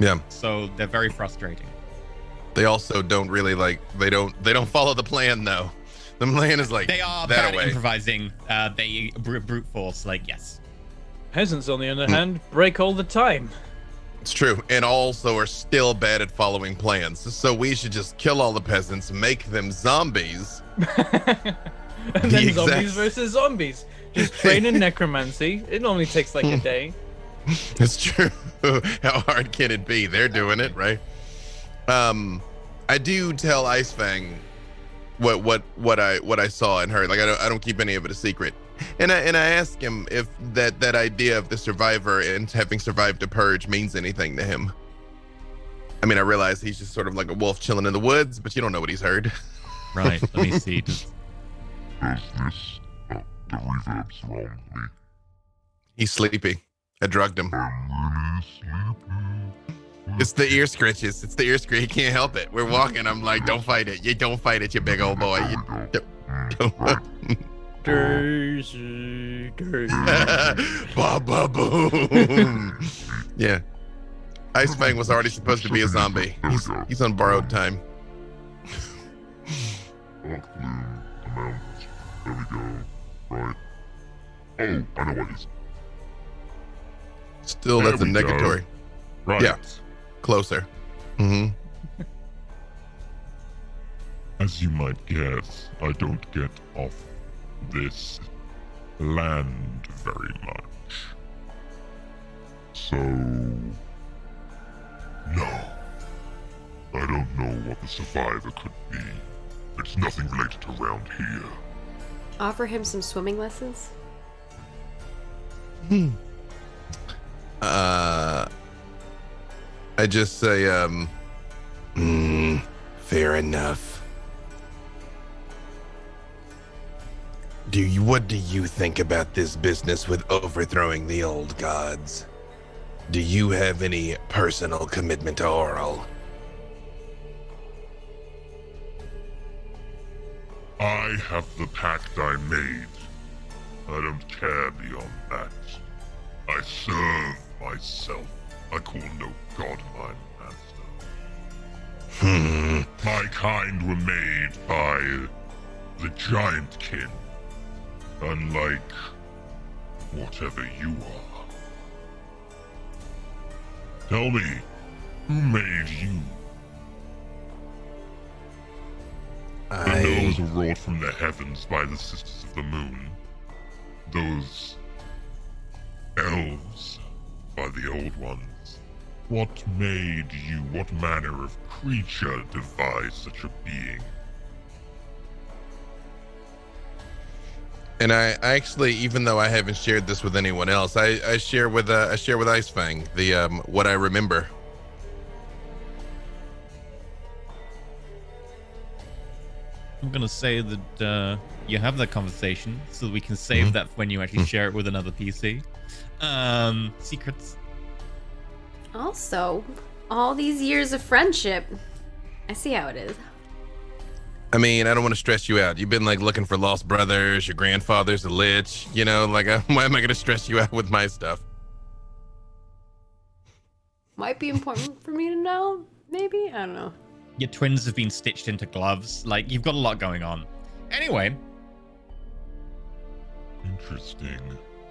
yeah. so they're very frustrating. They also don't really they don't follow the plan though. The plan is like They are that bad at away. improvising. They brute force, like, yes. Peasants, on the other hand, break all the time. It's true, and also are still bad at following plans. So we should just kill all the peasants, make them zombies. And then exact- zombies versus zombies. Just train in necromancy. It only takes like a day. It's true. How hard can it be? They're doing it, right? I do tell Icefang what I saw and heard. Like, I don't keep any of it a secret. And I ask him if that idea of the survivor and having survived a purge means anything to him. I mean, I realize he's just sort of like a wolf chilling in the woods, but you don't know what he's heard. Right, let me see. Does this... the reverb's wrong with me. He's sleepy. I drugged him. I'm really sleepy. It's the ear scratches. It's the ear scratch. He can't help it. We're walking. I'm like, don't fight it. You don't fight it, you big old boy. You don't. Daisy, Daisy. Ba ba boom. Yeah. Icefang was already supposed to be a zombie. He's on borrowed time. Dark bloom, amount. There we go. Right. Oh, I know what it is. Still, There that's a we go. negatory. Right. Yeah. Closer. Mm-hmm. As you might guess, I don't get off this land very much. So... no. I don't know what the survivor could be. It's nothing related to around here. Offer him some swimming lessons? I just say, fair enough. What do you think about this business with overthrowing the old gods? Do you have any personal commitment to Oral? I have the pact I made. I don't care beyond that. I serve myself. I call no god my master. My kind were made by the giant kin. Unlike whatever you are. Tell me, who made you? The gnomes were wrought from the heavens by the Sisters of the Moon. Those elves by the Old Ones. What made you, what manner of creature devised such a being? And I actually, even though I haven't shared this with anyone else, I share with Ice Fang the what I remember. I'm gonna say that you have that conversation, so we can save that for when you actually share it with another PC. Secrets. Also, all these years of friendship, I see how it is. I mean, I don't want to stress you out. You've been like looking for lost brothers. Your grandfather's a lich. You know, like why am I gonna stress you out with my stuff? Might be important for me to know. Maybe, I don't know. Your twins have been stitched into gloves. Like, you've got a lot going on. Anyway. Interesting.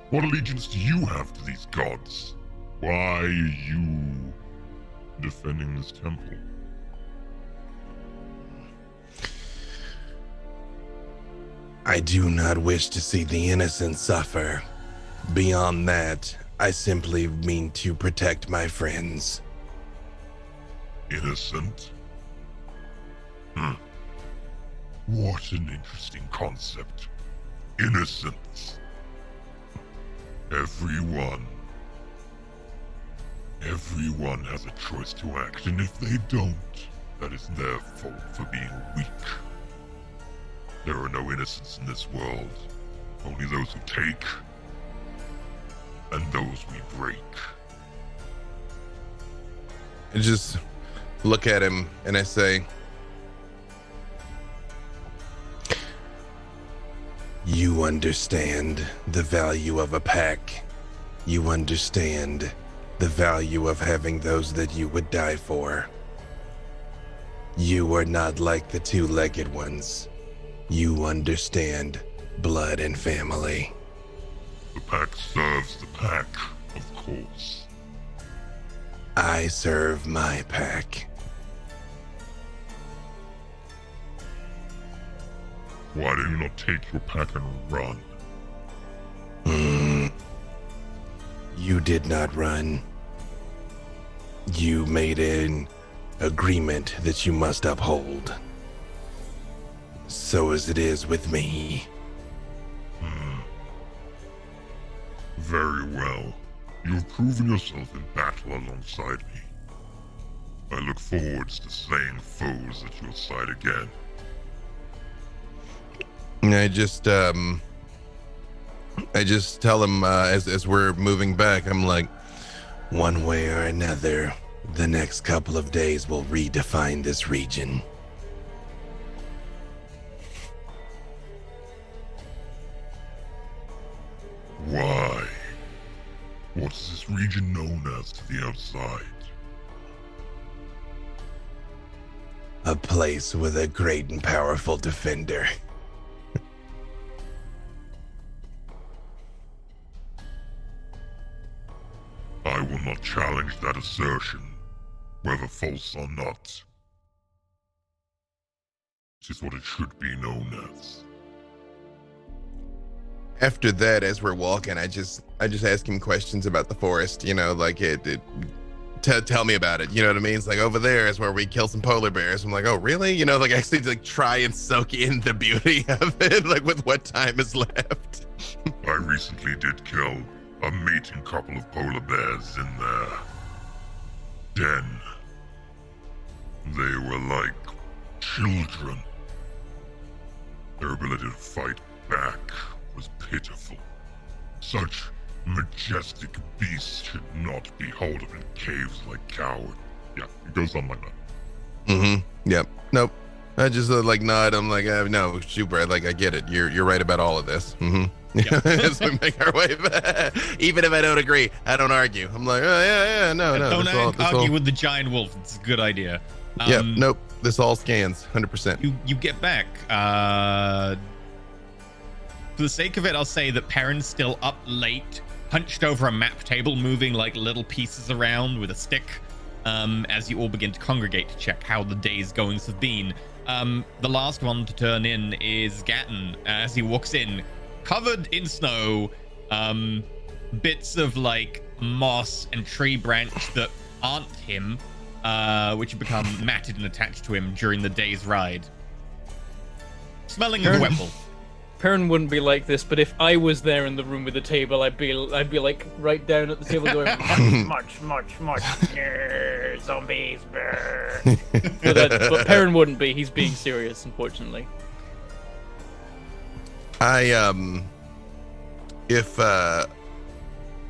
What allegiance do you have to these gods? Why are you defending this temple? I do not wish to see the innocent suffer. Beyond that, I simply mean to protect my friends. Innocent? What an interesting concept. Innocence. Everyone has a choice to act, and if they don't, that is their fault for being weak. There are no innocents in this world. Only those who take, and those we break. I just look at him and I say, you understand the value of a pack. You understand the value of having those that you would die for. You are not like the two-legged ones. You understand blood and family. The pack serves the pack, of course. I serve my pack. Why do you not take your pack and run? You did not run. You made an agreement that you must uphold. So as it is with me. Very well. You have proven yourself in battle alongside me. I look forward to slaying foes at your side again. I just tell him as we're moving back, I'm like, one way or another, the next couple of days will redefine this region. Why? What is this region known as to the outside? A place with a great and powerful defender. I will not challenge that assertion, whether false or not. It is what it should be known as. After that, as we're walking, I just ask him questions about the forest, you know, like tell me about it, you know what I mean? It's like, over there is where we kill some polar bears. I'm like, oh really? You know, like actually like try and soak in the beauty of it, like with what time is left. I recently did kill a mating couple of polar bears in their den. They were like children. Their ability to fight back was pitiful. Such majestic beasts should not be holed up in caves like cowards. Yeah, it goes on like that. Yep. Nope. I just like nod. I'm like, no, super. Like, I get it. You're right about all of this. Yep. As we make our way back. Even if I don't agree, I don't argue. I'm like, oh yeah, no. Don't argue with the giant wolf. It's a good idea. Yep. Nope. This all scans 100%. You get back. For the sake of it, I'll say that Perrin's still up late, hunched over a map table, moving like little pieces around with a stick, as you all begin to congregate to check how the day's goings have been. The last one to turn in is Gatton as he walks in, covered in snow, bits of like moss and tree branch that aren't him, which have become matted and attached to him during the day's ride. Smelling of wet wolf. Perrin wouldn't be like this, but if I was there in the room with the table, I'd be like right down at the table going, march, zombies, but Perrin wouldn't be. He's being serious, unfortunately.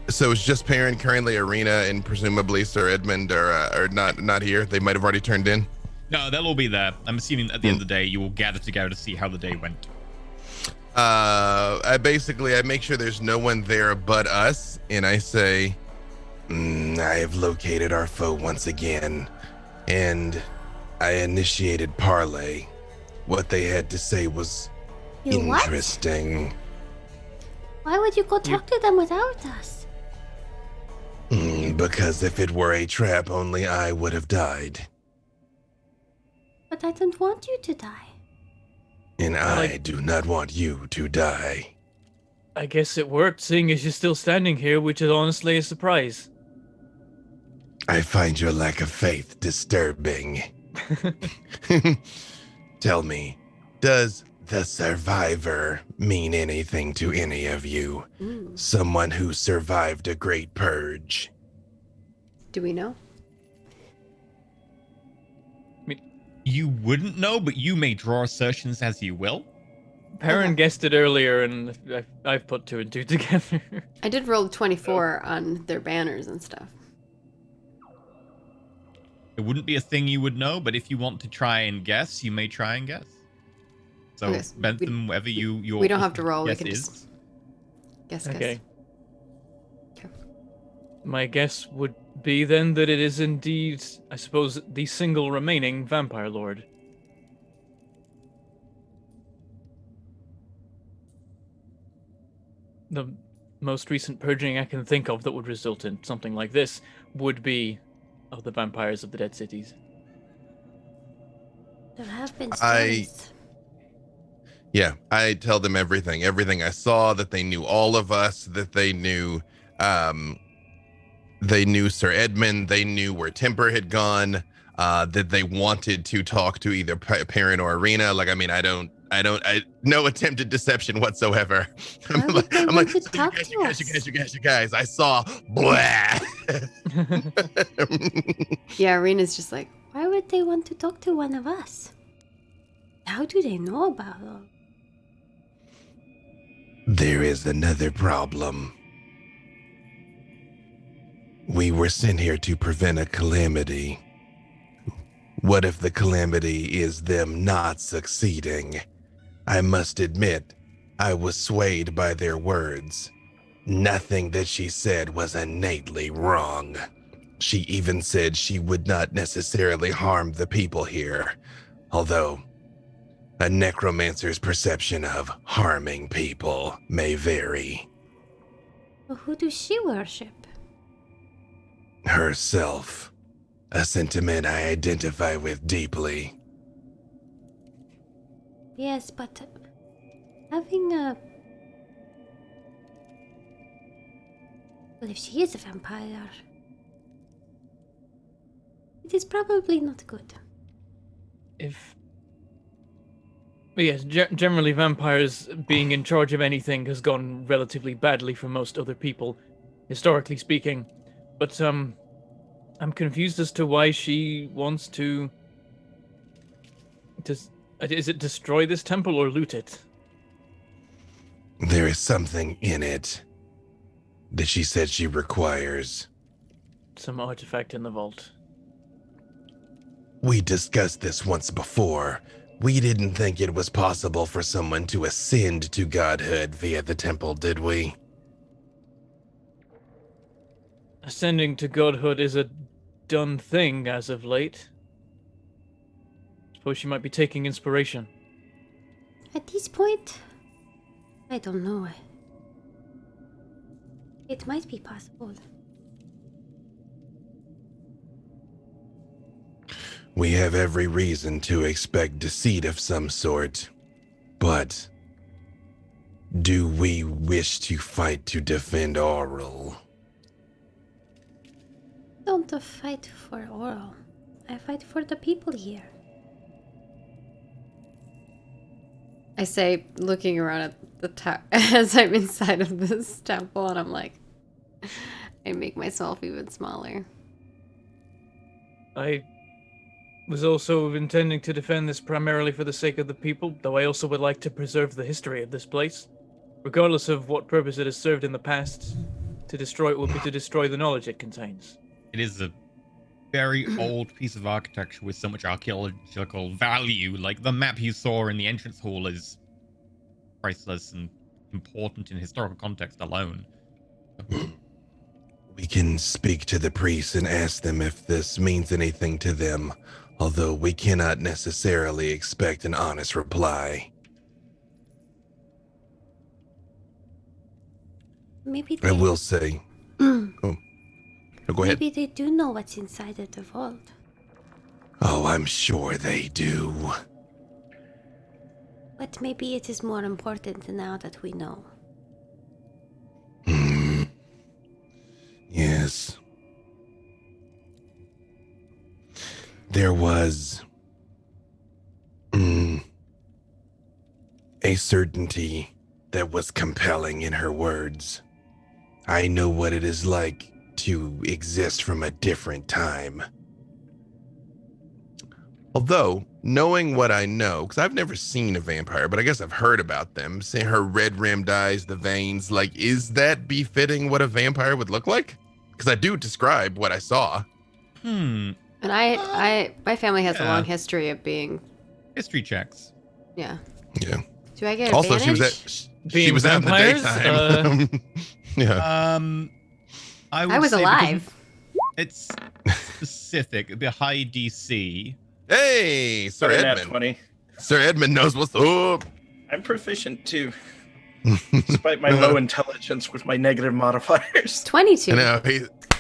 So it's just Perrin currently, Arena, and presumably Sir Edmund are not here. They might have already turned in. No, they'll all be there. I'm assuming at the end of the day, you will gather together to see how the day went. I make sure there's no one there but us, and I say, I have located our foe once again, and I initiated parley. What they had to say was interesting. What? Why would you go talk to them without us? Because if it were a trap, only I would have died. But I don't want you to die. And I do not want you to die. I guess it worked, seeing as you're still standing here, which is honestly a surprise. I find your lack of faith disturbing. Tell me, does the survivor mean anything to any of you? Someone who survived a great purge. Do we know? You wouldn't know, but you may draw assertions as you will. Perrin guessed it earlier, and I've put two and two together. I did roll 24 on their banners and stuff. It wouldn't be a thing you would know, but if you want to try and guess, you may try and guess. So, Okay, Bentham, whatever your we don't have to roll. We guess can is. just guess. Okay. Okay. My guess would be then that it is indeed, I suppose, the single remaining vampire lord. The most recent purging I can think of that would result in something like this would be of the vampires of the dead cities. There have been stories. Yeah, I tell them everything I saw, that they knew all of us, that they knew Sir Edmund, they knew where Temper had gone, that they wanted to talk to either Perrin or Arena. Like, I mean, no attempted deception whatsoever. Why would they want to talk to us? You guys, I saw blah. Yeah, Arena's just like, Why would they want to talk to one of us? How do they know about us? There is another problem. We were sent here to prevent a calamity. What if the calamity is them not succeeding? I must admit, I was swayed by their words. Nothing that she said was innately wrong. She even said she would not necessarily harm the people here, although a necromancer's perception of harming people may vary. Well, who does she worship? Herself. A sentiment I identify with deeply. Yes, but having a... Well, if she is a vampire, it is probably not good. Yes, generally vampires being in charge of anything has gone relatively badly for most other people, historically speaking. But I'm confused as to why she wants to... Is it destroy this temple or loot it? There is something in it that she said she requires. Some artifact in the vault. We discussed this once before. We didn't think it was possible for someone to ascend to godhood via the temple, did we? Ascending to godhood is a done thing as of late. Suppose she might be taking inspiration. At this point, I don't know. It might be possible. We have every reason to expect deceit of some sort, but do we wish to fight to defend Oral? Don't fight for Oral. I fight for the people here. I say, looking around at the as I'm inside of this temple, and I'm like, I make myself even smaller. I was also intending to defend this primarily for the sake of the people, though I also would like to preserve the history of this place. Regardless of what purpose it has served in the past, to destroy it would be to destroy the knowledge it contains. It is a very old piece of architecture with so much archaeological value. Like the map you saw in the entrance hall is priceless and important in historical context alone. We can speak to the priests and ask them if this means anything to them, although we cannot necessarily expect an honest reply. Maybe I they, will say. Go ahead. maybe they do know what's inside of the vault. Oh, I'm sure they do. But maybe it is more important now that we know. Yes. There was a certainty that was compelling in her words. I know what it is like to exist from a different time. Although, knowing what I know, because I've never seen a vampire, but I guess I've heard about them, seeing her red-rimmed eyes, the veins, like, is that befitting what a vampire would look like? Because I do describe what I saw. And my family has a Yeah. long history of being, History checks. yeah. Yeah. Do I get Also, advantage? Being she was out in the vampires, daytime. Yeah. I I was say because alive. It's specific. It'd be a high DC. Hey, Sir Sorry, nat Edmund. 20. Sir Edmund knows what's up. I'm proficient too, despite my low intelligence with my negative modifiers. 22. I know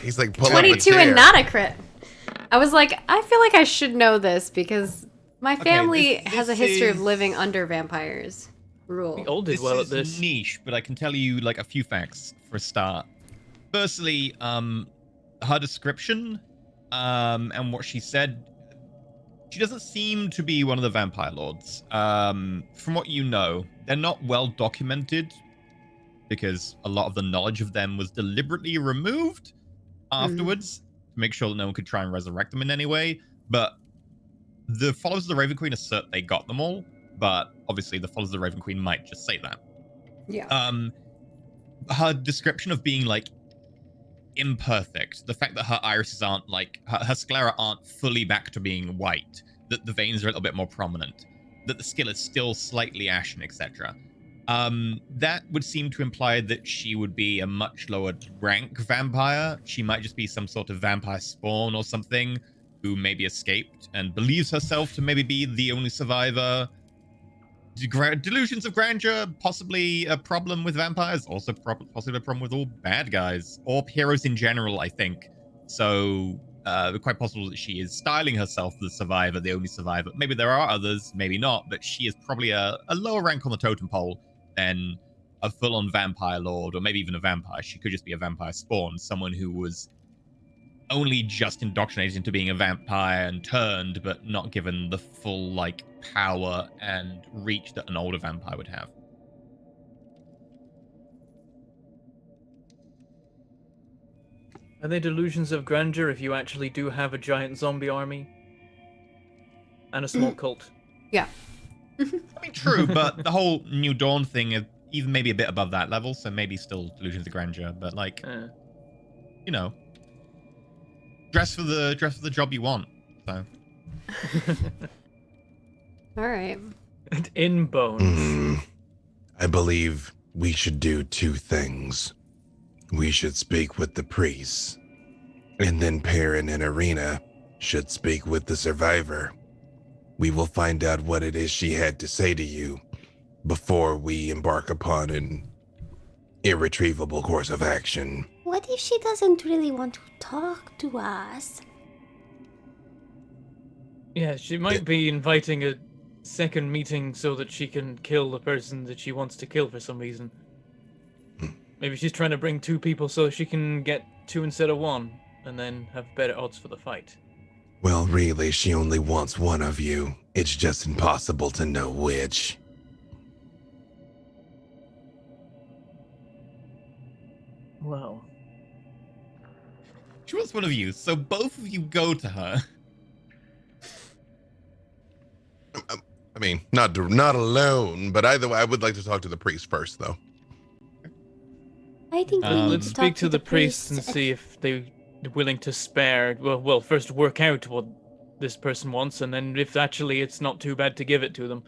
he's like pull up a 22 chair. and not a crit. I was like, I feel like I should know this because my Okay, family this has a history of is- living under vampires rule. We all did well at this. Niche, but I can tell you like a few facts for a start. Firstly, her description, and what she said. She doesn't seem to be one of the vampire lords. From what you know, they're not well documented because a lot of the knowledge of them was deliberately removed afterwards to make sure that no one could try and resurrect them in any way. But the followers of the Raven Queen assert they got them all, but obviously the followers of the Raven Queen might just say that. Yeah. Her description of being like imperfect, the fact that her irises aren't like her sclera aren't fully back to being white, that the veins are a little bit more prominent, that the skin is still slightly ashen, etc. That would seem to imply that she would be a much lower rank vampire. She might just be some sort of vampire spawn or something who maybe escaped and believes herself to maybe be the only survivor. Delusions of grandeur, possibly a problem with vampires, also possibly a problem with all bad guys or heroes in general, I think. So, quite possible that she is styling herself the survivor, the only survivor. Maybe there are others, maybe not, but she is probably a lower rank on the totem pole than a full-on vampire lord, or maybe even a vampire. She could just be a vampire spawn, someone who was only just indoctrinated into being a vampire and turned, but not given the full, like, power and reach that an older vampire would have. Are they delusions of grandeur if you actually do have a giant zombie army? And a small cult? Yeah. I mean, true, but the whole New Dawn thing is even maybe a bit above that level, so maybe still delusions of grandeur, but like, you know, dress for the job you want. So All right. And in bones. I believe we should do two things. We should speak with the priests, and then Perrin and Arena should speak with the survivor. We will find out what it is she had to say to you before we embark upon an irretrievable course of action. What if she doesn't really want to talk to us? Yeah, she might be inviting a second meeting so that she can kill the person that she wants to kill for some reason. Maybe she's trying to bring two people so she can get two instead of one, and then have better odds for the fight. Well, really, she only wants one of you. It's just impossible to know which. Well, She wants one of you, so both of you go to her. I mean, not alone, but either way, I would like to talk to the priest first, though. I think we need let's to speak talk to the priests priest. and see if they're willing to spare. Well, first work out what this person wants, and then if actually it's not too bad to give it to them.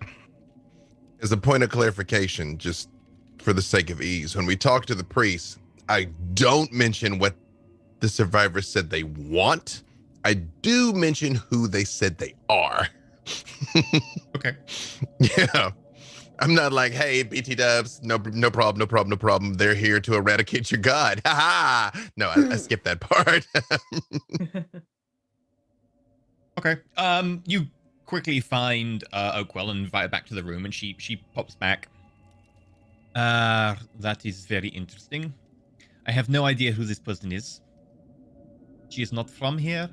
As a point of clarification, just for the sake of ease, when we talk to the priest, I don't mention what the survivors said they want. I do mention who they said they are. Okay. Yeah. I'm not like, hey, BT dubs, no problem. They're here to eradicate your god. Ha ha. No, I skipped that part. Okay. You quickly find Oakwell and invite her back to the room, and she pops back. That is very interesting. I have no idea who this person is. She is not from here,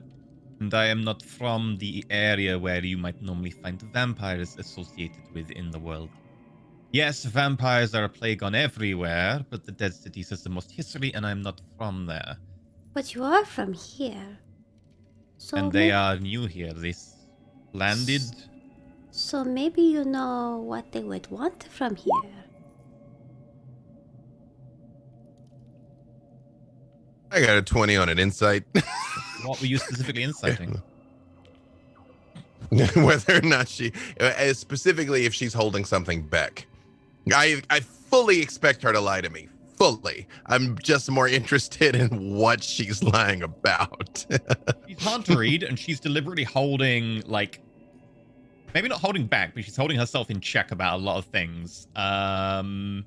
and I am not from the area where you might normally find vampires associated with in the world. Yes, vampires are a plague on everywhere, but the Dead Cities has the most history, and I'm not from there. But you are from here. So And they are new here. This landed. So maybe you know what they would want from here. I got a 20 on an insight. What were you specifically inciting? Whether or not she, specifically if she's holding something back. I fully expect her to lie to me. Fully. I'm just more interested in what she's lying about. She's hard to read, and she's deliberately holding, like, maybe not holding back, but she's holding herself in check about a lot of things. Possibly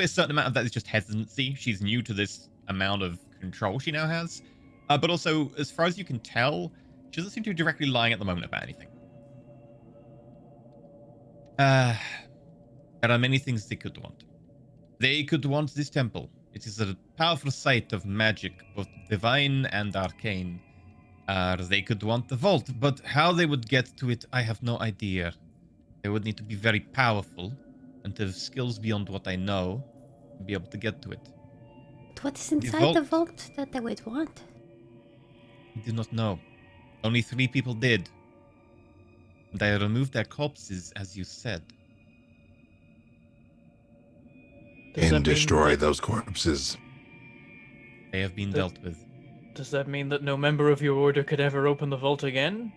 a certain amount of that is just hesitancy. She's new to this amount of control she now has. But also, as far as you can tell, she doesn't seem to be directly lying at the moment about anything. There are many things they could want. They could want this temple. It is a powerful site of magic, both divine and arcane. They could want the vault, but how they would get to it, I have no idea. They would need to be very powerful and have skills beyond what I know to be able to get to it. What is inside the vault that they would want? I do not know. Only 3 people did. And I removed their corpses, as you said. And destroy those corpses. They have been dealt with. Does that mean that no member of your order could ever open the vault again?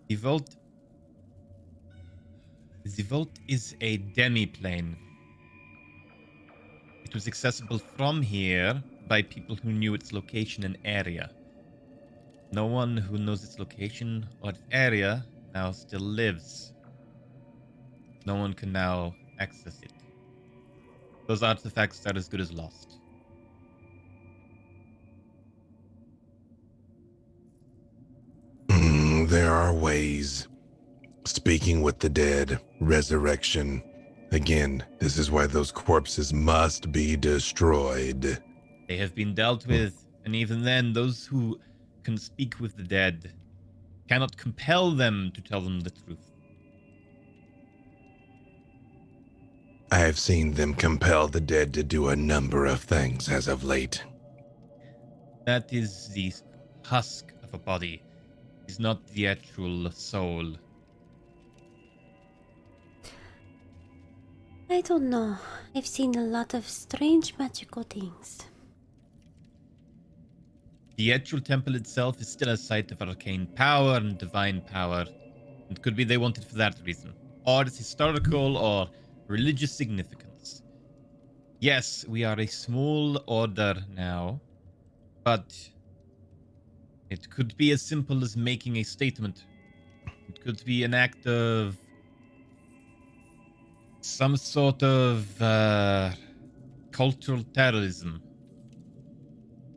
The vault is a demi-plane. It was accessible from here by people who knew its location and area. No one who knows its location or its area now still lives. No one can now access it. Those artifacts are as good as lost. There are ways. Speaking with the dead, resurrection. Again, this is why those corpses must be destroyed. They have been dealt with, and even then, those who can speak with the dead cannot compel them to tell them the truth. I have seen them compel the dead to do a number of things as of late. That is the husk of a body. It is not the actual soul. I don't know. I've seen a lot of strange magical things. The actual temple itself is still a site of arcane power and divine power. It could be they want it for that reason. Or it's historical or religious significance. Yes, we are a small order now, but it could be as simple as making a statement. It could be an act of some sort of cultural terrorism.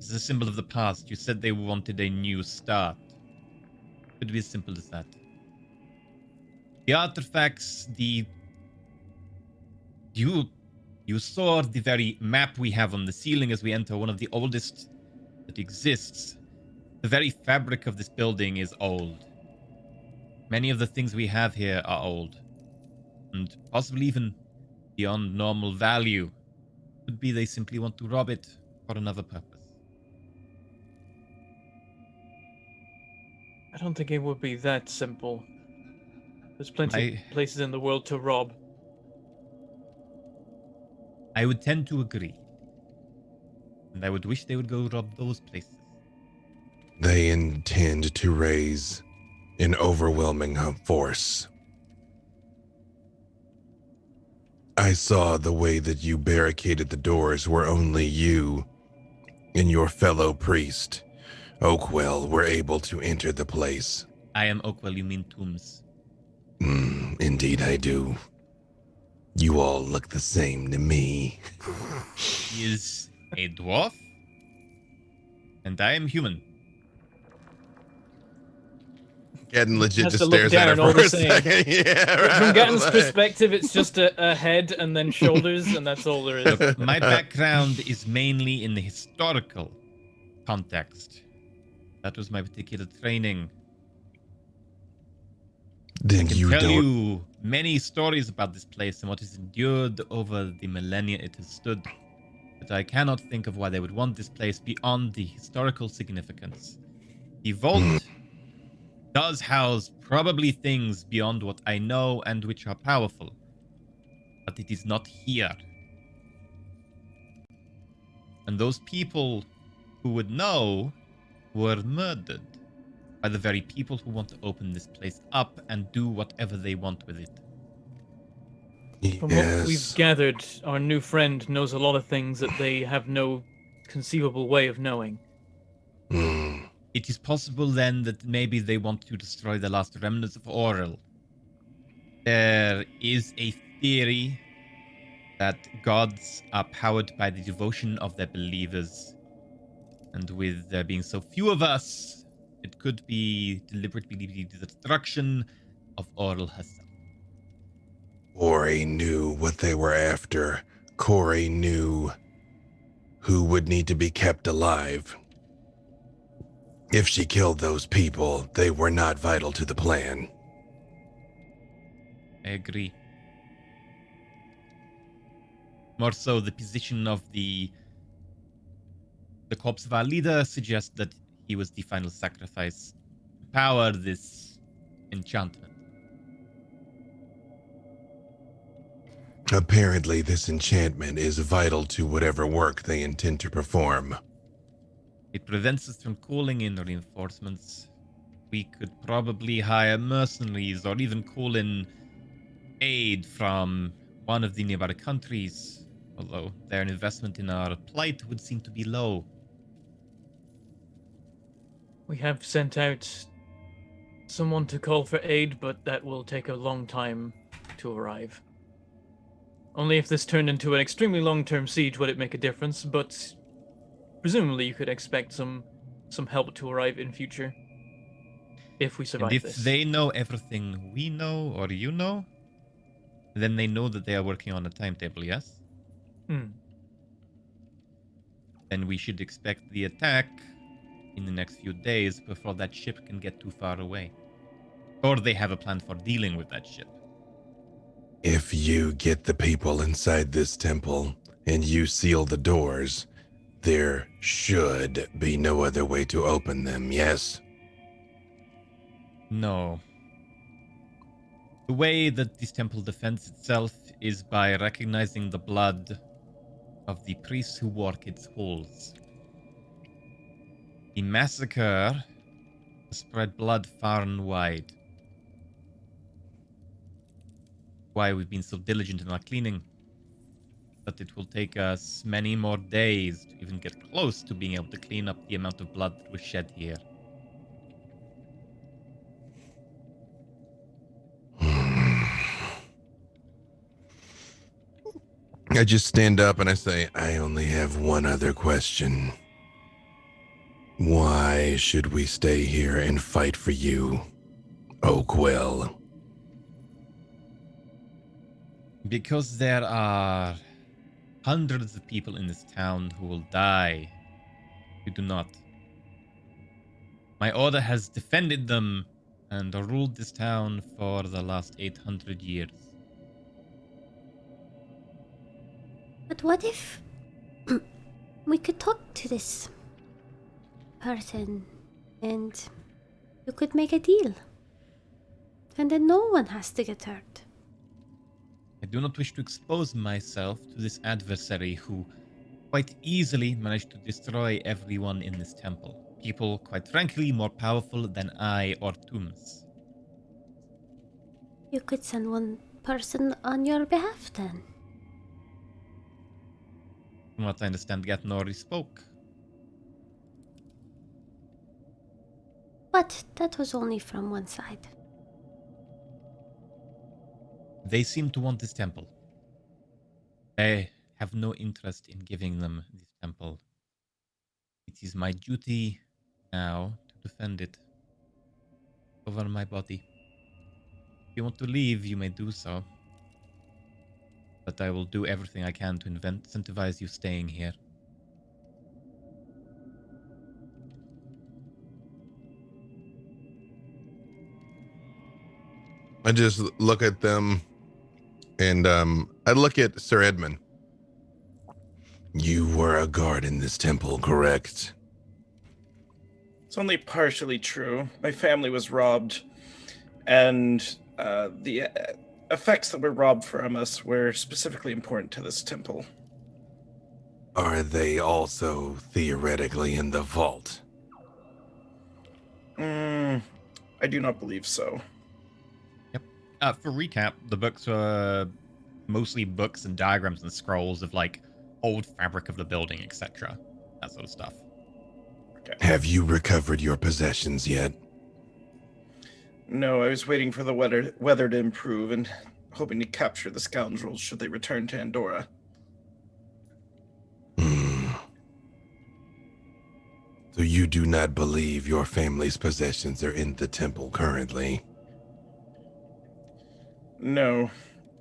It's a symbol of the past. You said they wanted a new start. Could be as simple as that. The artifacts, you saw the very map we have on the ceiling as we enter, one of the oldest that exists. The very fabric of this building is old. Many of the things we have here are old, and possibly even beyond normal value. Could be they simply want to rob it for another purpose. I don't think it would be that simple. There's plenty of places in the world to rob. I would tend to agree. And I would wish they would go rob those places. They intend to raise an overwhelming force. I saw the way that you barricaded the doors where only you and your fellow priest, Oakwell, were able to enter the place. I am Oakwell, you mean Toombs. Indeed I do. You all look the same to me. He is a dwarf, and I am human. Getting legit Has just to look stares at her down all for the a same. second. Yeah, right. From Gatton's perspective, it's just a head and then shoulders, and that's all there is. Look, my background is mainly in the historical context. That was my particular training. Then I can you tell don't. you many stories about this place and what is endured over the millennia it has stood. But I cannot think of why they would want this place beyond the historical significance. The vault does house probably things beyond what I know and which are powerful. But it is not here. And those people who would know were murdered by the very people who want to open this place up and do whatever they want with it. From what we've gathered, our new friend knows a lot of things that they have no conceivable way of knowing. It is possible then that maybe they want to destroy the last remnants of Oral. There is a theory that gods are powered by the devotion of their believers. And with there being so few of us, it could be deliberately the destruction of Oral herself. Corey knew what they were after. Corey knew who would need to be kept alive. If she killed those people, they were not vital to the plan. I agree. More so, the position of the corpse of our leader suggests that he was the final sacrifice to power this enchantment. Apparently, this enchantment is vital to whatever work they intend to perform. It prevents us from calling in reinforcements. We could probably hire mercenaries or even call in aid from one of the nearby countries, although their investment in our plight would seem to be low. We have sent out someone to call for aid, but that will take a long time to arrive. Only if this turned into an extremely long-term siege would it make a difference, but presumably you could expect some help to arrive in future. If we survive And if this. they know everything we know or you know, then they know that they are working on a timetable, yes? Then we should expect the attack in the next few days before that ship can get too far away. Or they have a plan for dealing with that ship. If you get the people inside this temple and you seal the doors, there should be no other way to open them, yes? No. The way that this temple defends itself is by recognizing the blood of the priests who work its halls. The massacre spread blood far and wide. Why we've been so diligent in our cleaning. But it will take us many more days to even get close to being able to clean up the amount of blood that was shed here. I just stand up and I say, I only have one other question. Why should we stay here and fight for you, Oakwell? Because there are hundreds of people in this town who will die if you do not. My order has defended them and ruled this town for the last 800 years. But what if we could talk to this person and you could make a deal? And then no one has to get hurt. I do not wish to expose myself to this adversary who quite easily managed to destroy everyone in this temple. People, quite frankly, more powerful than I or Tooms. You could send one person on your behalf then. From what I understand, Gatnori spoke. But that was only from one side. They seem to want this temple. I have no interest in giving them this temple. It is my duty now to defend it over my body. If you want to leave, you may do so. But I will do everything I can to incentivize you staying here. I just look at them, and I look at Sir Edmund. You were a guard in this temple, correct? It's only partially true. My family was robbed, and the effects that were robbed from us were specifically important to this temple. Are they also theoretically in the vault? I do not believe so. For recap, the books were mostly books and diagrams and scrolls of like old fabric of the building, etc. That sort of stuff. Okay. Have you recovered your possessions yet? No, I was waiting for the weather to improve and hoping to capture the scoundrels should they return to Andorra. So you do not believe your family's possessions are in the temple currently? No,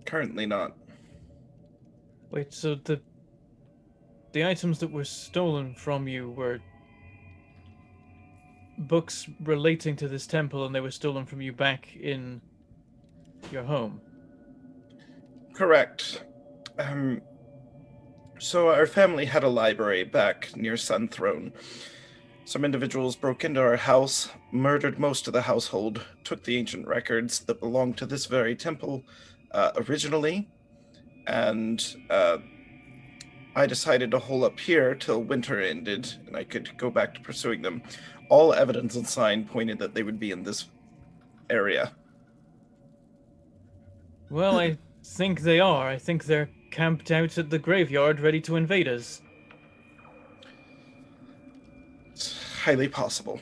currently not. Wait, so the items that were stolen from you were books relating to this temple, and they were stolen from you back in your home? Correct. So our family had a library back near Sun Throne. Some individuals broke into our house, murdered most of the household, took the ancient records that belonged to this very temple originally, and I decided to hole up here till winter ended, and I could go back to pursuing them. All evidence and sign pointed that they would be in this area. Well, I think they are. I think they're camped out at the graveyard ready to invade us. It's highly possible.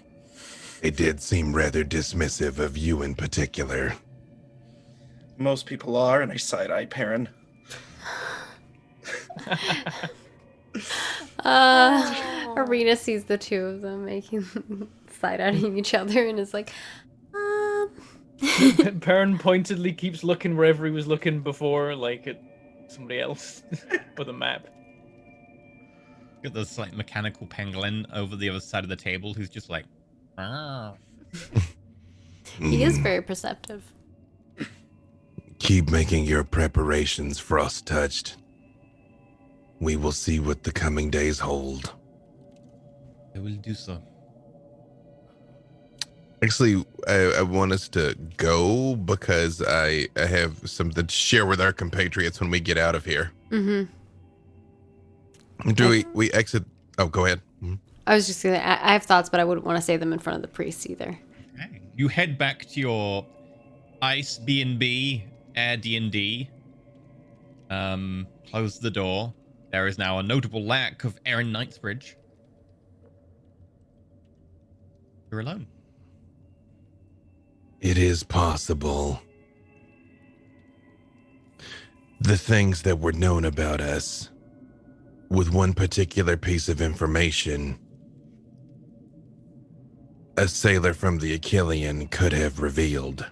It did seem rather dismissive of you in particular. Most people are, and I side-eye Perrin. Arena sees the two of them making side-eyeing each other and is like, Perrin pointedly keeps looking wherever he was looking before, like at somebody else with a map. Got this like mechanical pangolin over the other side of the table who's just like, ah. He is very perceptive. Keep making your preparations frost-touched. We will see what the coming days hold. I will do so. Actually, I want us to go because I have something to share with our compatriots when we get out of here. Mm-hmm. Do we exit? Oh, go ahead. I was just gonna. I have thoughts, but I wouldn't want to say them in front of the priests either. Okay. You head back to your ice B&B, Air D&D. Close the door. There is now a notable lack of air in Knightsbridge. You're alone. It is possible. The things that were known about us, with one particular piece of information, a sailor from the Achillean could have revealed.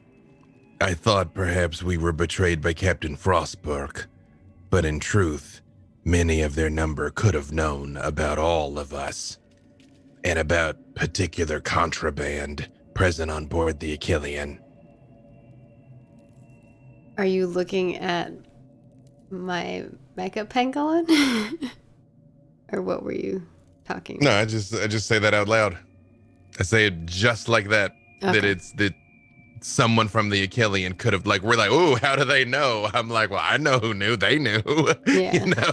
I thought perhaps we were betrayed by Captain Frostberg, but in truth, many of their number could have known about all of us, and about particular contraband present on board the Achillean. Are you looking at my mecha pangolin? Or what were you talking No, about? I just say that out loud. I say it just like that. That Okay. it's that someone from the Achillean could have, like, we're like, oh, how do they know? I'm like, well, I know who knew. They knew. Yeah. You know.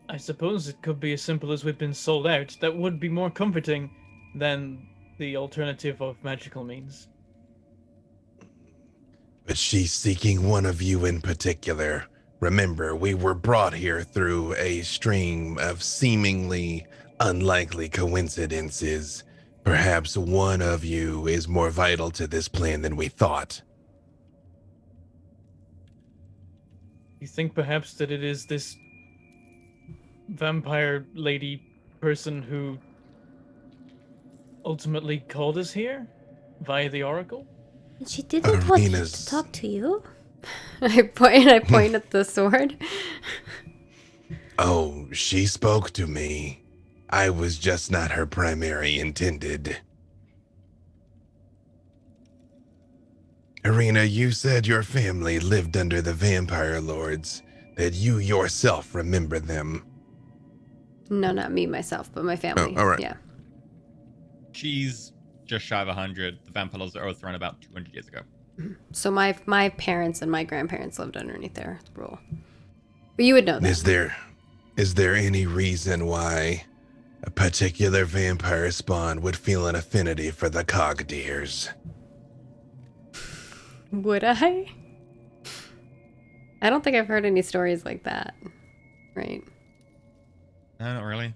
I suppose it could be as simple as we've been sold out. That would be more comforting than the alternative of magical means. But she's seeking one of you in particular. Remember, we were brought here through a stream of seemingly unlikely coincidences. Perhaps one of you is more vital to this plan than we thought. You think perhaps that it is this vampire lady person who ultimately called us here via the oracle? And she didn't want Arena's- to talk to you. I point at the sword. Oh, she spoke to me. I was just not her primary intended. Arena, you said your family lived under the vampire lords, that you yourself remember them. No, not me myself, but my family. Oh, all right. Yeah. She's just shy of 100. The vampires are overthrown about 200 years ago. So my parents and my grandparents lived underneath their rule. But you would know that. Is there any reason why a particular vampire spawn would feel an affinity for the cogdeers? Would I? I don't think I've heard any stories like that. Right. No, not really.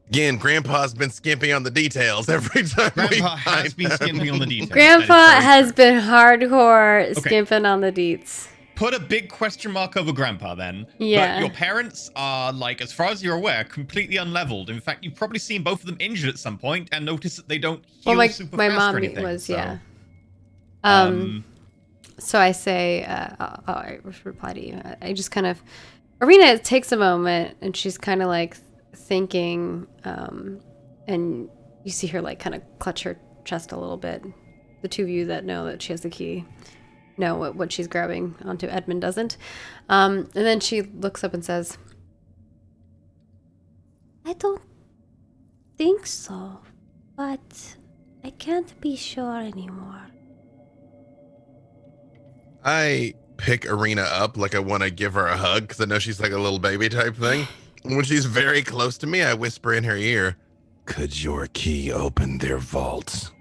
Again, Grandpa's been skimping on the details every time. Grandpa has been skimping on the details. Grandpa That is very has true. been hardcore skimping on the deets. Put a big question mark over Grandpa then. Yeah. But your parents are, like, as far as you're aware, completely unleveled. In fact, you've probably seen both of them injured at some point and noticed that they don't heal Well, super my fast mom or anything. was, so, yeah. So I say, I reply to you. I just kind of, Arena takes a moment and she's kind of like thinking, and you see her like kind of clutch her chest a little bit. The two of you that know that she has the key know what she's grabbing onto. Edmund doesn't. And then she looks up and says, I don't think so, but I can't be sure anymore. I pick Arena up like I want to give her a hug because I know she's like a little baby type thing. When she's very close to me, I whisper in her ear, "Could your key open their vault?"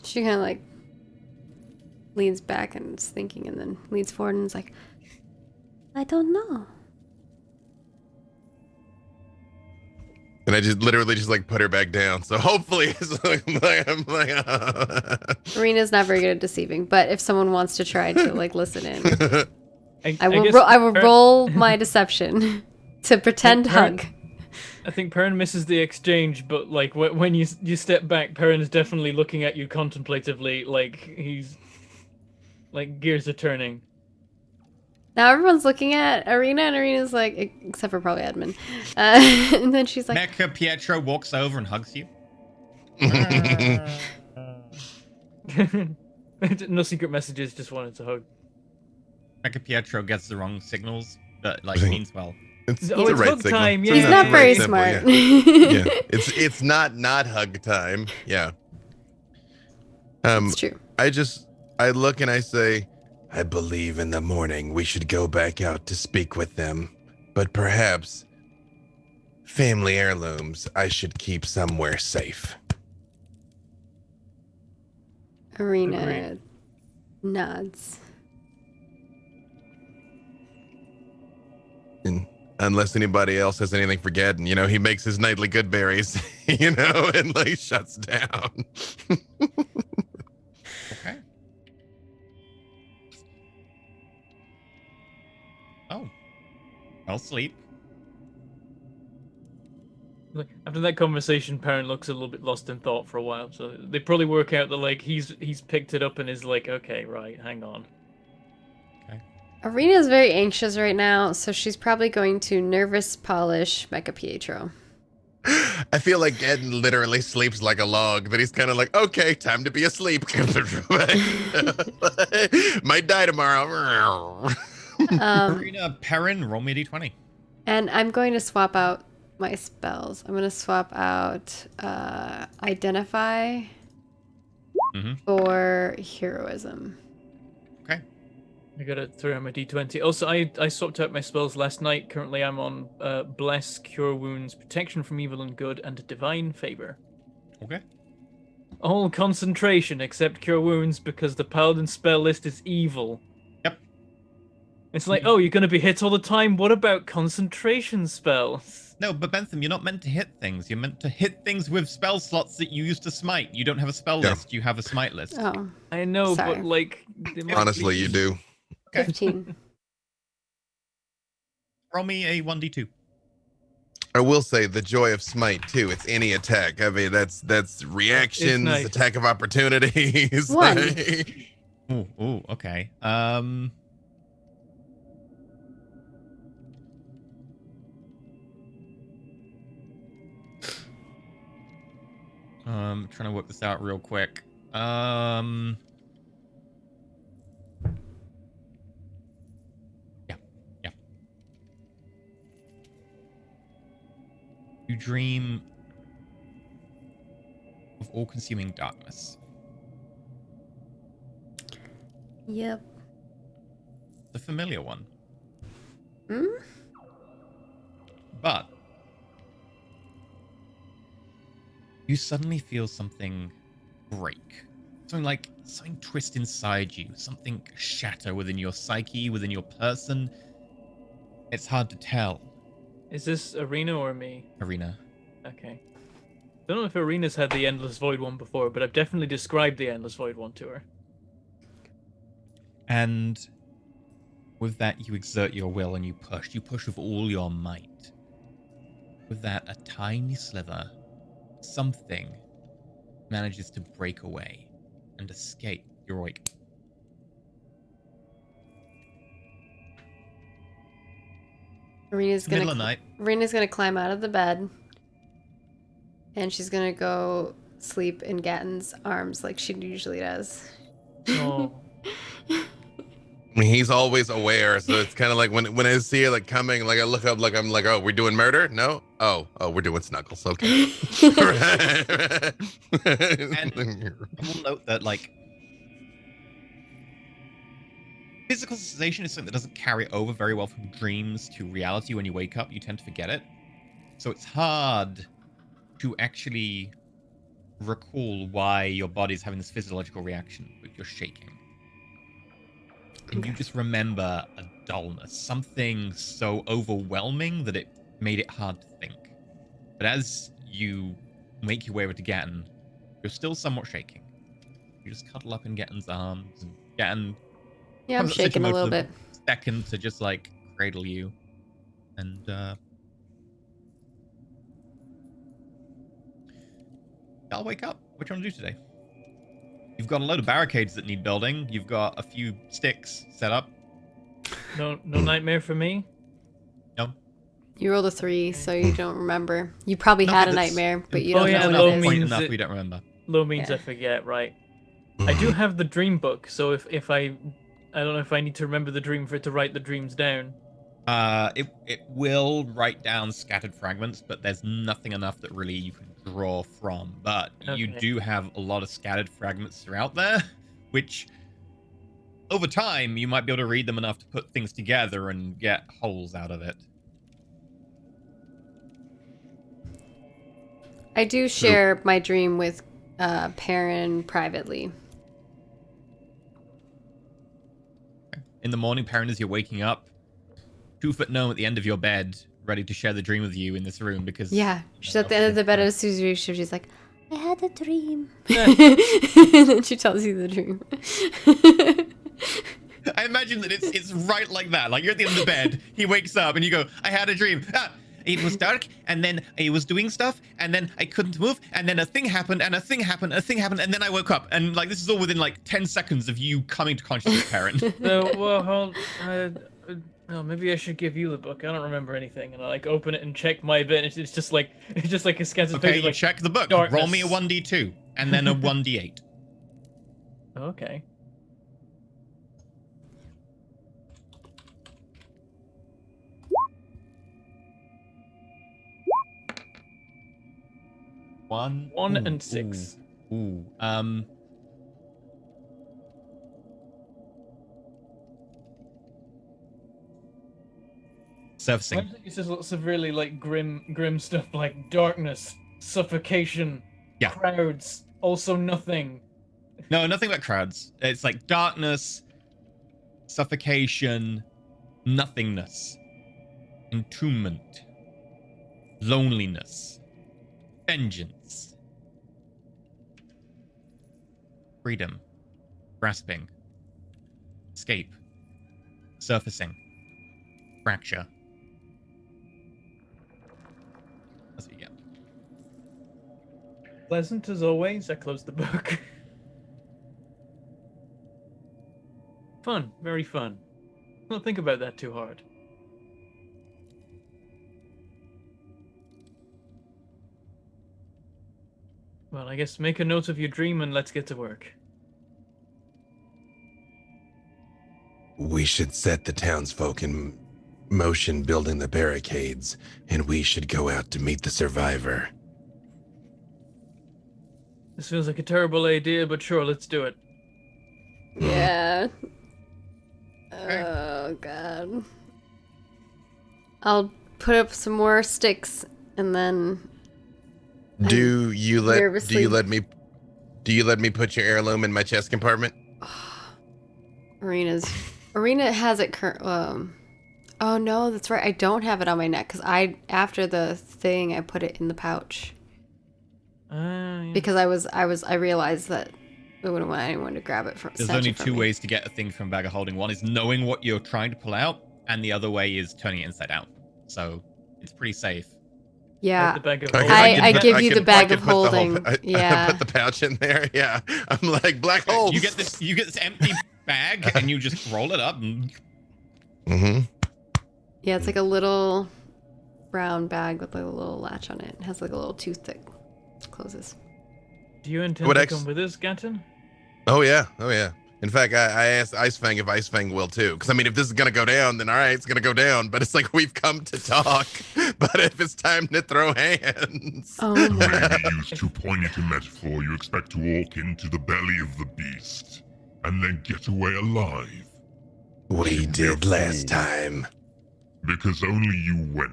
she kind of like leans back and is thinking and then leans forward and is like, I don't know. And I just literally just like put her back down. So hopefully it's like, I'm like Arena's not very good at deceiving, but if someone wants to try to like listen in, I will guess I will Perrin- roll my deception to pretend Perrin- hug. I think Perrin misses the exchange, but like when you step back, Perrin is definitely looking at you contemplatively, like he's like gears are turning. Now everyone's looking at Arena, and Arena's like, except for probably Edmund. And then she's like, Mecha Pietro walks over and hugs you. No secret messages, just wanted to hug. Mecha Pietro gets the wrong signals, but like means well. it's Oh, the it's right hug signal. time, It's he's yeah. not the very symbol, smart. Yeah. It's not hug time. Yeah. It's true. I look and I say, I believe in the morning we should go back out to speak with them, but perhaps family heirlooms I should keep somewhere safe. Arena Agreed. nods. And unless anybody else has anything for Gadden, he makes his nightly good berries, and like shuts down. Okay. Oh. I'll sleep. Like, after that conversation, Perrin looks a little bit lost in thought for a while. So they probably work out that like he's picked it up and is like, okay, right, hang on. Arena's very anxious right now, so she's probably going to nervous polish Mecha Pietro. I feel like Ed literally sleeps like a log, but he's kind of like, okay, time to be asleep. Might die tomorrow. Arena, Perrin, roll me a d20. And I'm going to swap out my spells. I'm going to swap out Identify for Heroism. Okay. I gotta throw out my d20. Also, I swapped out my spells last night. Currently, I'm on Bless, Cure Wounds, Protection from Evil and Good, and Divine Favor. Okay. All concentration except Cure Wounds because the Paladin spell list is evil. Yep. It's like, oh, you're gonna be hit all the time. What about concentration spells? No, but Bentham, you're not meant to hit things. You're meant to hit things with spell slots that you use to smite. You don't have a spell list. You have a smite list. Oh, I know, Sorry. but like... they might Honestly, be- you do. Okay. 15. Roll me a 1d2. I will say the joy of smite too. It's any attack. I mean, that's reactions, nice. attack of opportunities. One. Ooh, okay. Trying to work this out real quick. Yeah. You dream of all-consuming darkness. Yep. The familiar one. Hmm? But you suddenly feel something break. Something twist inside you. Something shatter within your psyche, within your person. It's hard to tell, Is this Arena or me? Arena. Okay. Don't know if Arena's had the Endless Void one before, but I've definitely described the Endless Void one to her. And with that, you exert your will and you push. You push with all your might. With that, a tiny sliver, something, manages to break away and escape. You're awake. Arena's Middle gonna of night. Arena's gonna climb out of the bed, and she's gonna go sleep in Gatton's arms like she usually does. Oh. I mean, he's always aware, so it's kind of like when I see it like coming, like I look up, like I'm like, oh, we're doing murder? No? Oh, we're doing snuggles. Okay. And I will note that, like, physical sensation is something that doesn't carry over very well from dreams to reality. When you wake up, you tend to forget it. So it's hard to actually recall why your body's having this physiological reaction, but you're shaking. And you just remember a dullness, something so overwhelming that it made it hard to think. But as you make your way over to Gatton, you're still somewhat shaking. You just cuddle up in Gatton's arms, and Gatton Yeah, I'm comes up to take shaking a little moment bit. for second to just like cradle you, and I'll wake up. What do you want to do today? You've got a load of barricades that need building. You've got a few sticks set up. No nightmare for me? No. You rolled a 3, so you don't you probably No, had a that's nightmare, but you Oh, don't yeah, know low what it is. Point means enough it- we don't remember. Low means Yeah. I forget, right? I do have the dream book, so if I don't know if I need to remember the dream for it to write the dreams down. It will write down scattered fragments, but there's nothing enough that really you can draw from. But you Okay. do have a lot of scattered fragments throughout there, which over time you might be able to read them enough to put things together and get holes out of it. I do share my dream with Perrin privately. In the morning, Perrin, as you're waking up, 2-foot gnome at the end of your bed, ready to share the dream with you in this room because Yeah, she's at the end of the bed as soon as you reach her, she's like, I had a dream. and then she tells you the dream. I imagine that it's right like that. Like you're at the end of the bed, he wakes up and you go, I had a dream. It was dark, and then I was doing stuff, and then I couldn't move, and then a thing happened, and a thing happened, and then I woke up. And like this is all within like 10 seconds of you coming to consciousness, Perrin. So, well, hold. No, maybe I should give you the book. I don't remember anything, and I like open it and check my bit. And it's just like a sketch of Okay, pages, you like, check the book. darkness. Roll me a 1d2, and then a 1d8. Okay. One and 6. Ooh. Surfacing. I think it's just lots of really like grim stuff like darkness, suffocation, Yeah. crowds, also nothing. No, nothing but crowds. It's like darkness, suffocation, nothingness, entombment, loneliness, vengeance, freedom, grasping, escape, surfacing, fracture. That's what you get. Pleasant as always. I closed the book. Fun, very fun. Don't think about that too hard. Well, I guess make a note of your dream and let's get to work. We should set the townsfolk in motion building the barricades, and we should go out to meet the survivor. This feels like a terrible idea, but sure, let's do it. Yeah. Oh god. I'll put up some more sticks and then Do you nervously- let me put your heirloom in my chest compartment? Arena has it oh no, that's right. I don't have it on my neck because after the thing I put it in the pouch Yeah. because I realized that we wouldn't want anyone to grab it from. There's snatch only it from two me. ways to get a thing from bag of holding. One is knowing what you're trying to pull out, and the other way is turning it inside out. So it's pretty safe. Yeah. The bag of I give you the bag of holding. I Yeah. put the pouch in there. Yeah, I'm like black hole. You get this empty bag, and you just roll it up. And... Mm-hmm. Yeah, it's like a little brown bag with like a little latch on it. It has like a little toothpick. Closes. Do you intend What to ex- come with us, Gatton? Oh yeah. In fact, I asked Icefang if Icefang will too. Because I mean, if this is gonna go down, then all right, it's gonna go down. But it's like we've come to talk. But if it's time to throw hands, Oh To my. maybe use too poignant a metaphor, you expect to walk into the belly of the beast and then get away alive. we did last time. Because only you went.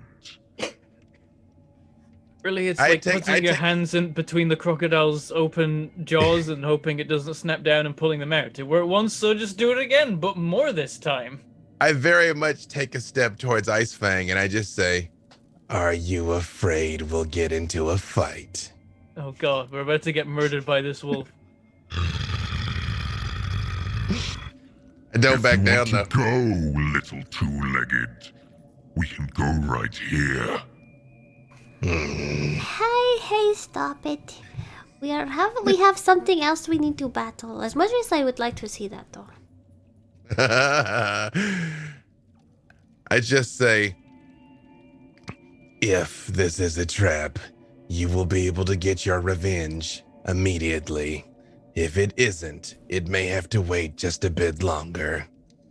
Really, it's I like take- putting I your take- hands in between the crocodile's open jaws and hoping it doesn't snap down and pulling them out. It worked once, so just do it again, but more this time. I very much take a step towards Icefang, and I just say, "Are you afraid we'll get into a fight?" Oh god, we're about to get murdered by this wolf. Don't If back you down want though. to go, little two-legged, we can go right here. Hey, stop it. We have something else we need to battle. As much as I would like to see that though. I just say, if this is a trap, you will be able to get your revenge immediately. If it isn't, it may have to wait just a bit longer.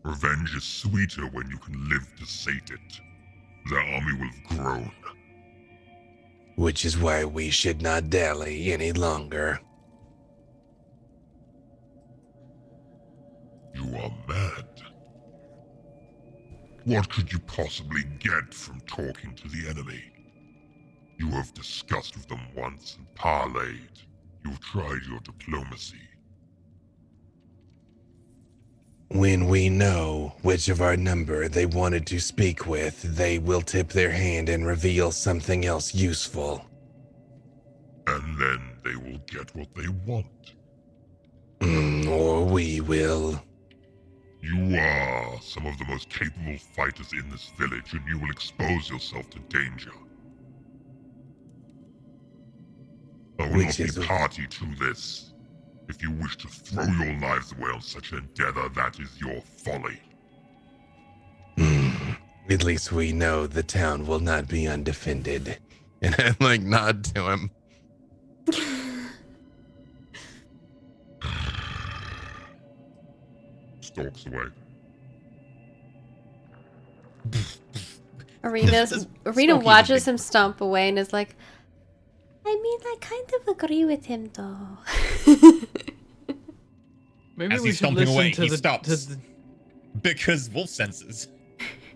Revenge is sweeter when you can live to sate it. Their army will have grown. Which is why we should not dally any longer. You are mad. What could you possibly get from talking to the enemy? You have discussed with them once and parleyed. You've tried your diplomacy. When we know which of our number they wanted to speak with, they will tip their hand and reveal something else useful. And then they will get what they want. Or we will. You are some of the most capable fighters in this village, and you will expose yourself to danger. I will Which not is be party to this. If you wish to throw your lives away on such an endeavor, that is your folly. At least we know the town will not be undefended. And I like nod to him. Stalks away. Arena Smoky watches the him stomp away and is like, I mean, I kind of agree with him, though. Maybe As we he's should stomping listen away, to he the, stops. to the. Because wolf senses.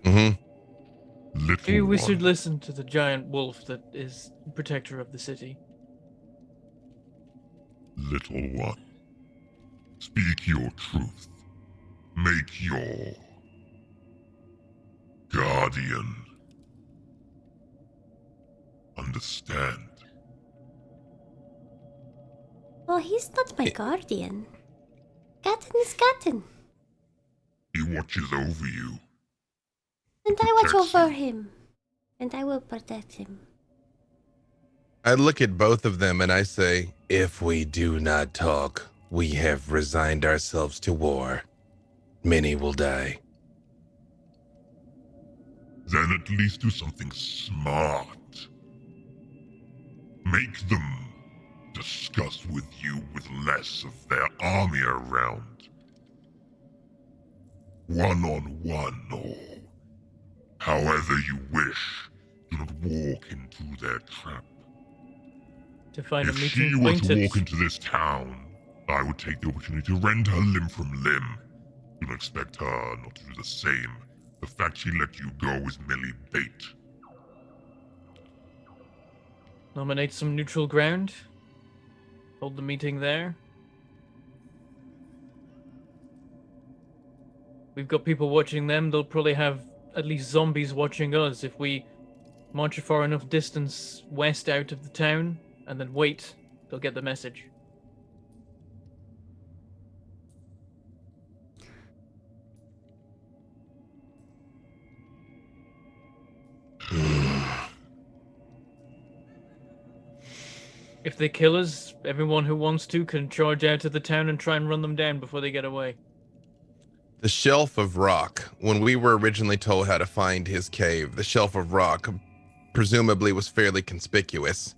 Mm-hmm. Little Maybe we one, should listen to the giant wolf that is protector of the city. little one. Speak your truth. Make your guardian understand. Well, he's not my guardian. Gatten is Gatten. He watches over you. And I watch Protects over you. him. And I will protect him. I look at both of them and I say, if we do not talk, we have resigned ourselves to war. Many will die. Then at least do something smart. Make them discuss with you with less of their army around. One-on-one or however you wish. Do not walk into their trap. To find a If meeting she were point to at- walk into this town, I would take the opportunity to rend her limb from limb. Do not expect her not to do the same. The fact she let you go is merely bait. Nominate some neutral ground. Hold the meeting there. We've got people watching them. They'll probably have at least zombies watching us. If we march a far enough distance west out of the town and then wait, they'll get the message. If they kill us, everyone who wants to can charge out of the town and try and run them down before they get away. The shelf of rock, when we were originally told how to find his cave, the shelf of rock presumably was fairly conspicuous.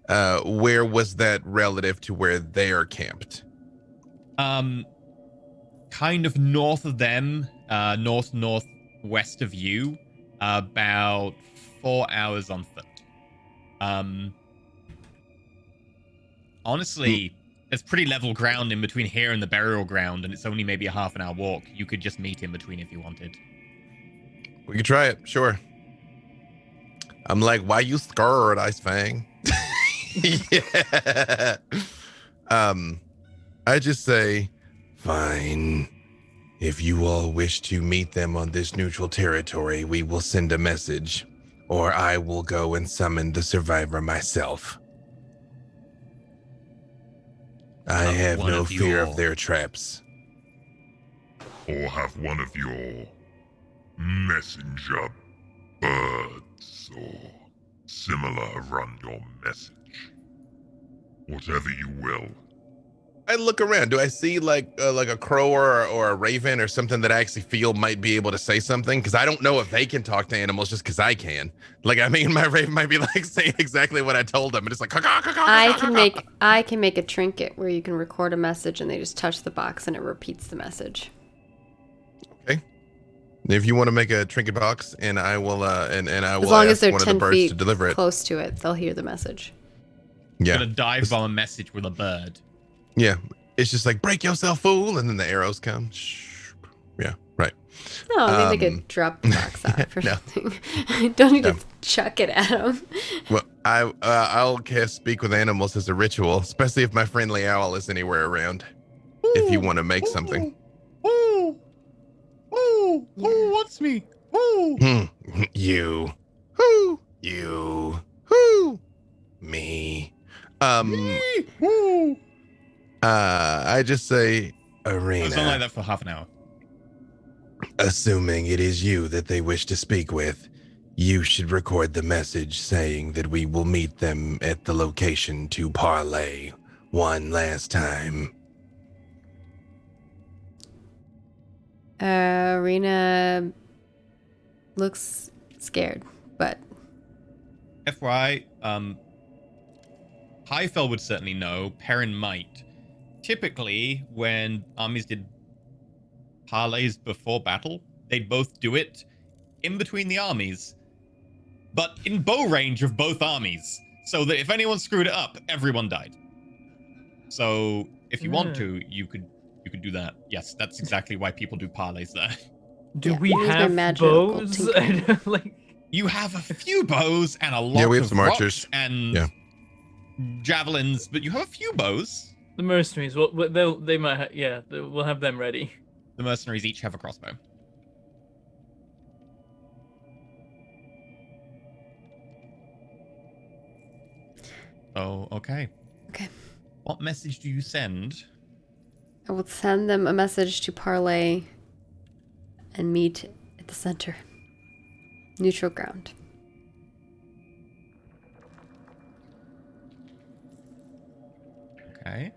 Where was that relative to where they are camped? Kind of north of them, northwest of you, about 4 hours on foot. Honestly, there's pretty level ground in between here and the burial ground, and it's only maybe a half an hour walk. You could just meet in between if you wanted. We could try it, sure. I'm like, why you scared, Ice Fang? Yeah. I just say, fine. If you all wish to meet them on this neutral territory, we will send a message, or I will go and summon the survivor myself. I have one no of fear of your- their traps. Or have one of your messenger birds or similar run your message. Whatever you will. I look around. Do I see like a crow or a raven or something that I actually feel might be able to say something? Because I don't know if they can talk to animals just because I can. Like, I mean, my raven might be like saying exactly what I told them, and it's like, I can make a trinket where you can record a message and they just touch the box and it repeats the message. Okay. If you want to make a trinket box, and I will, and I will As long ask as they're one of the 10 birds feet to deliver it. close to it, they'll hear the message. Yeah. Gonna dive bomb a message with a bird. Yeah. It's just like, break yourself, fool, and then the arrows come. Yeah. Right. No, I mean they Um, could drop the box off or no. something. Don't need No. to chuck it at them. Well, I'll cast Speak with Animals as a ritual, especially if my friendly owl is anywhere around. If you want to make something. Who wants me? You. Who? You. Who? Me. I just say It's arena. not like that for half an hour. Assuming it is you that they wish to speak with, you should record the message saying that we will meet them at the location to parley one last time. Rena looks scared, but FYI, Highfell would certainly know. Perrin might. Typically, when armies did parleys before battle, they'd both do it in between the armies, but in bow range of both armies, so that if anyone screwed it up, everyone died. So if you want to, you could do that. Yes, that's exactly why people do parleys there. Do Yeah, we use my have magical bows? tinkering. Like, You have a few bows and a lot Yeah, we have of some rocks archers. and Yeah. javelins, but you have a few bows. the mercenaries, well, they might, we'll have them ready. The mercenaries each have a crossbow. Oh, okay. Okay. What message do you send? I will send them a message to parley and meet at the center. Neutral ground. Okay.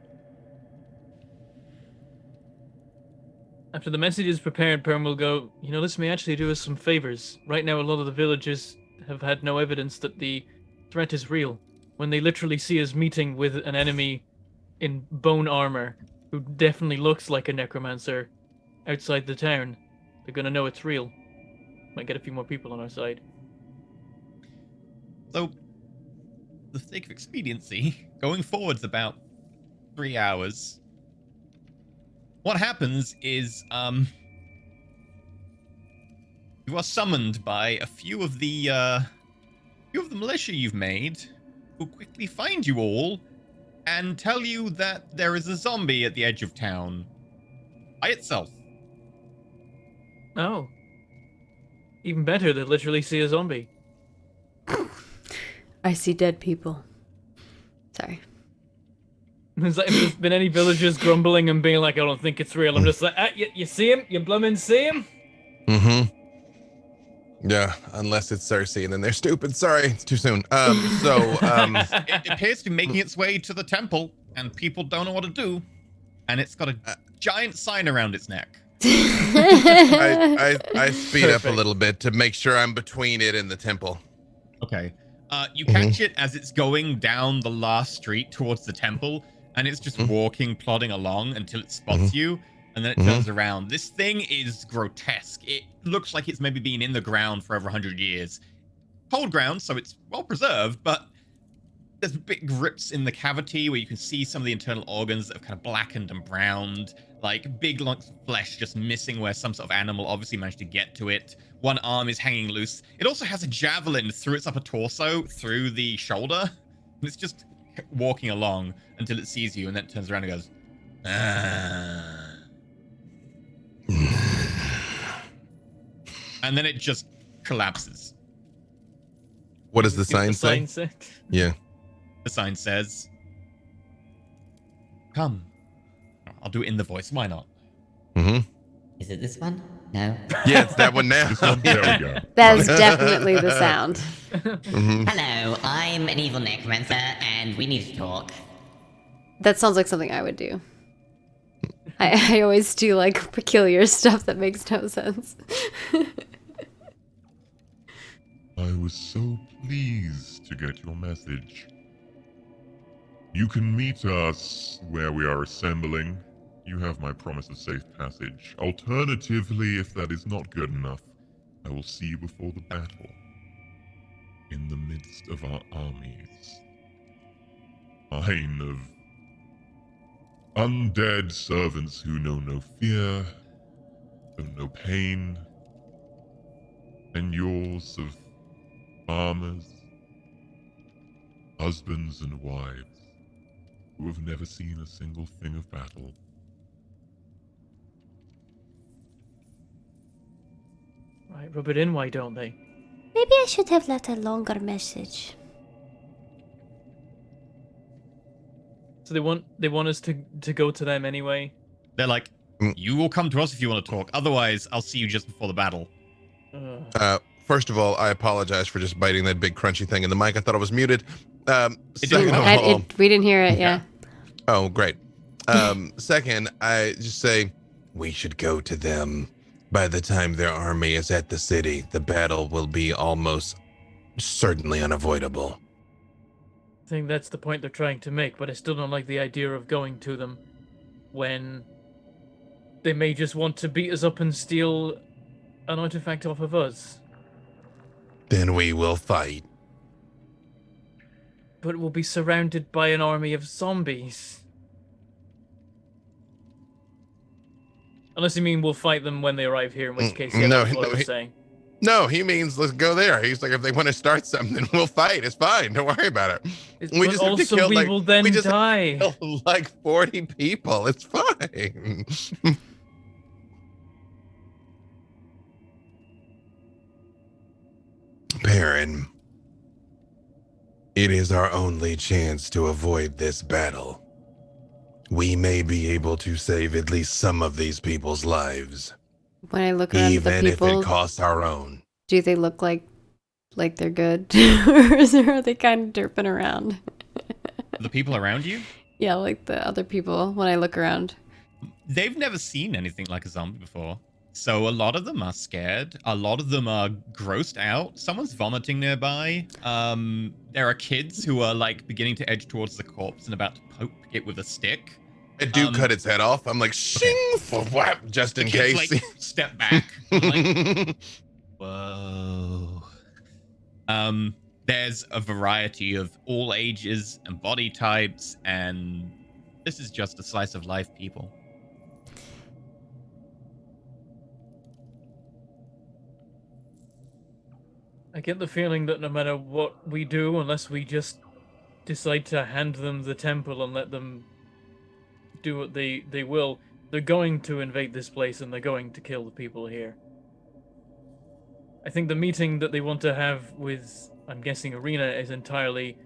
After the message is prepared, Perm will go, this may actually do us some favors. Right now, a lot of the villagers have had no evidence that the threat is real. When they literally see us meeting with an enemy in bone armor, who definitely looks like a necromancer, outside the town, they're gonna know it's real. Might get a few more people on our side. So, for the sake of expediency, going forward's about 3 hours. What happens is, you are summoned by a few of the militia you've made, who quickly find you all and tell you that there is a zombie at the edge of town by itself. Oh. Even better, they literally see a zombie. I see dead people. Sorry. It's like, if there's been any villagers grumbling and being like, I don't think it's real, I'm just like, you see him? You bloomin' see him? Yeah, unless it's Cersei, and then they're stupid. Sorry, it's too soon. It appears to be making its way to the temple, and people don't know what to do. And it's got a giant sign around its neck. I speed up a Perfect. little bit to make sure I'm between it and the temple. Okay. You catch it as it's going down the last street towards the temple, and it's just walking, plodding along until it spots you, and then it turns around. This thing is grotesque. It looks like it's maybe been in the ground for over 100 years. Cold ground, so it's well preserved, but there's big rips in the cavity where you can see some of the internal organs that have kind of blackened and browned, like big lumps of flesh just missing where some sort of animal obviously managed to get to it. One arm is hanging loose. It also has a javelin through its upper torso, through the shoulder. And it's just walking along until it sees you, and then it turns around and goes, and then it just collapses. What does the See what sign say? say? Yeah. The sign says, "Come." I'll do it in the voice. Why not? Is it this one? No. Yeah, it's that one now. There we go. That is definitely the sound. Hello, I'm an evil necromancer, and we need to talk. That sounds like something I would do. I always do like peculiar stuff that makes no sense. I was so pleased to get your message. You can meet us where we are assembling. You have my promise of safe passage. Alternatively, if that is not good enough, I will see you before the battle. In the midst of our armies. Mine of undead servants who know no fear, know no pain, and yours of farmers, husbands and wives, who have never seen a single thing of battle. Right, rub it in, why don't they? Maybe I should have left a longer message. So they want us to go to them anyway. They're like, You will come to us if you want to talk. Otherwise, I'll see you just before the battle. First of all, I apologize for just biting that big crunchy thing in the mic. I thought I was muted. Second didn't of And all, we didn't hear it. Yeah. oh, great. Second, I just say we should go to them. By the time their army is at the city, the battle will be almost certainly unavoidable. I think that's the point they're trying to make, but I still don't like the idea of going to them when they may just want to beat us up and steal an artifact off of us. Then we will fight. But we'll be surrounded by an army of zombies. Unless you mean we'll fight them when they arrive here, in which case, yeah, that's what I was saying. No, he means let's go there. He's like, if they want to start something, we'll fight. It's fine. Don't worry about it. We just have to kill, like, will then we just die. have to kill like 40 people. It's fine. Perrin, it is our only chance to avoid this battle. We may be able to save at least some of these people's lives, When I look around at the even if people, it costs our own. do they look like they're good, or are they kind of derping around? The people around you, Yeah, like the other people. When I look around, they've never seen anything like a zombie before. So a lot of them are scared. A lot of them are grossed out. Someone's vomiting nearby. There are kids who are like beginning to edge towards the corpse and about to poke it with a stick. I do cut its head off. I'm like, shing, for whap, just in The kids, case. like, step back. Like, whoa. There's a variety of all ages and body types, and this is just a slice of life, people. I get the feeling that no matter what we do, unless we just decide to hand them the temple and let them do what they will, they're going to invade this place and they're going to kill the people here. I think the meeting that they want to have with, I'm guessing, Arena is entirely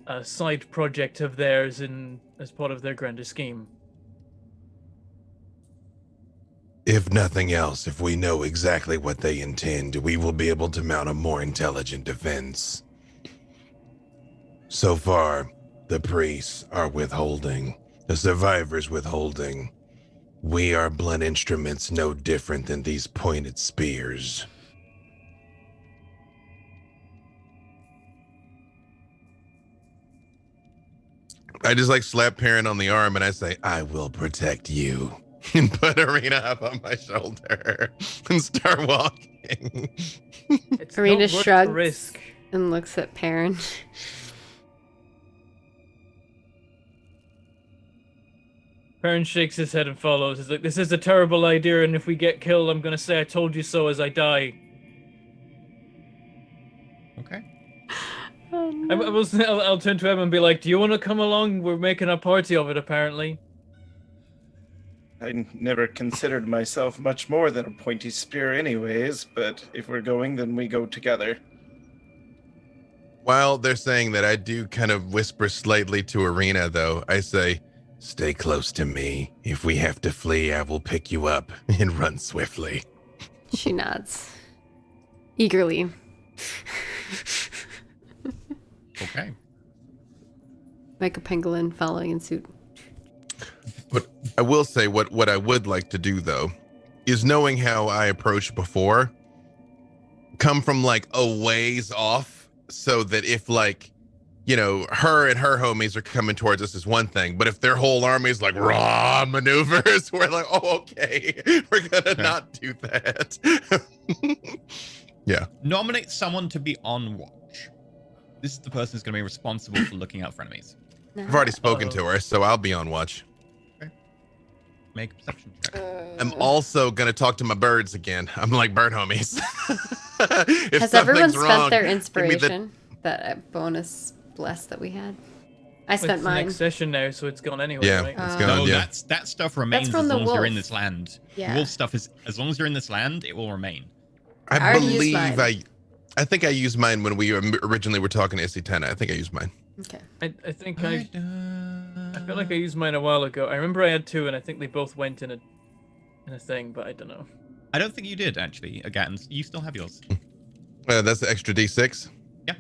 a side project of theirs as part of their grander scheme. If nothing else, if we know exactly what they intend, we will be able to mount a more intelligent defense. So far, the priests are withholding, the survivors withholding. We are blunt instruments no different than these pointed spears. I just like slap Perrin on the arm and I say, I will protect you. And put Arena up on my shoulder and start walking. It's Arena not worth the shrugs risk. and looks at Perrin. Perrin shakes his head and follows. He's like, this is a terrible idea, and if we get killed, I'm gonna say I told you so as I die. Okay. Oh, no. I'll turn to him and be like, do you want to come along? We're making a party of it, apparently. I never considered myself much more than a pointy spear anyways, but if we're going, then we go together. While they're saying that, I do kind of whisper slightly to Arena, though. I say, stay close to me. If we have to flee, I will pick you up and run swiftly. She nods eagerly. Okay. Like a pangolin following in suit. But I will say what I would like to do, though, is knowing how I approached before, come from like a ways off, so that if like, you know, her and her homies are coming towards us is one thing, but if their whole army is like raw maneuvers, we're like, oh, okay, we're gonna not do that. Yeah. Nominate someone to be on watch. This is the person who's going to be responsible for looking out for enemies. I've already spoken to her, so I'll be on watch. Make a perception check. I'm also gonna talk to my birds again. I'm like bird homies. If Has everyone something's spent wrong, their give me inspiration? That bonus bless that we had? I spent It's the mine. next session now, so it's gone anyway, Yeah, right? it's Oh. gone. No, Yeah. that stuff remains from as the long as you're in wolf. this land. Yeah. The wolf stuff is, as long as you're in this land, it will remain. I already used believe mine. I think I used mine when we originally were talking to Isitana. I think I used mine. Okay. I think I I've don't I feel like I used mine a while ago. I remember I had 2, and I think they both went in a thing, but I don't know. I don't think you did actually, Gatans. You still have yours. That's the extra D6. Yeah.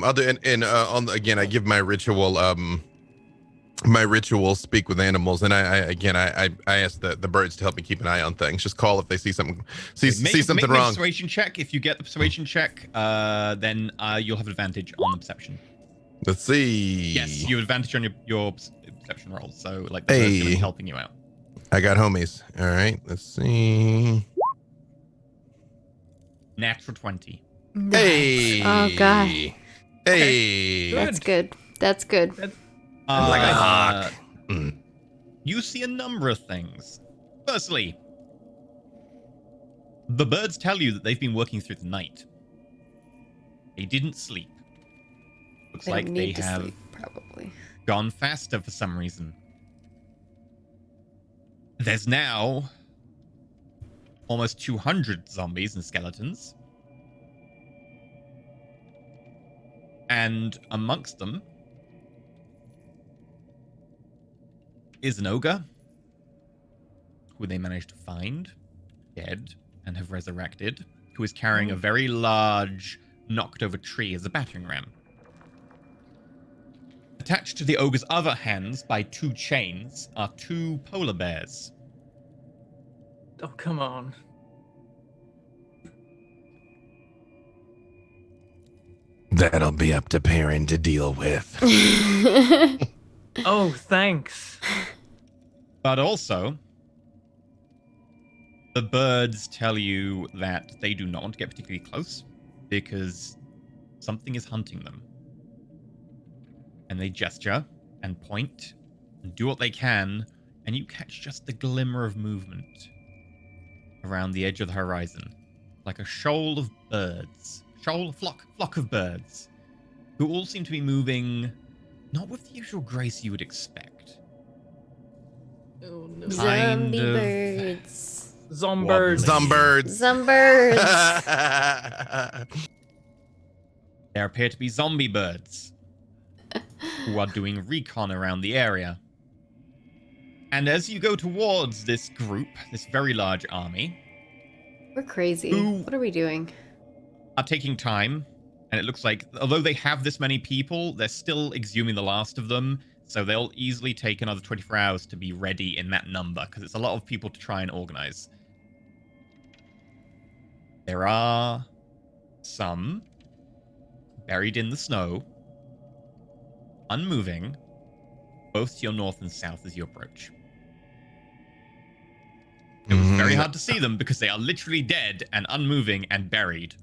Other and on again, I give my ritual speak with animals, and I ask the birds to help me keep an eye on things. Just call if they see something see something make wrong. A persuasion check. If you get the persuasion check, then you'll have advantage on the perception. Let's see. Yes, you have advantage on your perception rolls. So like the bird's gonna be helping you out. I got homies. All right, let's see. Natural 20. Nice. Hey. Oh god. Hey. That's good. That's good. Like a hawk. You see a number of things. Firstly, the birds tell you that they've been working through the night. They didn't sleep. Looks They like don't they need to have sleep, probably. gone faster for some reason. There's now almost 200 zombies and skeletons. And amongst them is an ogre who they managed to find dead and have resurrected, who is carrying a very large knocked over tree as a battering ram. Attached to the ogre's other hands by 2 chains are 2 polar bears. Oh, come on. That'll be up to Perrin to deal with. Oh, thanks. But also, the birds tell you that they do not want to get particularly close because something is hunting them. And they gesture and point and do what they can, and you catch just the glimmer of movement around the edge of the horizon, like a shoal of birds, flock of birds, who all seem to be moving not with the usual grace you would expect. Oh, no. Zombie of birds. Zombirds. Zombirds. Zombirds. There appear to be zombie birds who are doing recon around the area. And as you go towards this group, this very large army, We're crazy. Who- What are we doing? are taking time, and it looks like, although they have this many people, they're still exhuming the last of them, so they'll easily take another 24 hours to be ready in that number, because it's a lot of people to try and organize. There are some buried in the snow, unmoving, both to your north and south as you approach. It was very hard to see them because they are literally dead and unmoving and buried.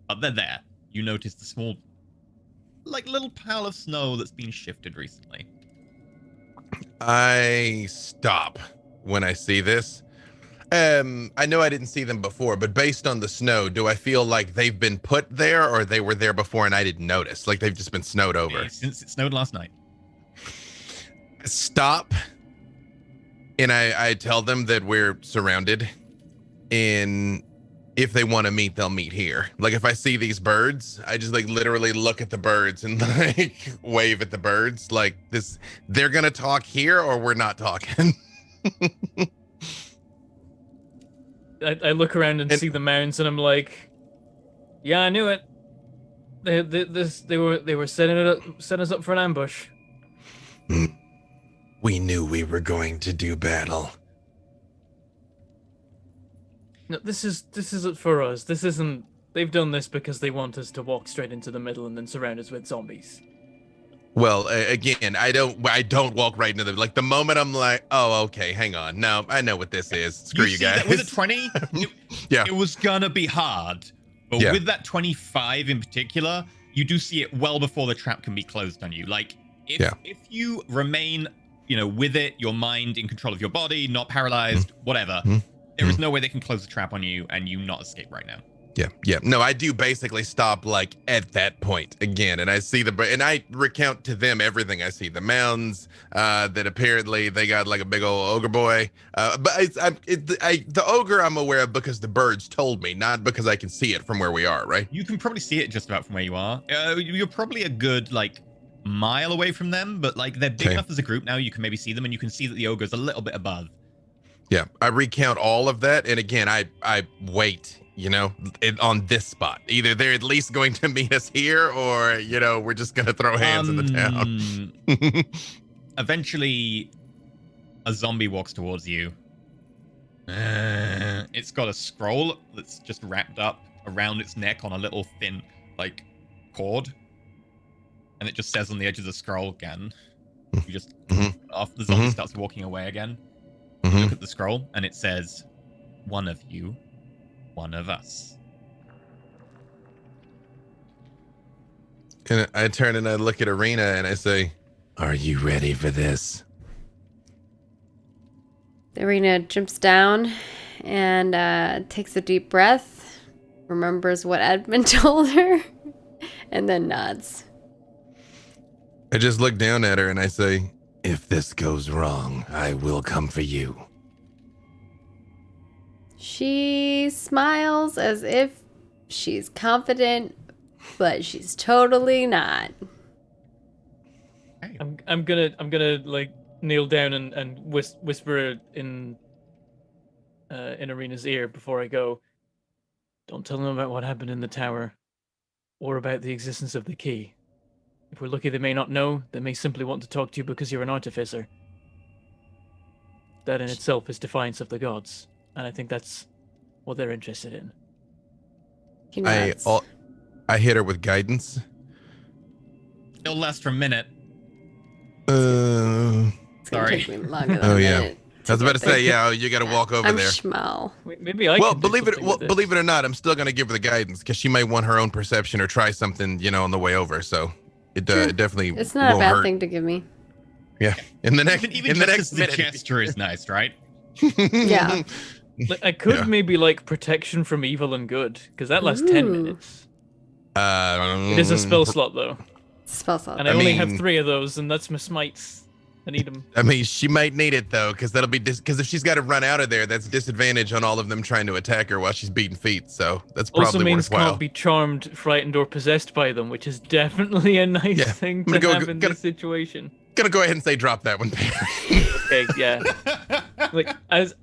But they're there. You notice the small, like, little pile of snow that's been shifted recently. I stop when I see this. I know I didn't see them before, but based on the snow, do I feel like they've been put there or they were there before and I didn't notice? Like they've just been snowed over? Since it snowed last night. Stop. And I tell them that we're surrounded. And if they want to meet, they'll meet here. Like if I see these birds, I just like literally look at the birds and like wave at the birds. Like this, they're going to talk here or we're not talking. I look around and see the mounds, and I'm like, "Yeah, I knew it. They were setting us up for an ambush." We knew we were going to do battle. No, this isn't for us. This isn't. They've done this because they want us to walk straight into the middle and then surround us with zombies. Well, again, I don't walk right into them. Like the moment I'm like, oh, okay, hang on. No, I know what this is. Screw you see guys. That with a 20, Yeah. it was gonna be hard. But Yeah. with that 25 in particular, you do see it well before the trap can be closed on you. Like, if you remain, with it, your mind in control of your body, not paralyzed, whatever, there is no way they can close the trap on you and you not escape right now. Yeah. No, I do basically stop like at that point again, and I see and I recount to them everything I see. The mounds that apparently they got like a big old ogre boy, but the ogre I'm aware of because the birds told me, not because I can see it from where we are. Right? You can probably see it just about from where you are. You're probably a good mile away from them, but like they're big Okay. enough as a group now. You can maybe see them, and you can see that the ogre's a little bit above. Yeah, I recount all of that, and again, I wait, on this spot. Either they're at least going to meet us here, or we're just gonna throw hands in the town. Eventually, a zombie walks towards you. It's got a scroll that's just wrapped up around its neck on a little thin, like, cord, and it just says on the edge of the scroll again. You just off the zombie starts walking away again. Look at the scroll, and it says, "One of you, one of us." And I turn and I look at Arena and I say, "Are you ready for this?" Arena jumps down and takes a deep breath, remembers what Edmund told her, and then nods. I just look down at her and I say, "If this goes wrong, I will come for you." She smiles as if she's confident, but she's totally not. I'm gonna like kneel down and whisper in Arena's ear before I go. Don't tell them about what happened in the tower, or about the existence of the key. If we're lucky, they may not know. They may simply want to talk to you because you're an artificer. That in itself is defiance of the gods, and I think that's what they're interested in. She nods. I hit her with guidance. It'll last for a minute. It's gonna Sorry. take me longer than Oh, a yeah. minute I was about to get there. say, yeah, you got to walk over I'm there. schmo. Maybe I. Well, could do believe it something with this. believe it or not, I'm still gonna give her the guidance because she might want her own perception or try something, on the way over. So it definitely It's not a won't bad hurt. thing to give me. Yeah, in the next Even in the just next the minute. gesture is nice, right? Yeah. Like, I could Yeah. maybe like protection from evil and good, because that lasts 10 Ooh. minutes. It is a spell slot though, Spell slot. and I only have mean- 3 of those, and that's my smites. I need them. I mean, she might need it though, because that'll be because if she's got to run out of there, that's a disadvantage on all of them trying to attack her while she's beating feet. So that's Also probably means worthwhile. can't be charmed, frightened, or possessed by them, which is definitely a nice Yeah, thing I'm to gonna have in this situation. Gonna go ahead and say drop that one. Okay, yeah. Like as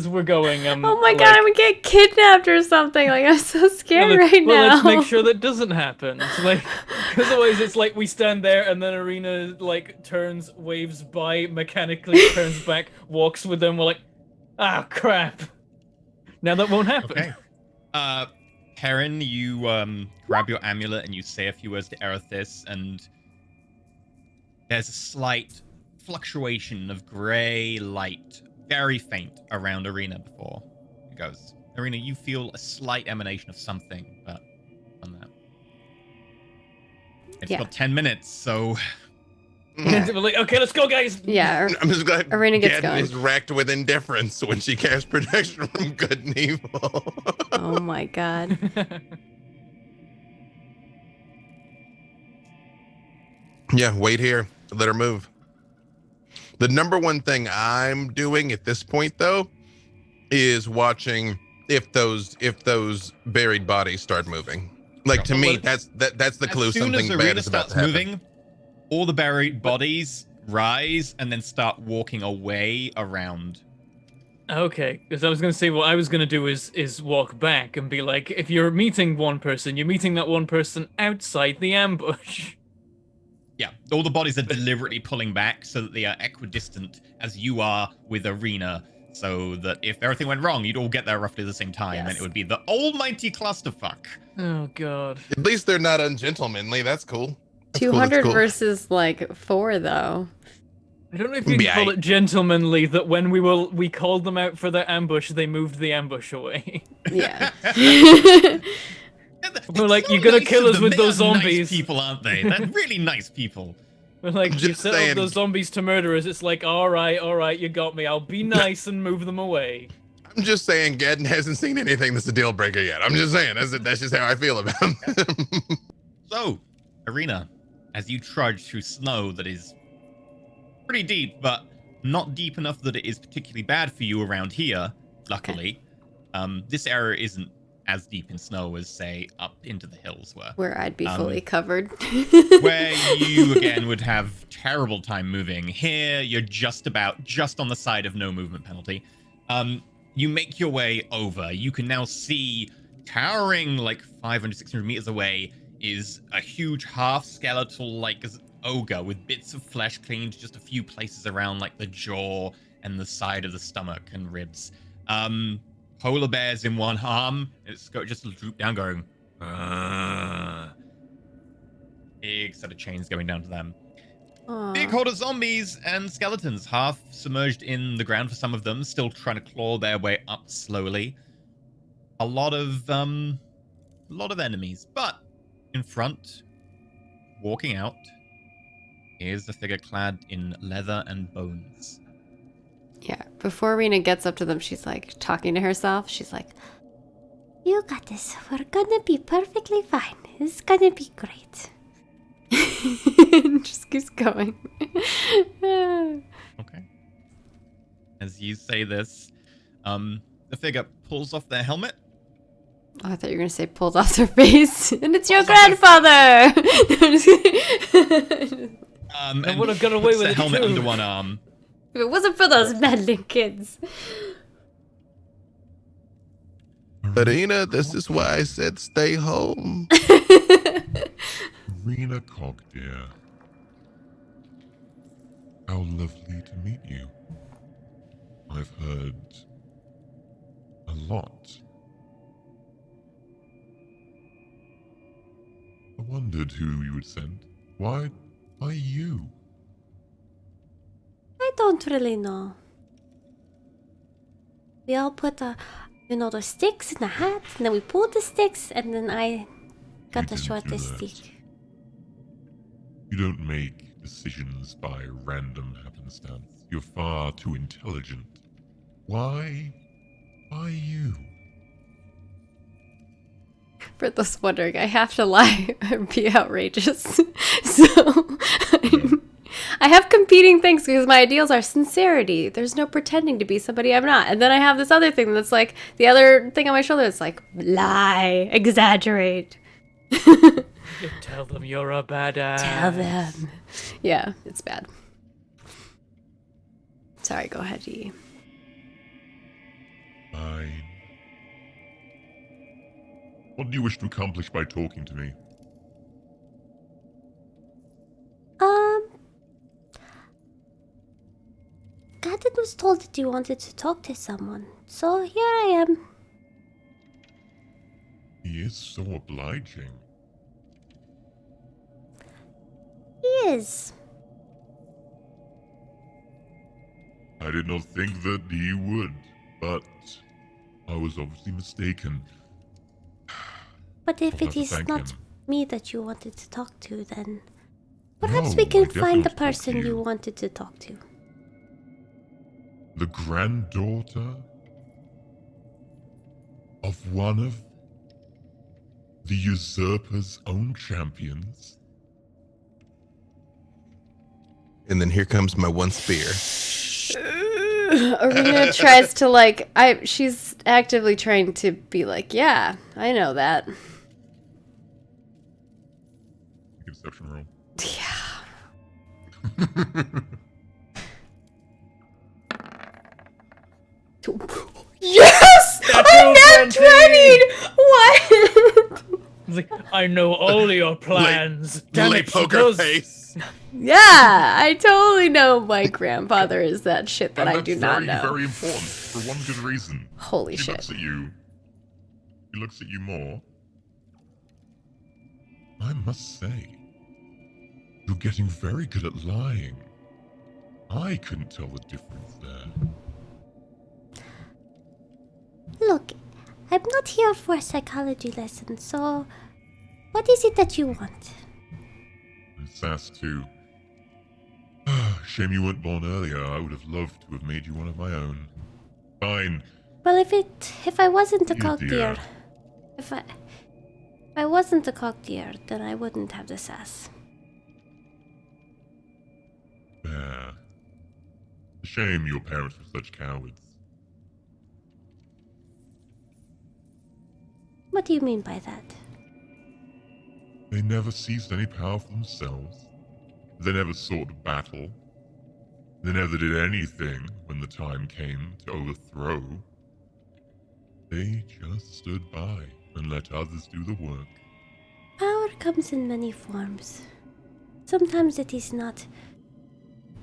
we're going, Oh my god, I'm gonna get kidnapped or something. Like, I'm so scared right well, now. let's make sure that doesn't happen. It's like, because otherwise it's like we stand there and then Arena like turns, waves by, mechanically turns back, walks with them. We're like, ah, crap. Now that won't happen. Okay. Perrin, you grab your amulet and you say a few words to Erithis, and there's a slight fluctuation of grey light, very faint, around Arena before it goes. Arena, you feel a slight emanation of something, but on that. It's got 10 minutes, so... Yeah. We're like, okay, let's go, guys. Yeah. I'm just glad Arena gets Gadden going. is racked with indifference when she casts protection from good and evil. Oh my god. Yeah, wait here. Let her move. The number one thing I'm doing at this point, though, is watching if those buried bodies start moving. Like, to me, that's the clue. As soon Something as bad Arena is about starts to happen. moving, all the buried bodies rise and then start walking away around. Okay, because I was gonna say what I was gonna do is walk back and be like, if you're meeting one person, you're meeting that one person outside the ambush. Yeah, all the bodies are deliberately pulling back so that they are equidistant as you are with Arena, so that if everything went wrong, you'd all get there roughly the same time, and Yes. it would be the almighty clusterfuck. Oh god. At least they're not ungentlemanly. That's cool. That's cool, 200 that's cool. versus like 4 though. I don't know if you can call it gentlemanly that when we called them out for their ambush, they moved the ambush away. Yeah. We're like, So you're gonna nice kill of us them. with They those are zombies. Nice people, aren't they? They're really nice people. We're like, I'm you just set up saying- those zombies to murder us. It's like, all right, you got me. I'll be nice and move them away. I'm just saying, Gadden hasn't seen anything that's a deal breaker yet. I'm just saying, that's just how I feel about him. So, Arena, as you trudge through snow that is pretty deep, but not deep enough that it is particularly bad for you around here, luckily. This area isn't as deep in snow as, say, up into the hills were. Where I'd be fully covered. Where you, again, would have terrible time moving. Here, you're just on the side of no movement penalty. You make your way over. You can now see, towering like 500, 600 meters away, is a huge half-skeletal, like, ogre with bits of flesh clinging to just a few places around, like, the jaw and the side of the stomach and ribs. Polar bears in one arm, and it's just droop down going, big set of chains going down to them. Big horde of zombies and skeletons, half submerged in the ground for some of them, still trying to claw their way up slowly. A lot of enemies, but in front, walking out, is a figure clad in leather and bones. Yeah, before Rena gets up to them, she's like talking to herself. She's like, You got this. We're gonna be perfectly fine. It's gonna be great. just keeps going. Okay. As you say this, the figure pulls off their helmet. Oh, I thought you were going to say pulled off their face. And it's your grandfather! And would have got away puts with the it helmet too. under one arm. If it wasn't for those meddling kids. Marina, this is why I said stay home. Rena Cog, dear. How lovely to meet you. I've heard a lot. I wondered who you would send. Why you? I don't really know. We all put the sticks in the hat, and then we pulled the sticks, and then I got the You didn't do shortest that. stick. You don't make decisions by random happenstance. You're far too intelligent. Why you? For those wondering, I have to lie or be outrageous. So, I have competing things because my ideals are sincerity. There's no pretending to be somebody I'm not. And then I have this other thing that's like, the other thing on my shoulder that's like, lie, exaggerate. You tell them you're a badass. Tell them. Yeah, it's bad. Sorry, go ahead, E. Fine. What do you wish to accomplish by talking to me? Gadden was told that you wanted to talk to someone, so here I am. He is so obliging. He is. I did not think that he would, but I was obviously mistaken. But if I'll it have to is thank not him. me that you wanted to talk to, then perhaps No, we I can definitely find the want to talk to person you you. wanted to talk to. The granddaughter of one of the usurper's own champions? And then here comes my one spear. Arena tries to like, she's actively trying to be like, yeah, I know that. Conception roll. Yes! I'm not 20! What? It's like, I know all your plans. Damn Lay it, she poker does. face. Yeah, I totally know my grandfather is that shit that And I that's do not very, know. very important for one good reason. Holy He shit. looks at you. He looks at you more. I must say, you're getting very good at lying. I couldn't tell the difference there. Look, I'm not here for a psychology lesson, so what is it that you want? And Sass too. Shame you weren't born earlier. I would have loved to have made you one of my own. Fine. Well, if I wasn't a You cock dear. deer, if I wasn't a cock deer, then I wouldn't have the sass. Fair. A shame your parents were such cowards. What do you mean by that? They never seized any power for themselves. They never sought battle. They never did anything when the time came to overthrow. They just stood by and let others do the work. Power comes in many forms. Sometimes it is not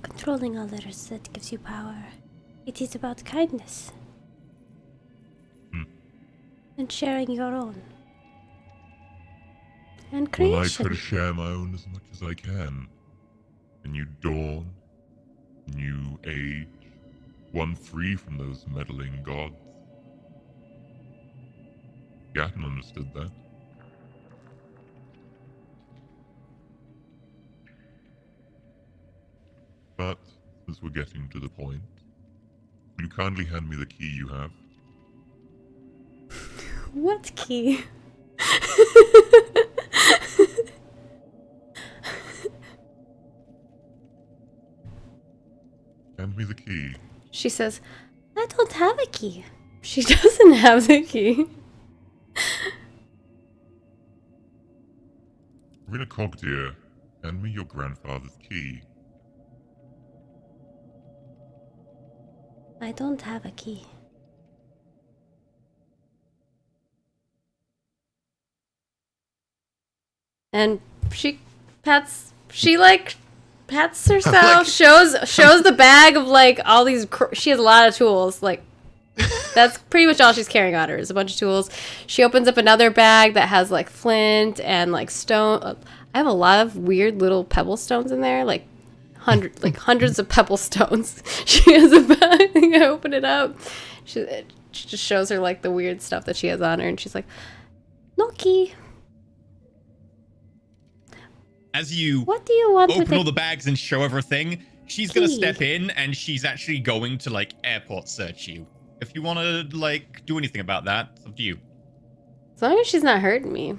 controlling others that gives you power. It is about kindness. And sharing your own. And creation. Well, I try to share my own as much as I can. And you dawn, new age, one free from those meddling gods. Gatton understood that. But, since we're getting to the point, will you kindly hand me the key you have? What key? Hand me the key. She says, I don't have a key. she doesn't have the key. Rena Cogdear, hand me your grandfather's key. I don't have a key. And she pats herself, shows the bag of like all these she has a lot of tools, like that's pretty much all she's carrying on her is a bunch of tools. She opens up another bag that has like flint and like stone. I have a lot of weird little pebble stones in there, like hundreds of pebble stones. She has a bag. I open it up. She just shows her like the weird stuff that she has on her, and she's like, No key. As you What do you want with open all the the bags and show everything, she's gonna key? step in and she's actually going to like airport search you. If you want to like do anything about that, it's up to you. as long as she's not hurting me.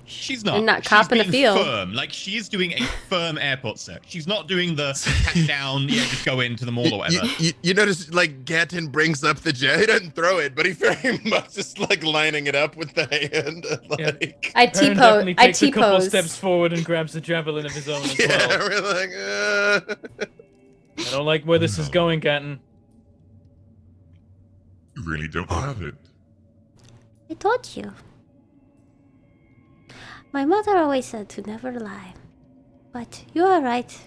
She's not. And not She's copping a being feel. Firm. Like she's doing a firm airport search. She's not doing the pat down. Yeah, just go into the mall or whatever. You notice, like, Gatton brings up the jet. He doesn't throw it, but he very much is, like, lining it up with the hand. Like, I Baron definitely takes a couple of T-pose. steps forward and grabs the javelin of his own as yeah, well. we're like, I don't like where this is going, Gatton. You really don't have it. I told you. My mother always said to never lie. But you are right.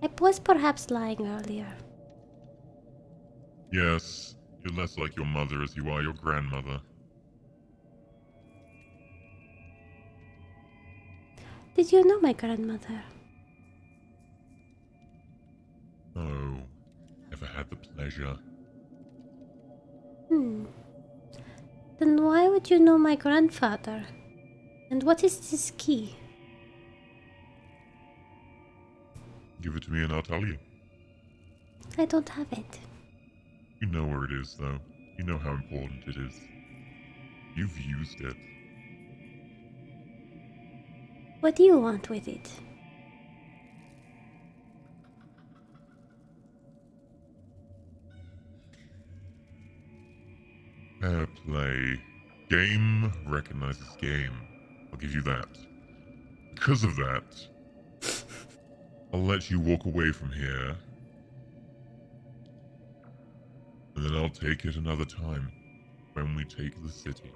I was perhaps lying earlier. Yes, you're less like your mother as you are your grandmother. Did you know my grandmother? Oh, never had the pleasure. Then why would you know my grandfather? And what is this key? Give it to me and I'll tell you. I don't have it. You know where it is, though. You know how important it is. You've used it. What do you want with it? Fair play. Game recognizes game. I'll give you that. Because of that, I'll let you walk away from here. And then I'll take it another time when we take the city.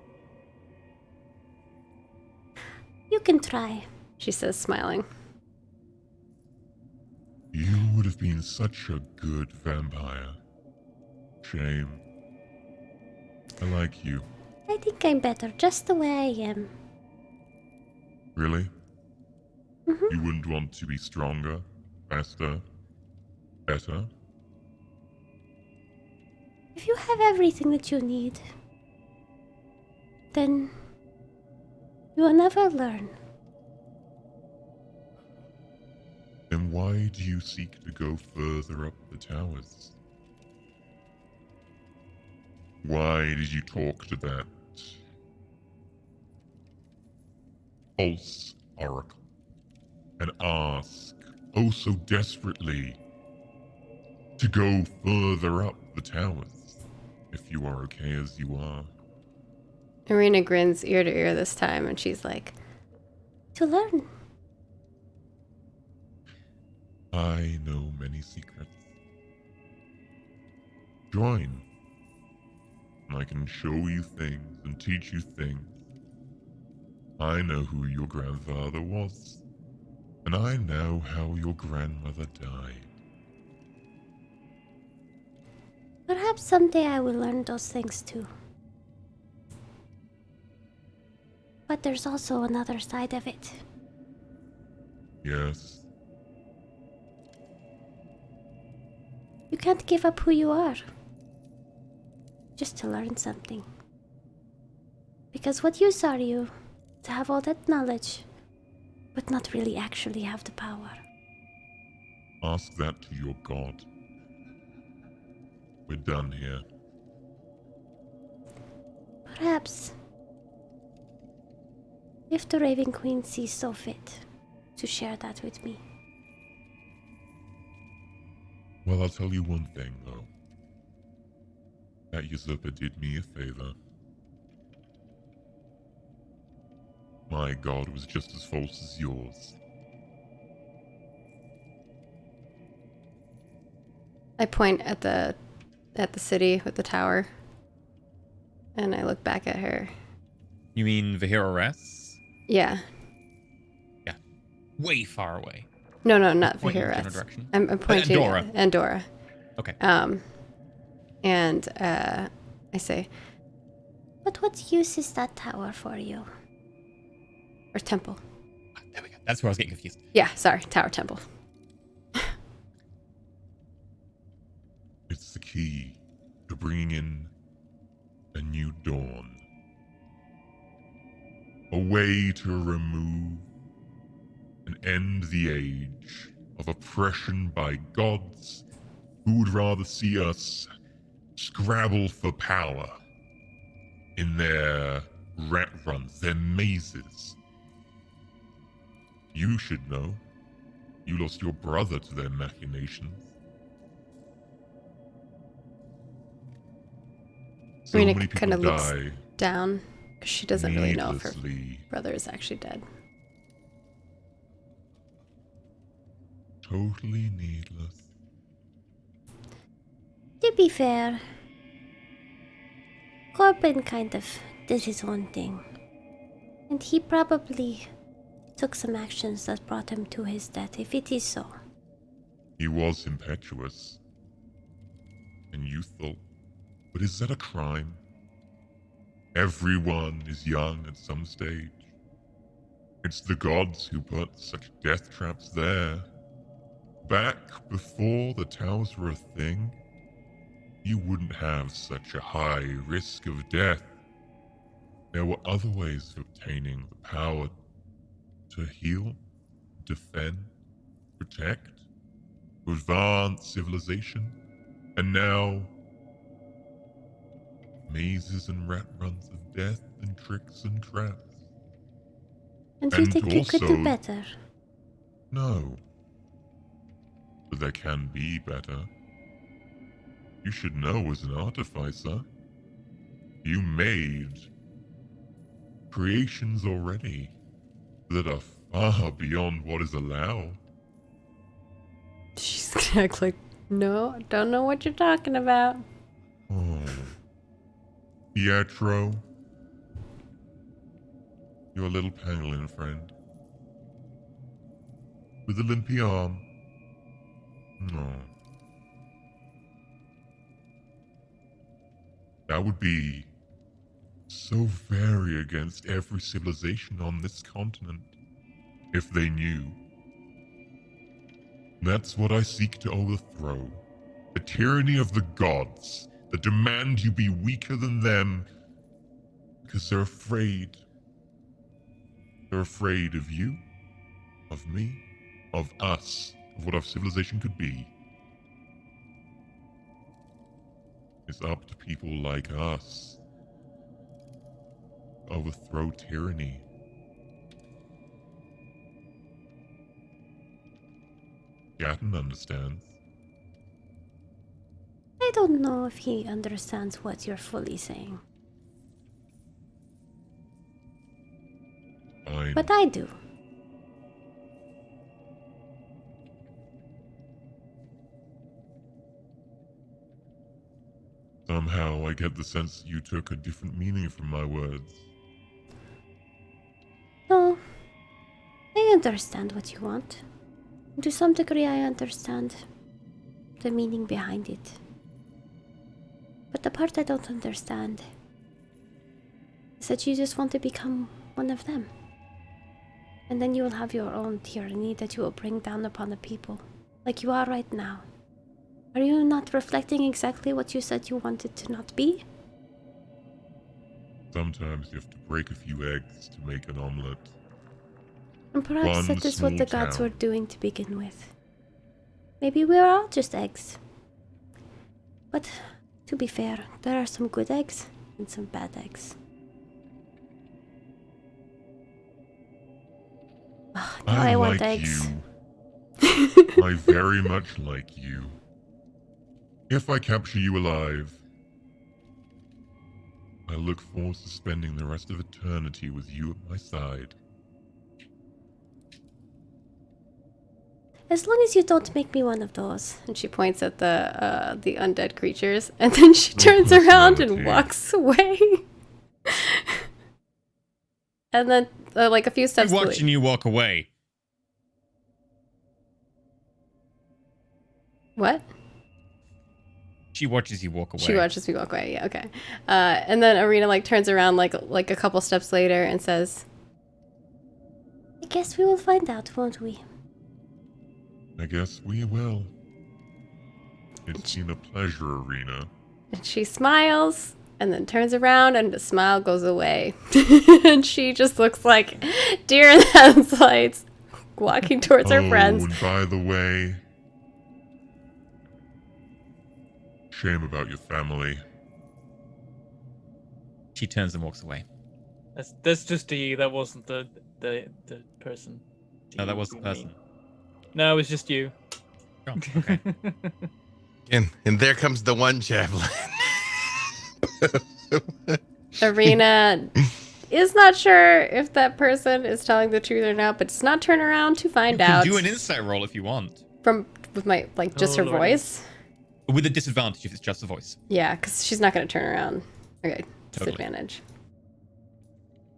You can try. She says, smiling. You would have been such a good vampire. Shame. I like you. I think I'm better just the way I am. Really? Mhm. You wouldn't want to be stronger, faster, better? If you have everything that you need, then you will never learn. Then why do you seek to go further up the towers? Why did you talk to that false oracle and ask, oh so desperately, to go further up the towers, if you are okay as you are? Irina grins ear to ear this time, and she's like, To learn. I know many secrets. Join, and I can show you things and teach you things. I know who your grandfather was, and I know how your grandmother died. Perhaps someday I will learn those things too. But there's also another side of it. Yes, You can't give up who you are. Just to learn something. Because what use are you to have all that knowledge, but not really actually have the power? ask that to your god. We're done here. Perhaps, if the Raven Queen sees so fit to share that with me. Well, I'll tell you one thing, though. That usurper did me a favor. My god was just as false as yours. I point at the city with the tower, and I look back at her. You mean Vahira rests? Yeah. Yeah. Way far away. No, not Point in a Vahira. general direction. I'm pointing Andorra. at Andorra. Okay. And I say, But what use is that tower for you? or temple. There we go. That's where I was getting confused. Yeah, sorry, tower temple. It's the key to bringing in a new dawn. A way to remove and end the age of oppression by gods who would rather see us scrabble for power in their rat runs, their mazes. You should know. You lost your brother to their machinations. So Rena many people kind of looks die down because she doesn't really know if her needlessly. brother is actually dead. Totally needless. To be fair, Corbin kind of did his own thing. And he probably took some actions that brought him to his death, if it is so. He was impetuous and youthful, but is that a crime? Everyone is young at some stage. It's the gods who put such death traps there. Back before the towers were a thing, you wouldn't have such a high risk of death. There were other ways of obtaining the power to heal, defend, protect, to advance civilization, and now mazes and rat runs of death and tricks and traps. And you And think you could do also- better? No. But there can be better. You should know as an artificer. You made creations already that are far beyond what is allowed. She's gonna act like, no, don't know what you're talking about. Oh. Pietro. Your little pangolin friend. With a limpy arm. No. That would be so very against every civilization on this continent, if they knew. That's what I seek to overthrow. The tyranny of the gods that demand you be weaker than them because they're afraid. They're afraid of you, of me, of us, of what our civilization could be. It's up to people like us to overthrow tyranny. Gatton understands. I don't know if he understands what you're fully saying. fine. But I do. Somehow I get the sense you took a different meaning from my words. No, I understand what you want. To some degree, I understand the meaning behind it. But the part I don't understand is that you just want to become one of them. And then you will have your own tyranny that you will bring down upon the people, like you are right now. Are you not reflecting exactly what you said you wanted to not be? Sometimes you have to break a few eggs to make an omelette. And perhaps One that is what the small gods town. were doing to begin with. Maybe we are all just eggs. But to be fair, there are some good eggs and some bad eggs. Oh, now I want like eggs. you. I very much like you. If I capture you alive, I look forward to spending the rest of eternity with you at my side. As long as you don't make me one of those. And she points at the undead creatures, and then she turns around and personality. walks away. And then, like a few She's steps watching you walk away. What? She watches you walk away. She watches me walk away. Yeah, okay. And then Arena like turns around like a couple steps later and says, I guess we will find out, won't we? I guess we will. It's been a pleasure, Arena. and she smiles and then turns around and the smile goes away. And she just looks like deer in the headlights walking towards her friends. And by the way, shame about your family. She turns and walks away. That's just D. That wasn't the person. No, that was the person. No, it was just you. Oh, okay. And there comes the one javelin. Arena is not sure if that person is telling the truth or not, but does not turn around to find You can out do an insight roll if you want. with my like just Oh, her Lordy. voice. With a disadvantage if it's just the voice. Yeah, because she's not going to turn around. Okay, Totally. disadvantage.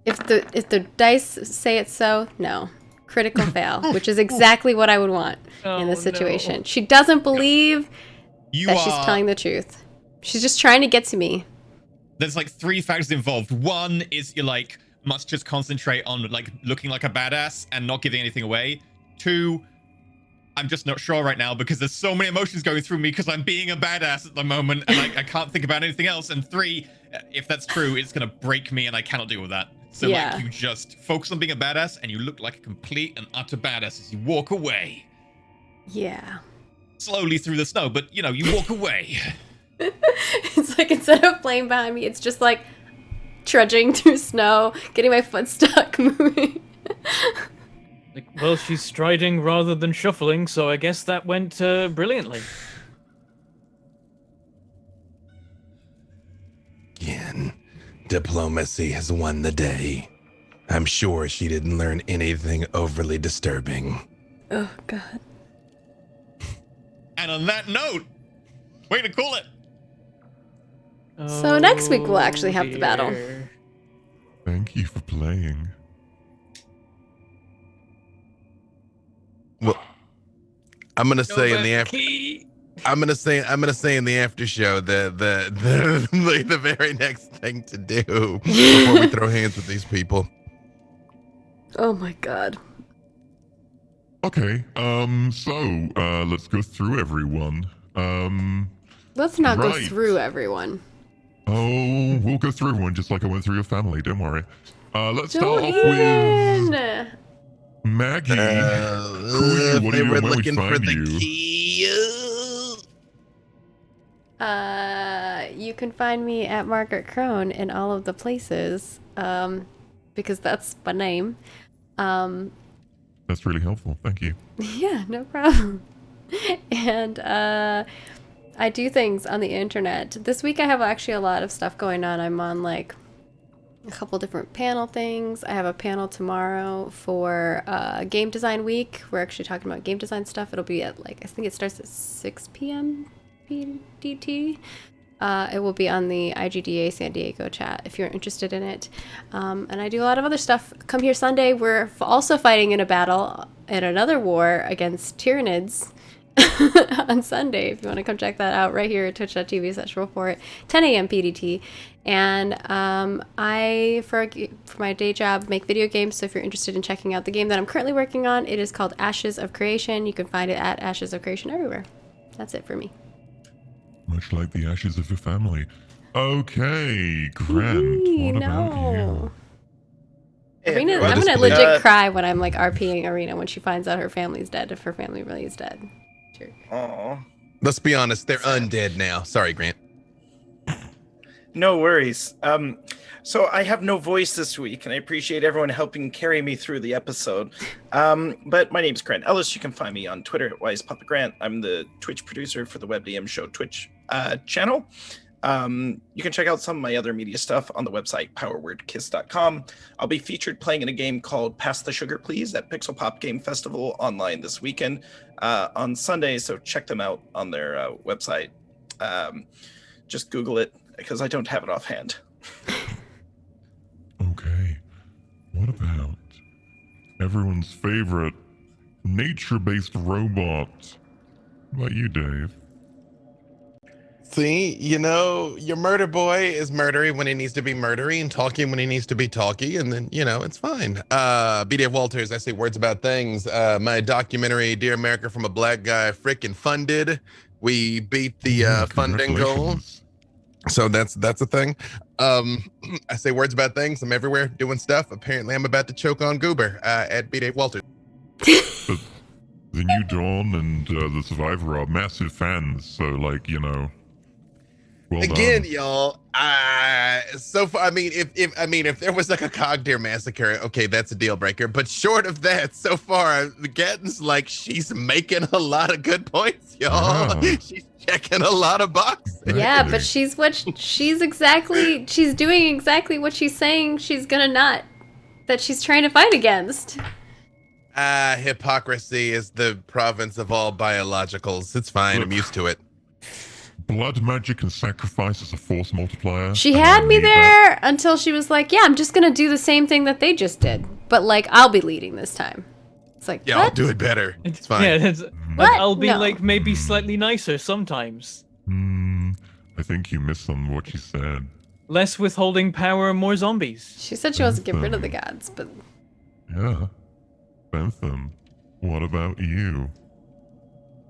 If the dice say it's so, no. Critical fail, which is exactly what I would want in this Oh, no. situation. She doesn't believe You that are... she's telling the truth. She's just trying to get to me. There's like 3 factors involved. One is you like must just concentrate on like looking like a badass and not giving anything away. 2, I'm just not sure right now because there's so many emotions going through me because I'm being a badass at the moment and I can't think about anything else. And 3, if that's true, it's gonna break me and I cannot deal with that. So Yeah. like you just focus on being a badass and you look like a complete and utter badass as you walk away. Yeah. Slowly through the snow, but you know, you walk away. It's like instead of playing behind me, it's just like trudging through snow, getting my foot stuck, moving. Like, well, she's striding rather than shuffling, so I guess that went brilliantly. Again, diplomacy has won the day. I'm sure she didn't learn anything overly disturbing. Oh god. And on that note, way to call it. So next week we'll actually have the battle. dear. Thank you for playing. Well, I'm gonna say in the Nowhere after. key. I'm gonna say in the after show the the very next thing to do before we throw hands with these people. Oh my god. Okay, so let's go through everyone. Let's not go Right. through everyone. Oh, we'll go through everyone just like I went through your family, don't worry. Let's start Don't off with even. Maggie. Who are you? If What they are you? were And where we looking for find the you? key. You can find me at Margaret Crone in all of the places, because that's my name. That's really helpful. Thank you. Yeah, no problem. And I do things on the internet. This week I have actually a lot of stuff going on. I'm on like a couple different panel things. I have a panel tomorrow for Game Design Week. We're actually talking about game design stuff. It'll be at I think it starts at 6 p.m. PDT. It will be on the IGDA San Diego chat if you're interested in it. And I do a lot of other stuff. Come here Sunday. We're also fighting in a battle in another war against Tyranids on Sunday. If you want to come check that out right here at twitch.tv/report, 10 a.m. PDT. And I, for my day job, make video games. So if you're interested in checking out the game that I'm currently working on, it is called Ashes of Creation. You can find it at Ashes of Creation everywhere. That's it for me. Much like the ashes of your family. Okay, Grant, what about you? Hey, Arena, everyone. I'm just gonna believe- legit cry when I'm RPing Arena when she finds out her family's dead, if her family really is dead. Sure. Aw. Let's be honest, they're undead now. Sorry, Grant. No worries. So I have no voice this week, and I appreciate everyone helping carry me through the episode. But my name's Grant Ellis. You can find me on Twitter at WisePapaGrant. I'm the Twitch producer for the WebDM Show Twitch channel. You can check out some of my other media stuff on the website powerwordkiss.com. I'll be featured playing in a game called Pass the Sugar Please at Pixel Pop Game Festival online this weekend on Sunday, so check them out on their website. Just Google it, because I don't have it offhand. Okay, what about everyone's favorite nature-based robot? What about you, Dave? See, your murder boy is murdery when he needs to be murdery and talking when he needs to be talky, and then, it's fine. B.D. Walters, I say words about things. My documentary, Dear America from a Black Guy, frickin' funded. We beat the funding goal. Congratulations. So that's a thing. I say words about things. I'm everywhere doing stuff. Apparently, I'm about to choke on Goober at B.D. Walters. The New Dawn and the Survivor are massive fans, so well Again, done. y'all. So far, if there was like a Cogdeer massacre, okay, that's a deal breaker. But short of that, so far, the Gatton's she's making a lot of good points, y'all. Yeah. She's checking a lot of boxes. Yeah, but Exactly. she's doing exactly what she's saying she's gonna not, that she's trying to fight against. Hypocrisy is the province of all biologicals. It's fine. I'm Look. used to it. Blood magic and sacrifice as a force multiplier. She and I had me need that. there until she was like, yeah, I'm just gonna do the same thing that they just did, but I'll be leading this time. It's like, Yeah, what? I'll do it better. It's fine. Yeah, What? I'll be No. maybe slightly nicer sometimes. I think you missed on what she said. Less withholding power and more zombies. She said she wants to get rid of the gods, but Yeah. Bentham, what about you?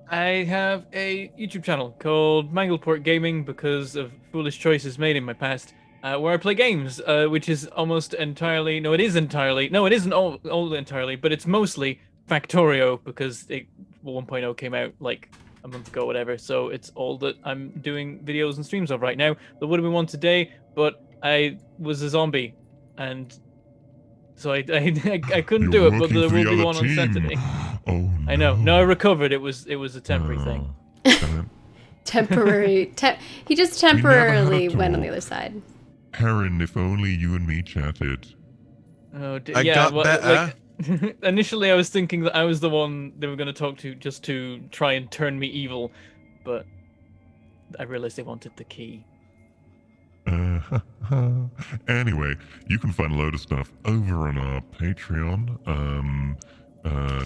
I have a YouTube channel called Mangleport Gaming because of foolish choices made in my past, where I play games, which is almost entirely, no, it isn't all entirely, but it's mostly Factorio because 1.0 came out a month ago, whatever. So it's all that I'm doing videos and streams of right now. There would have been one today, but I was a zombie, and so I couldn't do You're it. But working there for will the be other one on team. Saturday. Oh, I know. no. No, I recovered. It was a temporary thing. Damn it. temporary. He just never had a temporarily went on the talk. other side. Perrin, if only you and me chatted. Oh, I yeah. got well, better. Initially, I was thinking that I was the one they were going to talk to just to try and turn me evil, but I realized they wanted the key. Anyway, you can find a load of stuff over on our Patreon.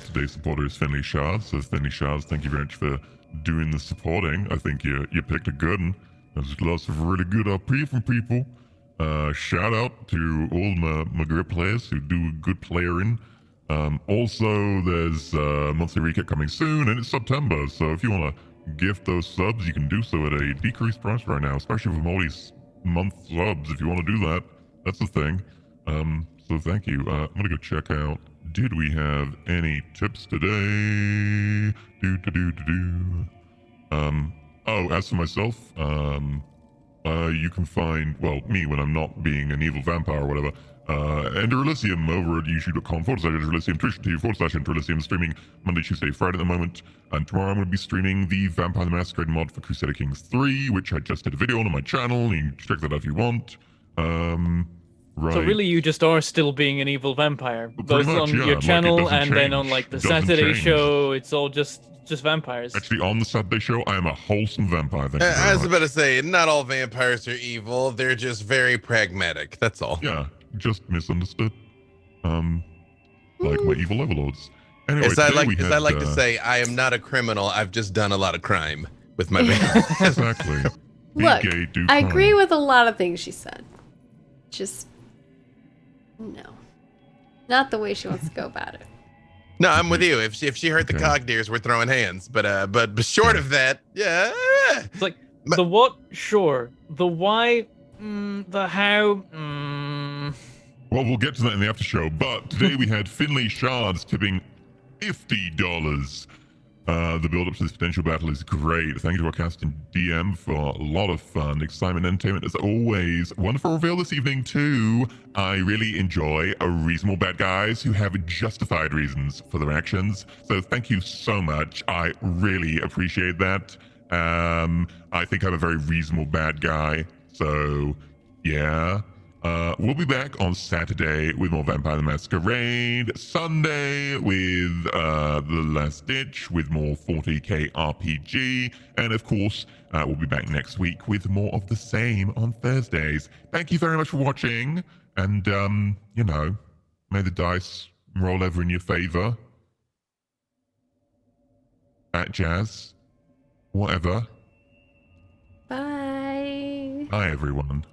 Today's supporter is Finley Shards. So Finley Shards, thank you very much for doing the supporting. I think you picked a good one. There's lots of really good RP from people. Shout out to all my great players who do good playering. Also, there's a monthly recap coming soon, and it's September. So if you want to gift those subs, you can do so at a decreased price right now, especially with all these month subs. If you want to do that, that's the thing. So thank you. I'm gonna go check out. Did we have any tips today? As for myself, you can find, me when I'm not being an evil vampire or whatever, Enter Elysium over at youtube.com/Elysium, Twitch.tv/Elysium, streaming Monday, Tuesday, Friday at the moment. And tomorrow I'm going to be streaming the Vampire the Masquerade mod for Crusader Kings 3, which I just did a video on my channel. You can check that out if you want. Right. So really, you just are still being an evil vampire, Well, both pretty much, on yeah. your Like, it channel doesn't and then on change. like the Doesn't Saturday change. show. It's all just vampires. Actually, on the Saturday show, I am a wholesome vampire. Thank you very I was much. about to say, not all vampires are evil. They're just very pragmatic. That's all. Yeah, just misunderstood. Like my evil overlords. Anyway, As I today like, we as had, I like to say, I am not a criminal. I've just done a lot of crime with my vampires. exactly. Be Look, gay, do I crime. agree with a lot of things she said. Just no, not the way she wants to go about it. No, I'm with you. If she hurt the Okay. cogdeers, we're throwing hands. But short of that, yeah. It's like But- the what, sure. The why, the how, Well, we'll get to that in the after show. But today we had Finley Shards tipping $50. The build up to this potential battle is great. Thank you to our cast and DM for a lot of fun, excitement, entertainment as always. Wonderful reveal this evening too. I really enjoy a reasonable bad guys who have justified reasons for their actions. So thank you so much. I really appreciate that. I think I'm a very reasonable bad guy. So yeah. We'll be back on Saturday with more Vampire the Masquerade. Sunday with The Last Ditch with more 40k RPG. And of course, we'll be back next week with more of the same on Thursdays. Thank you very much for watching. And, you know, may the dice roll ever in your favor. At Jazz. Whatever. Bye. Bye, everyone.